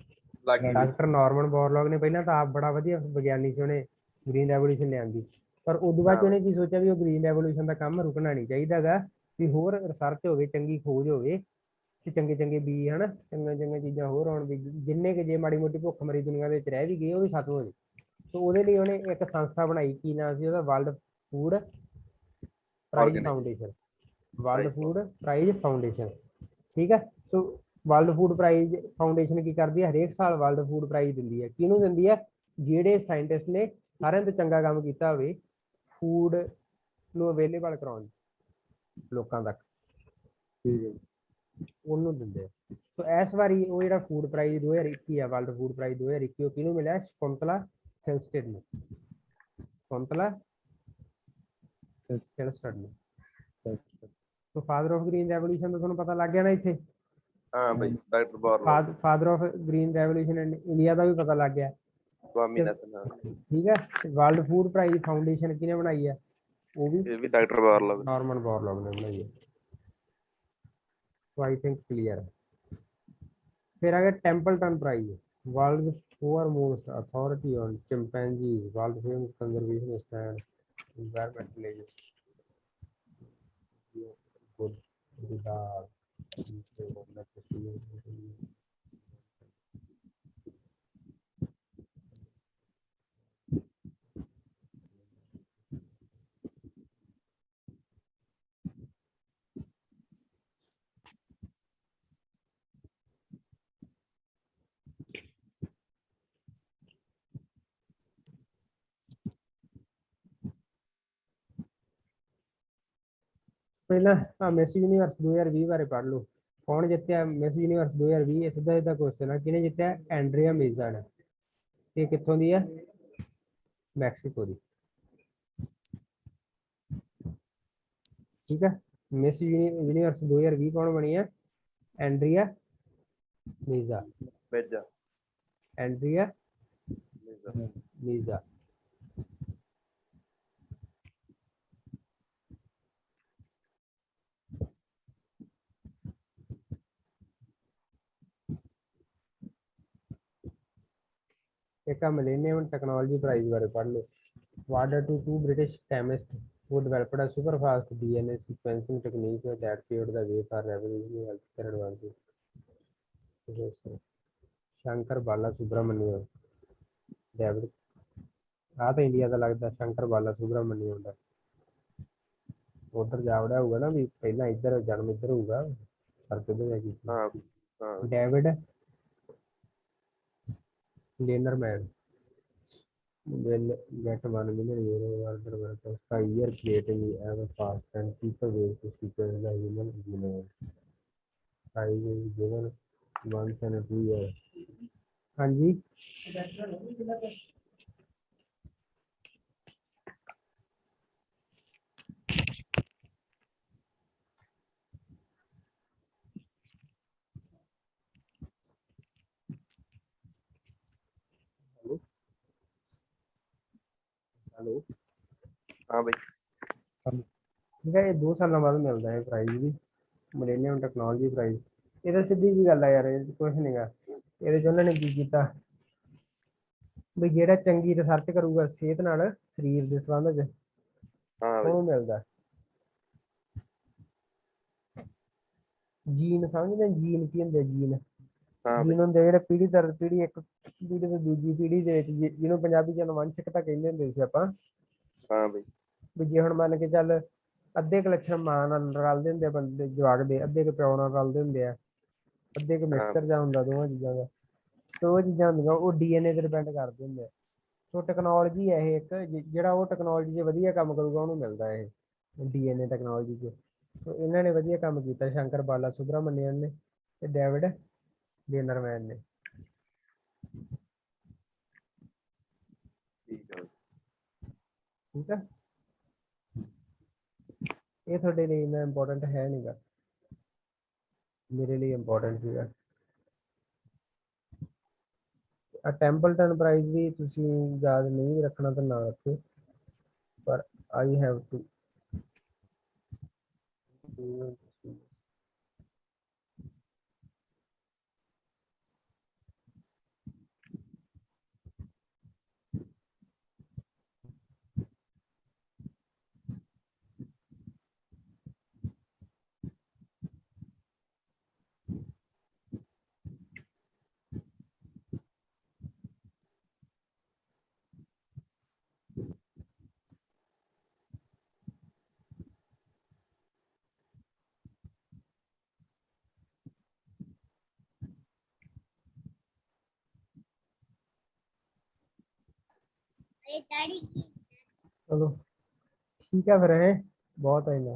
ਡਾਕਟਰ ਨਾਰਮਨ ਬੋਰਲੌਗ ਨੇ ਪਹਿਲਾਂ ਤਾਂ ਆਪ ਬੜਾ ਵਧੀਆ ਵਿਗਿਆਨੀ ਸੀ, ਉਹਨੇ ਗ੍ਰੀਨ ਰੈਵੋਲੂਸ਼ਨ ਲਿਆਂਦੀ, ਪਰ ਉਦੋਂ ਬਾਅਦ ਉਹਨੇ ਕੀ ਸੋਚਿਆ ਵੀ ਉਹ ਗ੍ਰੀਨ ਰੈਵੋਲੂਸ਼ਨ ਦਾ ਕੰਮ ਰੁਕਣਾ ਨਹੀਂ ਚਾਹੀਦਾ ਗਾ, ਵੀ ਹੋਰ ਰਿਸਰਚ ਹੋਵੇ, ਚੰਗੀ ਖੋਜ ਹੋਵੇ ਤੇ ਚੰਗੇ ਚੰਗੇ ਬੀ ਹਨਾ, ਚੰਗੀਆਂ ਚੰਗੀਆਂ ਚੀਜ਼ਾਂ ਹੋਰ ਆਉਣ, ਵੀ ਜਿੰਨੇ ਕਿ ਜੇ ਮਾੜੀ ਮੋਟੀ ਭੁੱਖ ਮਰੀ ਦੁਨੀਆ ਦੇ ਵਿੱਚ ਰਹਿ ਵੀ ਗਈ ਉਹ ਵੀ ਖਤਮ ਹੋ ਜਾਏ। ਸੋ ਉਹਦੇ ਲਈ ਉਹਨੇ ਇੱਕ ਸੰਸਥਾ ਬਣਾਈ, ਕੀ ਨਾਮ ਸੀ ਉਹਦਾ? World food prize foundation, world food prize foundation. ਠੀਕ ਹੈ, so world food prize foundation ਕੀ ਕਰਦੀ ਹੈ? ਹਰੇਕ ਸਾਲ ਵਰਲਡ ਫੂਡ ਪ੍ਰਾਈਜ਼ ਦਿੰਦੀ ਹੈ। ਕਿਹਨੂੰ ਦਿੰਦੀ ਹੈ? ਜਿਹੜੇ ਸਾਇੰਟਿਸਟ ਨੇ ਸਾਰਿਆਂ ਤੋਂ ਚੰਗਾ ਕੰਮ ਕੀਤਾ ਹੋਵੇ ਫੂਡ ਨੂੰ ਅਵੇਲੇਬਲ ਕਰਾਉਣ ਲੋਕਾਂ ਤੱਕ, ਉਹਨੂੰ ਦਿੰਦੇ ਆ। ਸੋ ਇਸ ਵਾਰੀ ਉਹ ਜਿਹੜਾ ਫੂਡ ਪ੍ਰਾਈਜ਼ 2021 ਆ, ਵਰਲਡ ਫੂਡ ਪ੍ਰਾਈਜ਼ 2021, ਉਹ ਕਿਹਨੂੰ ਮਿਲਿਆ? ਸ਼ਕੁੰਤਲਾ ਥਿੰਸਟਿਡ ਨੂੰ। ਸ਼ਕੁੰਤਲਾ ਥਿੰਸਟਿਡ ਨੂੰ। So father of green revolution ਦਾ ਤੁਹਾਨੂੰ ਪਤਾ ਲੱਗ ਗਿਆ ਨਾ ਇੱਥੇ? ਹਾਂ ਬਈ, doctor Borlaug. Father of green revolution India ਦਾ ਵੀ ਪਤਾ ਲੱਗ ਗਿਆ। ਠੀਕ ਹੈ, ਵਰਲਡ ਫੂਡ ਪ੍ਰਾਈਜ਼ ਫਾਊਂਡੇਸ਼ਨ ਕਿਹਨੇ ਬਣਾਈ ਹੈ? ਉਹ ਵੀ ਡਾਕਟਰ ਬੋਰਲੌਗ, ਨਾਰਮਨ ਬੋਰਲੌਗ ਨੇ ਬਣਾਈ ਹੈ। ਸੋ ਆਈ ਥਿੰਕ ਕਲੀਅਰ ਹੈ। फिर आ गया Templeton prize, world foremost authority on chimpanzees, world famous conservation stand, environmentalist, ਪਹਿਲਾਂ ਮਿਸ ਯੂਨੀਵਰਸ 2020 ਬਾਰੇ ਪੜ੍ਹ ਲਓ। ਕੌਣ ਜਿੱਤਿਆ ਮਿਸ ਯੂਨੀਵਰਸ 2020? ਇਹ ਸਿੱਧਾ ਸਿੱਧਾ ਕੁਐਸਚਨ ਆ। ਕਿਹਨੇ ਜਿੱਤਿਆ? ਐਂਡਰੀਆ ਮੇਜ਼ਾ ਨੇ। ਇਹ ਕਿੱਥੋਂ ਦੀ ਆ? ਮੈਕਸੀਕੋ ਦੀ। ਠੀਕ ਹੈ, ਮਿਸ ਯੂਨੀਵਰਸ 2020 ਕੌਣ ਬਣੀ ਆ? ਐਂਡਰੀਆ ਮੇਜ਼ਾ। ਐਂਡਰੀਆ ਮੇਜ਼ਾ। ਇੱਕ ਆ ਮਿਲੇਨੀਅਮ ਟੈਕਨੋਲੋਜੀ ਪ੍ਰਾਈਜ਼ ਬਾਰੇ ਪੜ੍ਹ ਲਓ। Awarded to two British chemists who developed a super-fast DNA sequencing technique that paved the way for revolutionary healthcare advances. Professor Shankar Balasubramanian, David, ਆ ਤਾਂ ਇੰਡੀਆ ਦਾ ਲੱਗਦਾ ਸ਼ੰਕਰ ਬਾਲਾ ਸੁਬਰਾਮਨੀਅਮ ਦਾ। ਉਧਰ ਜਾਵੜਿਆ ਹੋਊਗਾ ਨਾ ਵੀ ਪਹਿਲਾਂ ਇੱਧਰ ਜਨਮ ਇੱਧਰ ਹੋਊਗਾ ਸਰ ਕਿੱਧਰ ਹੈ ਕੀਤੀ। David Lenerman will get 1 million euro award for the year creating ever fast and cheaper ways to sequence the human genome. Prize is given once in 2 years. हाँ जी हेलो हाँ भाई ठीक है। ये 2 ਸਾਲਾਂ ਬਾਅਦ ਮਿਲਦਾ ਹੈ ਪ੍ਰਾਈਜ਼ ਵੀ ਮਿਲੇਨੀਅਮ ਟੈਕਨੋਲੋਜੀ ਪ੍ਰਾਈਜ਼। ਇਹ ਤਾਂ ਸਿੱਧੀ ਜੀ ਗੱਲ ਆ ਯਾਰ, ਇਹ 'ਚ ਕੁਛ ਨਹੀਂਗਾ। ਇਹਦੇ 'ਚ ਉਹਨਾਂ ਨੇ ਕੀ ਕੀਤਾ ਵੀ ਜਿਹੜਾ ਚੰਗੀ ਰਿਸਰਚ ਕਰੂਗਾ ਸਿਹਤ ਨਾਲ ਸਰੀਰ ਦੇ ਸੰਬੰਧ 'ਚ हाँ भाई ਉਹਨੂੰ ਮਿਲਦਾ। ਜੀਨ ਸਮਝਦੇ ਜੀਨ ਕੀ ਹੁੰਦੇ ਜੀਨ? हाँ भाई ਜੀਨ ਹੁੰਦੇ ਜਿਹੜੇ ਪੀੜ੍ਹੀ ਦਰ ਪੀੜ੍ਹੀ ਇੱਕ ਪੀੜ੍ਹੀ ਤੋਂ ਦੂਜੀ ਪੀੜ੍ਹੀ ਦੇ ਵਿੱਚ ਜਿਹਨੂੰ ਪੰਜਾਬੀ 'ਚ ਅਨੁਵੰਸ਼ਿਕਤਾ ਕਹਿੰਦੇ ਹੁੰਦੇ ਸੀ ਆਪਾਂ। हाँ भाई ਵੀ ਜੇ ਹੁਣ ਮੰਨ ਕੇ ਚੱਲ ਅੱਧੇ ਕੁ ਲੱਛਣ ਮਾਂ ਨਾਲ ਰਲਦੇ ਹੁੰਦੇ ਆ ਬੰਦੇ ਜਵਾਕ ਦੇ, ਅੱਧੇ ਕੁ ਪਿਓ ਨਾਲ ਰਲਦੇ ਹੁੰਦੇ ਆ, ਅੱਧੇ ਕੁ ਮਿਕਸਚਰ ਜਿਹਾ ਹੁੰਦਾ ਦੋਵਾਂ ਚੀਜ਼ਾਂ ਦਾ। ਤੇ ਉਹ ਚੀਜ਼ਾਂ ਹੁੰਦੀਆਂ ਉਹ DNA ਤੇ ਡਿਪੈਂਡ ਕਰਦੇ ਹੁੰਦੇ ਆ। ਸੋ ਟੈਕਨੋਲੋਜੀ ਹੈ ਇਹ ਇੱਕ ਜਿਹੜਾ ਉਹ ਟੈਕਨੋਲੋਜੀ 'ਚ ਵਧੀਆ ਕੰਮ ਕਰੂਗਾ ਉਹਨੂੰ ਮਿਲਦਾ ਇਹ DNA ਟੈਕਨੋਲੋਜੀ 'ਚ। ਸੋ ਇਹਨਾਂ ਨੇ ਵਧੀਆ ਕੰਮ ਕੀਤਾ ਸ਼ੰਕਰ ਬਾਲਾ ਸੁਬਰਾਮਨੀਅਨ ਨੇ ਤੇ ਡੇਵਿਡ ਲੇਨਰਮੈਨ ਨੇ। ठीक है ਠੀਕ ਹੈ। ਇਹ ਤੁਹਾਡੇ ਲਈ ਇੰਨਾ ਇੰਪੋਰਟੈਂਟ ਹੈ ਨਹੀਂਗਾ, ਮੇਰੇ ਲਈ ਇੰਪੋਰਟੈਂਟ ਸੀਗਾ। ਟੈਂਪਲਟਨ ਪ੍ਰਾਈਜ਼ ਵੀ ਤੁਸੀਂ ਯਾਦ ਨਹੀਂ ਰੱਖਣਾ ਤਾਂ ਨਾ ਰੱਖੋ, ਪਰ ਆਈ ਹੈਵ ਟੂ ਚਲੋ ਠੀਕ ਹੈ ਫਿਰ ਇਹ ਬਹੁਤ ਹੈ ਇੰਨਾ।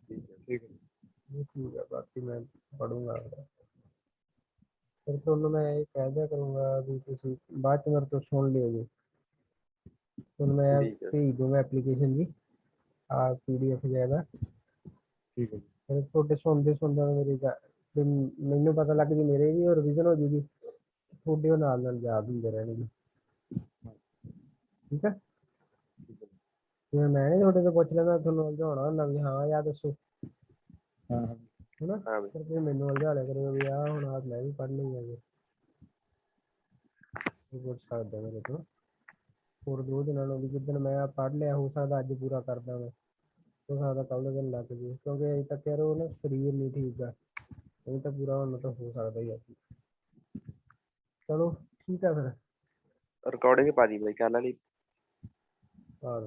ठीक है ਠੀਕ ਹੈ ਬਾਕੀ ਮੈਂ ਪੜੂੰਗਾ। ਫਿਰ ਤੁਹਾਨੂੰ ਮੈਂ ਇਹ ਕਹਿ ਦਿਆ ਕਰੂੰਗਾ ਵੀ ਤੁਸੀਂ ਬਾਅਦ 'ਚ ਮੇਰੇ ਤੋਂ ਸੁਣ ਲਿਓ ਜੀ। ਤੁਹਾਨੂੰ ਮੈਂ ठीक है ਭੇਜ ਦੂੰਗਾ ਐਪਲੀਕੇਸ਼ਨ ਜੀ ਆ PDF ਜਿਆਦਾ। ठीक है ਫਿਰ ਤੁਹਾਡੇ ਸੁਣਦੇ ਮੇਰੀ ਵੀ ਮੈਨੂੰ ਪਤਾ ਲੱਗ ਜੀ ਮੇਰੇ ਵੀ ਰਿਵੀਜ਼ਨ ਹੋ ਜੂਗੀ, ਤੁਹਾਡੇ ਉਹ ਨਾਲ ਨਾਲ ਯਾਦ ਹੁੰਦੇ ਰਹਿਣਗੇ। ਠੀਕ ਹੈ। ਜਿਵੇਂ ਮੈਂ ਨੀ ਤੁਹਾਡੇ ਤੋਂ ਪੁੱਛ ਲੈਂਦਾ ਤੁਹਾਨੂੰ ਉਲਝਾਉਣਾ ਹੁੰਦਾ ਵੀ ਹਾਂ ਯਾਰ ਦੱਸੋ हाँ ਹਨਾ। हाँ भाई ਫਿਰ ਤੁਸੀਂ ਮੈਨੂੰ ਉਲਝਾ ਲਿਆ ਕਰੋ ਵੀ ਆਹ ਹੁਣ ਆਹ ਮੈਂ ਵੀ ਪੜ੍ਹਨੀ ਹੈਗੇ। ਇਹ ਪੁੱਛ ਸਕਦੇ ਮੇਰੇ ਤੋਂ ਹੋਰ 2 ਦਿਨਾਂ ਨੂੰ ਵੀ ਜਿੱਦਣ ਮੈਂ ਆਹ ਪੜ੍ਹ ਲਿਆ ਹੋ ਸਕਦਾ ਅੱਜ ਪੂਰਾ ਕਰਦਾ ਮੈਂ, ਹੋ ਸਕਦਾ ਕੱਲ੍ਹ ਦੇ ਦਿਨ ਲੱਗ ਜੇ ਕਿਉਂਕਿ ਅਜੇ ਤੱਕ ਯਾਰ ਉਹ ਨਾ ਸਰੀਰ ਨਹੀਂ ਠੀਕ ਆ, ਨਹੀਂ ਤਾਂ ਪੂਰਾ ਹੋਣਾ ਤਾਂ ਹੋ ਸਕਦਾ ਹੀ ਆ। ਚਲੋ ਠੀਕ ਆ ਫਿਰ। रिकॉर्डिंग पा दी भाई कल वाली ਹਾਂ